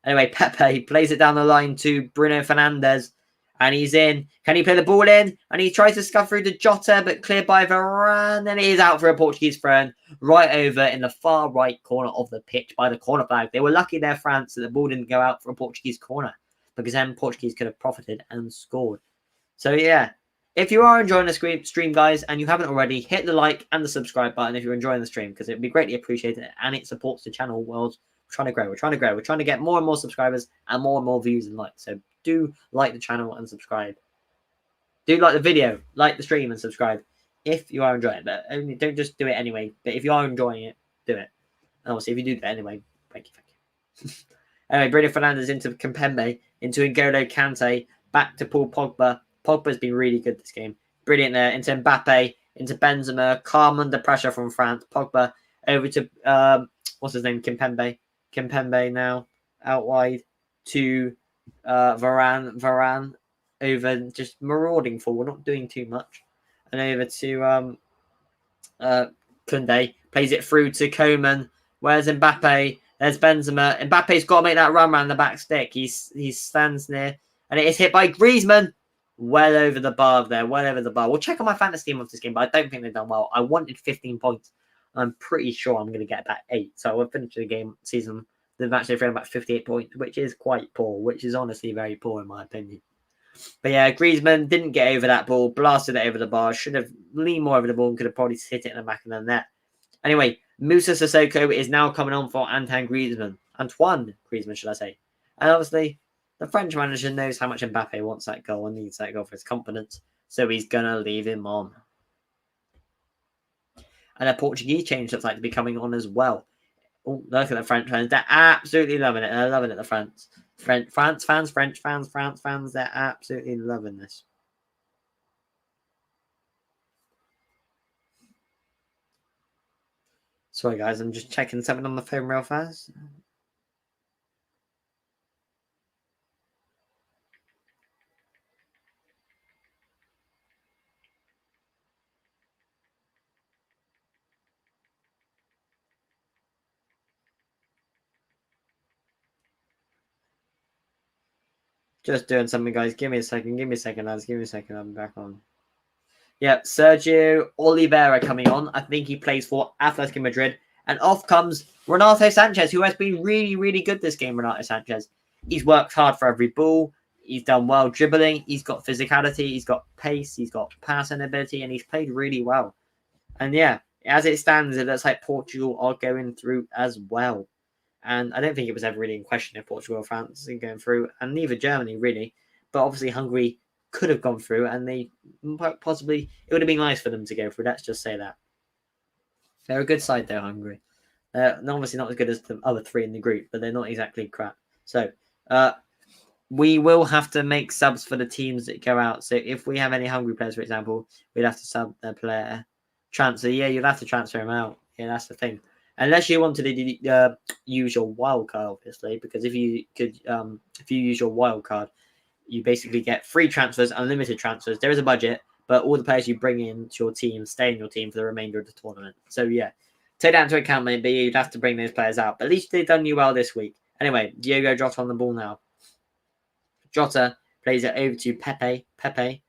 Speaker 1: Anyway, Pepe plays it down the line to Bruno Fernandes. And he's in. Can he play the ball in? And he tries to scuff through to Jota, but cleared by Varane. And it is out for a Portuguese throw right over in the far right corner of the pitch by the corner flag. They were lucky there, France, that the ball didn't go out for a Portuguese corner. Because then Portuguese could have profited and scored. So, yeah. If you are enjoying the stream, guys, and you haven't already, hit the like and the subscribe button if you're enjoying the stream, because it would be greatly appreciated, and it supports the channel. Well, we're trying to grow. We're trying to get more and more subscribers and more views and likes. So do like the channel and subscribe. Do like the video, like the stream, and subscribe if you are enjoying it. But only, don't just do it anyway. But if you are enjoying it, do it. And obviously, if you do that anyway, thank you. Anyway, Bruno Fernandes into Kimpembe, into N'Golo Kante, back to Paul Pogba. Pogba's been really good this game. Brilliant there. Into Mbappe, into Benzema. Calm under pressure from France. Pogba over to, what's his name? Kimpembe. Kimpembe now out wide to Varane. Varane over just marauding forward, not doing too much. And over to Koundé. Plays it through to Coman. Where's Mbappe? There's Benzema. Mbappe's got to make that run around the back stick. He stands near. And it is hit by Griezmann. Well over the bar there. Well over the bar. We'll check on my fantasy team of this game, but I don't think they've done well. I wanted 15 points. I'm pretty sure I'm going to get about 8. So I'll finish the game season. They've actually thrown about 58 points, which is quite poor, which is honestly very poor in my opinion. But yeah, Griezmann didn't get over that ball. Blasted it over the bar. Should have leaned more over the ball and could have probably hit it in the back of the net. Anyway, Moussa Sissoko is now coming on for Antoine Griezmann, should I say. And obviously, the French manager knows how much Mbappe wants that goal and needs that goal for his confidence. So he's going to leave him on. And a Portuguese change looks like to be coming on as well. Oh, look at the French fans. They're absolutely loving it. They're loving it, the France fans. They're absolutely loving this. Sorry, guys. I'm just checking something on the phone real fast. Just doing something, guys. Give me a second, lads. Give me a second. I'm back on. Yep, Sergio Oliveira coming on. I think he plays for Atletico Madrid. And off comes Renato Sanchez, who has been really, really good this game, Renato Sanchez. He's worked hard for every ball. He's done well dribbling. He's got physicality. He's got pace. He's got passing ability, and he's played really well. And yeah, as it stands, it looks like Portugal are going through as well. And I don't think it was ever really in question if Portugal or France are going through, and neither Germany really. But obviously Hungary could have gone through, and they possibly, it would have been nice for them to go through. Let's just say that. They're a good side though, Hungary. Obviously not as good as the other three in the group, but they're not exactly crap. So we will have to make subs for the teams that go out. So if we have any Hungary players, for example, we'd have to sub their player. Transfer, yeah, you'd have to transfer him out. Yeah, that's the thing. Unless you wanted to use your wild card, obviously, because if you use your wild card, you basically get free transfers, unlimited transfers. There is a budget, but all the players you bring into your team stay in your team for the remainder of the tournament. So yeah, take that into account, maybe you'd have to bring those players out. But at least they've done you well this week. Anyway, Diogo Jota on the ball now. Jota plays it over to Pepe. Pepe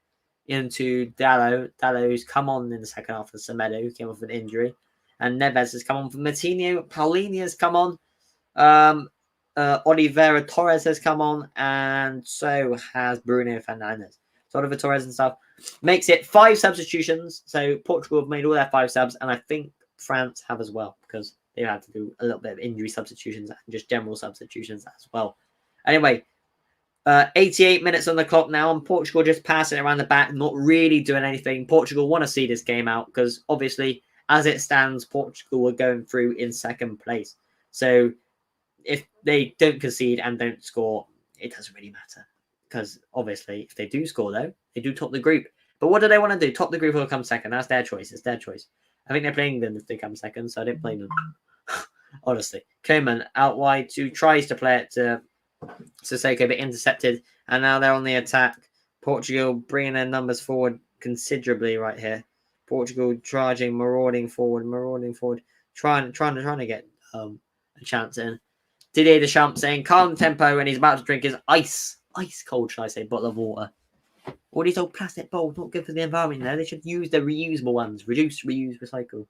Speaker 1: into Dallo. Dallo's come on in the second half of Semedo, who came off an injury. And Neves has come on for Matinho. Paulini has come on. Oliveira Torres has come on. And so has Bruno Fernandes. So Oliver Torres and stuff. Makes it 5 substitutions. So Portugal have made all their 5 subs. And I think France have as well. Because they had to do a little bit of injury substitutions and just general substitutions as well. Anyway, 88 minutes on the clock now, and Portugal just passing it around the back, not really doing anything. Portugal want to see this game out because obviously, as it stands, Portugal are going through in second place. So if they don't concede and don't score, it doesn't really matter. Because obviously, if they do score, though, they do top the group. But what do they want to do? Top the group or come second? That's their choice. It's their choice. I think they're playing England if they come second, so I don't blame them. Honestly. Koeman out wide, who tries to play it to Sissoko, but intercepted, and now they're on the attack. Portugal bringing their numbers forward considerably right here. Portugal charging, marauding forward, trying to get a chance in. Didier Deschamps saying calm tempo, and he's about to drink his ice cold, should I say, bottle of water. All these old plastic bowls, not good for the environment. There, they should use the reusable ones. Reduce, reuse, recycle.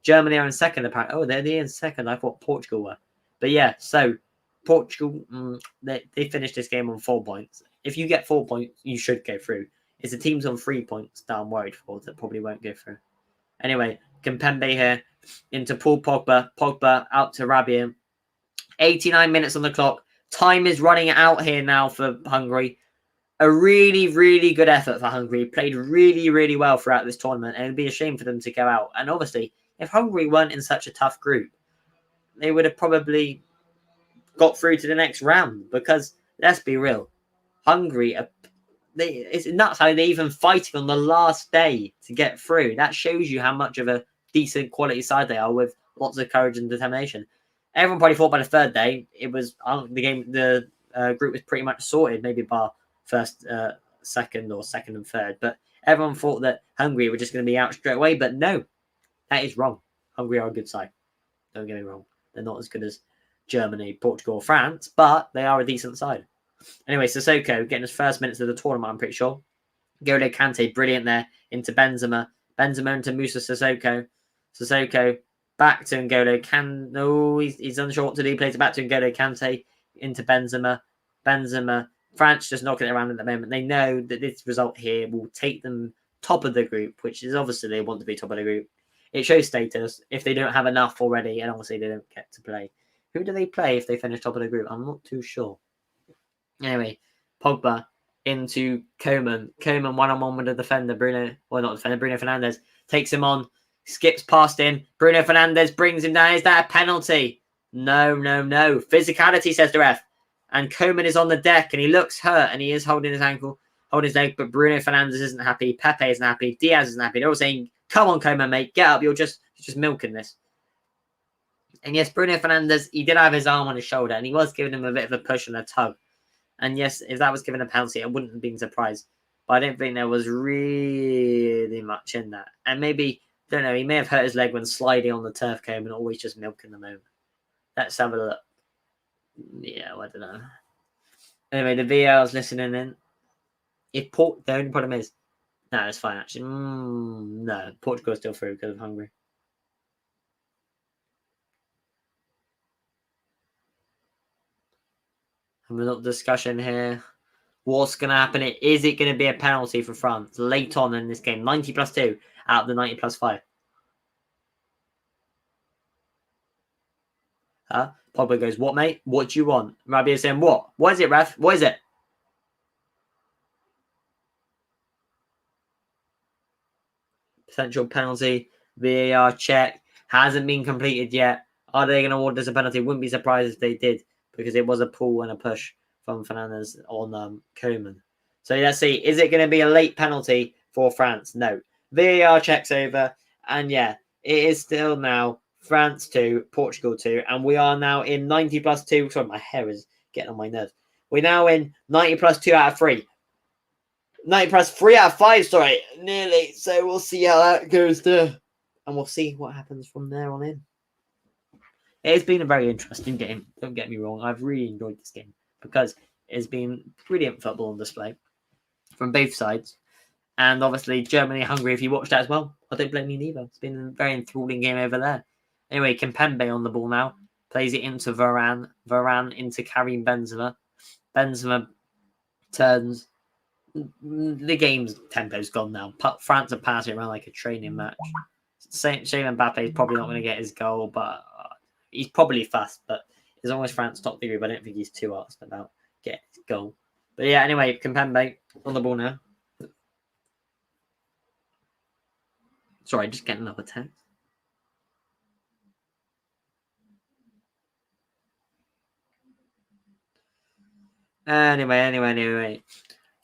Speaker 1: Germany are in second, apparently. Oh, they're in second. I thought Portugal were, but yeah. So Portugal, they finished this game on 4 points. If you get 4 points, you should go through. It's the teams on 3 points that I'm worried for that probably won't go through. Anyway, Kimpembe here into Paul Pogba. Pogba out to Rabiot. 89 minutes on the clock. Time is running out here now for Hungary. A really, really good effort for Hungary. Played really, really well throughout this tournament, and it'd be a shame for them to go out. And obviously, if Hungary weren't in such a tough group, they would have probably got through to the next round, because let's be real, Hungary it's nuts how they're even fighting on the last day to get through. That shows you how much of a decent quality side they are, with lots of courage and determination. Everyone probably thought by the third day it was the group was pretty much sorted, maybe bar first, second, or second and third, but everyone thought that Hungary were just going to be out straight away. But no, that is wrong. Hungary are a good side, don't get me wrong. They're not as good as Germany, Portugal, or France, but they are a decent side. Anyway, Sissoko getting his first minutes of the tournament, I'm pretty sure. N'Golo Kante, brilliant there, into Benzema. Benzema into Musa Sissoko. Sissoko back to N'Golo Kante. No, he's unsure what to do. He plays it back to N'Golo Kante into Benzema. Benzema. France just knocking it around at the moment. They know that this result here will take them top of the group, which is obviously they want to be top of the group. It shows status if they don't have enough already, and obviously they don't get to play. Who do they play if they finish top of the group? I'm not too sure. Anyway, Pogba into Koeman. Koeman one-on-one with the defender, Bruno Fernandes. Takes him on, skips past him. Bruno Fernandes brings him down. Is that a penalty? No. Physicality, says the ref. And Koeman is on the deck, and he looks hurt, and he is holding his ankle, holding his leg, but Bruno Fernandes isn't happy. Pepe isn't happy. Diaz isn't happy. They're all saying, come on, Koeman, mate, get up. You're just milking this. And yes, Bruno Fernandes, he did have his arm on his shoulder, and he was giving him a bit of a push and a tug. And yes, if that was given a penalty, I wouldn't have been surprised. But I don't think there was really much in that. And maybe, don't know, he may have hurt his leg when sliding on the turf, Koeman, always just milking the moment. Let's have a look. Yeah, I don't know. Anyway, the VAR's listening in. The only problem is, no, it's fine actually. No, Portugal's still through because of Hungary. Having a little discussion here. What's going to happen? Is it going to be a penalty for France late on in this game? 90 plus 2 out of the 90 plus 5. Pogba goes, what, mate? What do you want? Rabiot saying, what? What is it, ref? What is it? Potential penalty. VAR check. Hasn't been completed yet. Are they going to award this a penalty? Wouldn't be surprised if they did, because it was a pull and a push from Fernandes on Koeman. So let's see. Is it going to be a late penalty for France? No. VAR checks over. And yeah, it is still now France 2, Portugal 2. And we are now in 90 plus 2. Sorry, my hair is getting on my nerves. We're now in 90 plus 2 out of 3. 90 plus 3 out of 5, sorry. Nearly. So we'll see how that goes there. And we'll see what happens from there on in. It's been a very interesting game. Don't get me wrong. I've really enjoyed this game because it's been brilliant football on display from both sides. And obviously, Germany, Hungary, if you watched that as well, I don't blame you neither. It's been a very enthralling game over there. Anyway, Kimpembe on the ball now. Plays it into Varane. Varane into Karim Benzema. Benzema turns. The game's tempo's gone now. France are passing around like a training match. Shane Mbappe is probably not going to get his goal, but he's probably fast. But as long as France top 3, but I don't think he's too asked about getting his goal. But yeah, anyway, Kimpembe on the ball now. Sorry, just getting another text. Anyway.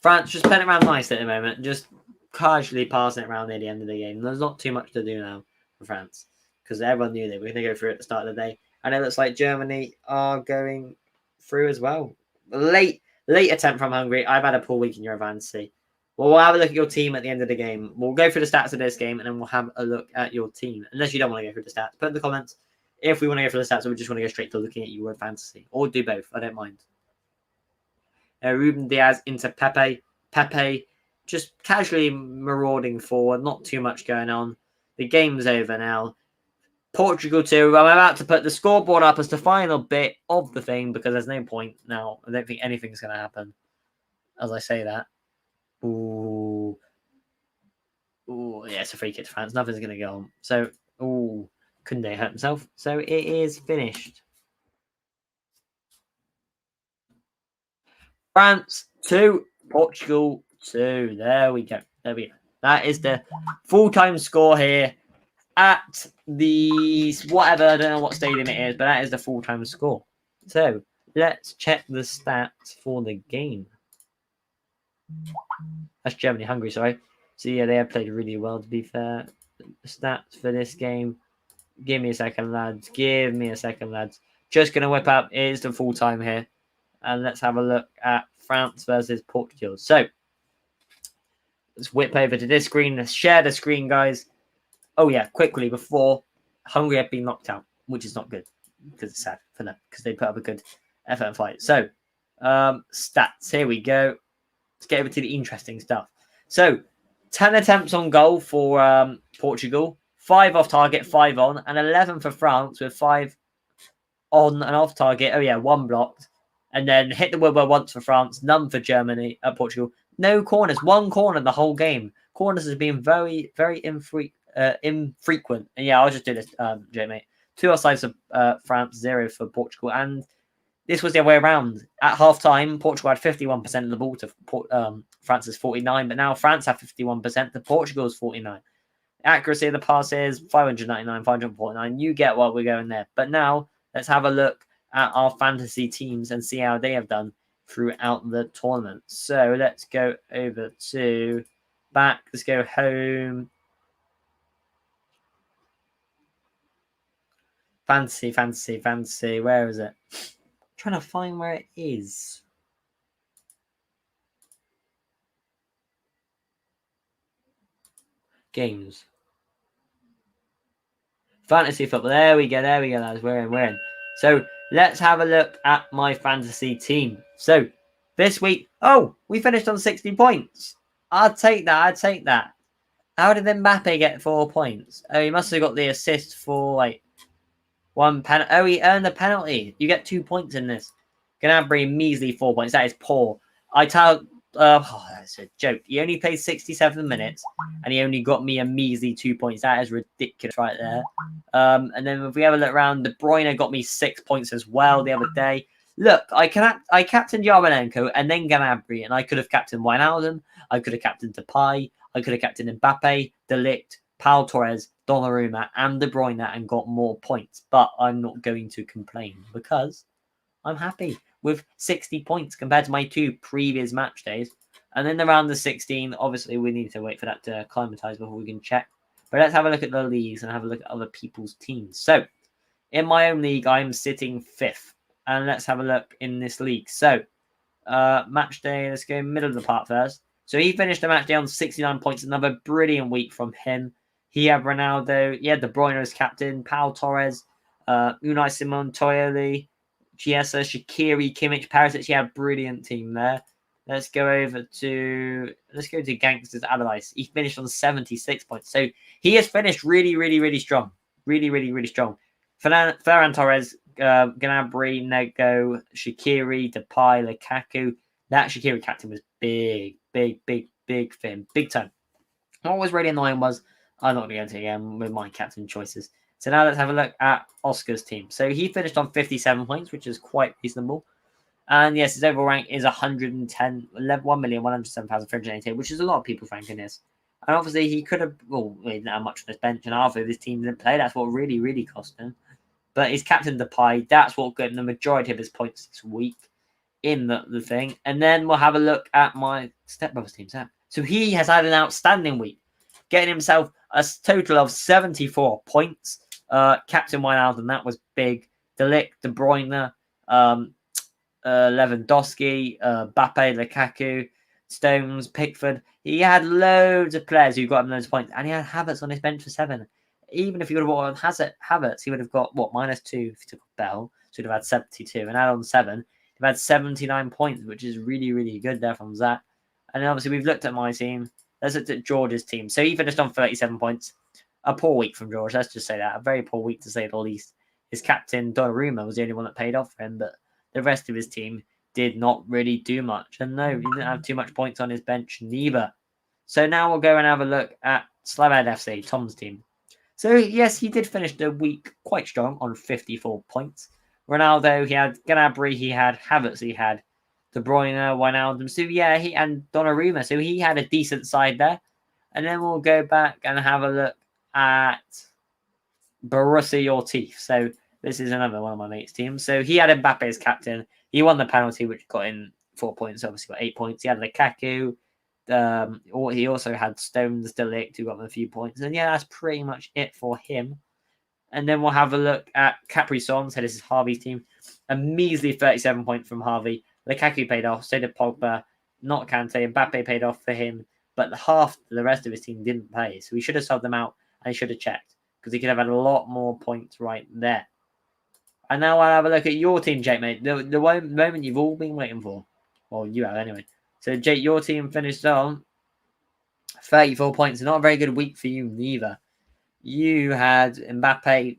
Speaker 1: France just playing around nice at the moment. Just casually passing it around near the end of the game. There's not too much to do now for France because everyone knew they were going to go through at the start of the day. And it looks like Germany are going through as well. Late attempt from Hungary. I've had a poor week in Euro Fantasy. Well, we'll have a look at your team at the end of the game. We'll go through the stats of this game and then we'll have a look at your team. Unless you don't want to go through the stats, put in the comments if we want to go through the stats or we just want to go straight to looking at Euro Fantasy. Or do both. I don't mind. Ruben Diaz into Pepe. Pepe just casually marauding forward. Not too much going on. The game's over now. Portugal 2. I'm about to put the scoreboard up as the final bit of the thing because there's no point now. I don't think anything's going to happen as I say that. Ooh, yeah, it's a free kick to France. Nothing's going to go on. So, Koundé hurt himself. So it is finished. France 2, Portugal 2. There we go. That is the full-time score here at the whatever. I don't know what stadium it is, but that is the full-time score. So let's check the stats for the game. That's Germany, Hungary, sorry. So yeah, they have played really well, to be fair. The stats for this game. Give me a second, lads. Just going to whip up. It is the full-time here. And let's have a look at France versus Portugal. So, let's whip over to this screen. Let's share the screen, guys. Oh, yeah, quickly, before Hungary have been knocked out, which is not good, because it's sad for them, because they put up a good effort and fight. So, stats. Here we go. Let's get over to the interesting stuff. So, 10 attempts on goal for Portugal, 5 off target, 5 on, and 11 for France with 5 on and off target. Oh, yeah, 1 blocked. And then hit the woodwork once for France, none for Germany, Portugal. No corners, 1 corner the whole game. Corners has been very, very infrequent. And yeah, I'll just do this, Joe, mate. 2 offsides for France, 0 for Portugal. And this was the other way around. At half-time, Portugal had 51% of the ball to France's 49%. But now France have 51% to Portugal's 49%. Accuracy of the passes, 599, 549. You get what we're going there. But now, let's have a look at our fantasy teams and see how they have done throughout the tournament. So let's go over to back. Let's go home. Fantasy. Where is it? I'm trying to find where it is. Games. Fantasy football. There we go, lads. We're in. So let's have a look at my fantasy team. So this week, we finished on 60 points. I'd take that. How did Mbappe get 4 points? Oh, he must have got the assist for like 1 penalty. Oh, he earned the penalty. You get 2 points in this. Gnabry, measly 4 points. That is poor. That's a joke. He only played 67 minutes and he only got me a measly 2 points. That is ridiculous right there. And then if we have a look around, De Bruyne got me 6 points as well the other day. Look, I captained Yarmolenko and then Gnabry, and I could have captained Wijnaldum, I could have captained Depay, I could have captained Mbappe, De Ligt, Pau Torres, Donnarumma, and De Bruyne and got more points. But I'm not going to complain because I'm happy with 60 points compared to my 2 previous match days. And then around the 16, obviously we need to wait for that to acclimatise before we can check. But let's have a look at the leagues and have a look at other people's teams. So, in my own league, I'm sitting 5th. And let's have a look in this league. So, match day, let's go middle of the park first. So, he finished the match day on 69 points. Another brilliant week from him. He had Ronaldo. He had De Bruyne as captain. Pau Torres. Unai Simon, Toyoli. Chiesa, Shaqiri, Kimmich, Perisic. He had a brilliant team there. Let's go to Gangsters Allardyce. He finished on 76 points. So he has finished really, really, really strong. Really, really, really strong. Ferran Torres, Gnabry, Nego, Shaqiri, Depay, Lukaku. That Shaqiri captain was big for him. Big time. What was really annoying was, I'm not going to go into it again with my captain choices. So now let's have a look at Oscar's team. So he finished on 57 points, which is quite reasonable. And yes, his overall rank is 1,107,388, which is a lot of people's ranking is. And obviously he could have, he didn't have much on his bench, and half of his team didn't play. That's what really, really cost him. But his captain Depay, that's what got him the majority of his points this week in the thing. And then we'll have a look at my stepbrother's team, Sam. So he has had an outstanding week, getting himself a total of 74 points. Captain Wijnaldum, that was big. De Ligt, De Bruyne, Lewandowski, Mbappe, Lukaku, Stones, Pickford. He had loads of players who got him those points, and he had Havertz on his bench for 7. Even if he would have bought Havertz, he would have got -2 if he took Bell, so he'd have had 72. And add on 7, he'd have had 79 points, which is really, really good there from Zach. And then obviously we've looked at my team. Let's look at George's team. So he finished on 37 points. A poor week from George, let's just say that. A very poor week to say the least. His captain, Donnarumma, was the only one that paid off for him, but the rest of his team did not really do much. And no, he didn't have too much points on his bench neither. So now we'll go and have a look at Slavad FC, Tom's team. So yes, he did finish the week quite strong on 54 points. Ronaldo, he had Gnabry, he had Havertz, he had De Bruyne, Wijnaldum. So yeah, and Donnarumma. So he had a decent side there. And then we'll go back and have a look at Borussia Your Teeth. So this is another one of my mates' teams. So he had Mbappe as captain. He won the penalty, which got in 4 points. Obviously got 8 points. He had Lukaku. He also had Stones, De Ligt, who got them a few points. And yeah, that's pretty much it for him. And then we'll have a look at Capri Son. So this is Harvey's team. A measly 37 points from Harvey. Lukaku paid off. So did Pogba. Not Kante. Mbappe paid off for him. But the rest of his team didn't pay. So he should have subbed them out and he should have checked. Because he could have had a lot more points right there. And now I'll have a look at your team, Jake, mate. The moment you've all been waiting for. Well, you have anyway. So, Jake, your team finished on 34 points. Not a very good week for you neither. You had Mbappe,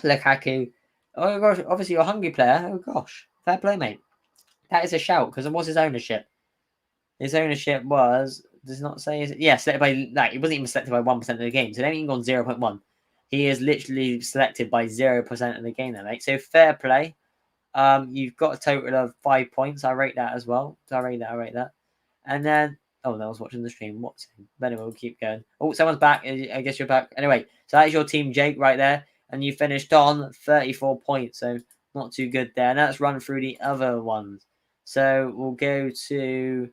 Speaker 1: Lukaku. Oh, gosh. Obviously, you're a hungry player. Oh, gosh. Fair play, mate. That is a shout. Because what's his ownership? His ownership was... Does not say... selected by... Like, he wasn't even selected by 1% of the game. So, they've even gone 0.1. He is literally selected by 0% of the game there, mate. So, fair play. You've got a total of 5 points. I rate that as well. So I rate that. And then, no, I was watching the stream. What's but anyway, we'll keep going. Oh, someone's back. I guess you're back. Anyway, so that's your team, Jake, right there. And you finished on 34 points. So not too good there. And let's run through the other ones. So we'll go to...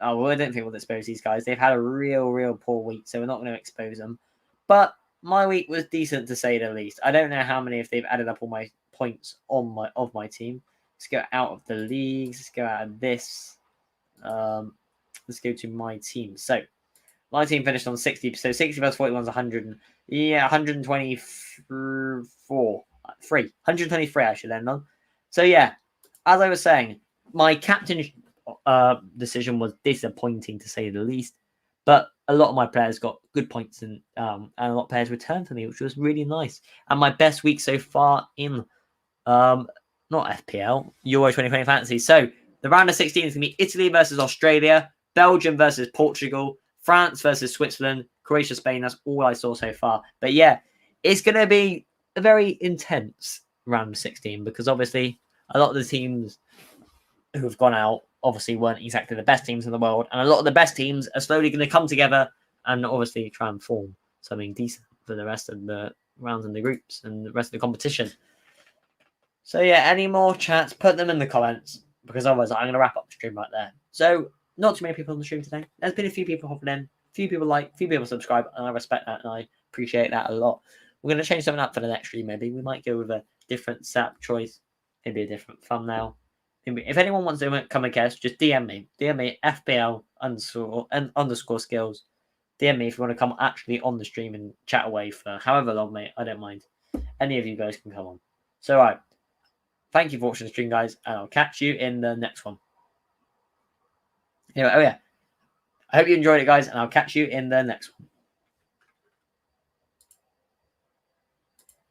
Speaker 1: Oh, well, I don't think we'll expose these guys. They've had a real poor week. So we're not going to expose them. But my week was decent to say the least. I don't know how many if they've added up all my points of my team. Let's go out of the leagues. Let's go out of this. Let's go to my team. So my team finished on 60. So 60 plus 41 is 100. 123. 123 I should end on. So yeah, as I was saying, my captain decision was disappointing to say the least. But a lot of my players got good points and a lot of players returned for me, which was really nice. And my best week so far in not FPL, Euro 2020 Fantasy. So The round of 16 is going to be Italy versus Australia, Belgium versus Portugal, France versus Switzerland, Croatia, Spain. That's all I saw so far. But yeah, it's going to be a very intense round of 16 because obviously a lot of the teams who have gone out obviously weren't exactly the best teams in the world. And a lot of the best teams are slowly going to come together and obviously try and form something decent for the rest of the rounds in the groups and the rest of the competition. So yeah, any more chats, put them in the comments because otherwise I'm going to wrap up the stream right there. So not too many people on the stream today. There's been a few people hopping in, a few people like, a few people subscribe, and I respect that and I appreciate that a lot. We're going to change something up for the next stream maybe. We might go with a different setup choice, maybe a different thumbnail. If anyone wants to come and guest, just DM me. DM me FPL_skills. DM me if you want to come actually on the stream and chat away for however long, mate. I don't mind. Any of you guys can come on. So, right. Thank you for watching the stream, guys, and I'll catch you in the next one. Anyway, I hope you enjoyed it, guys, and I'll catch you in the next one.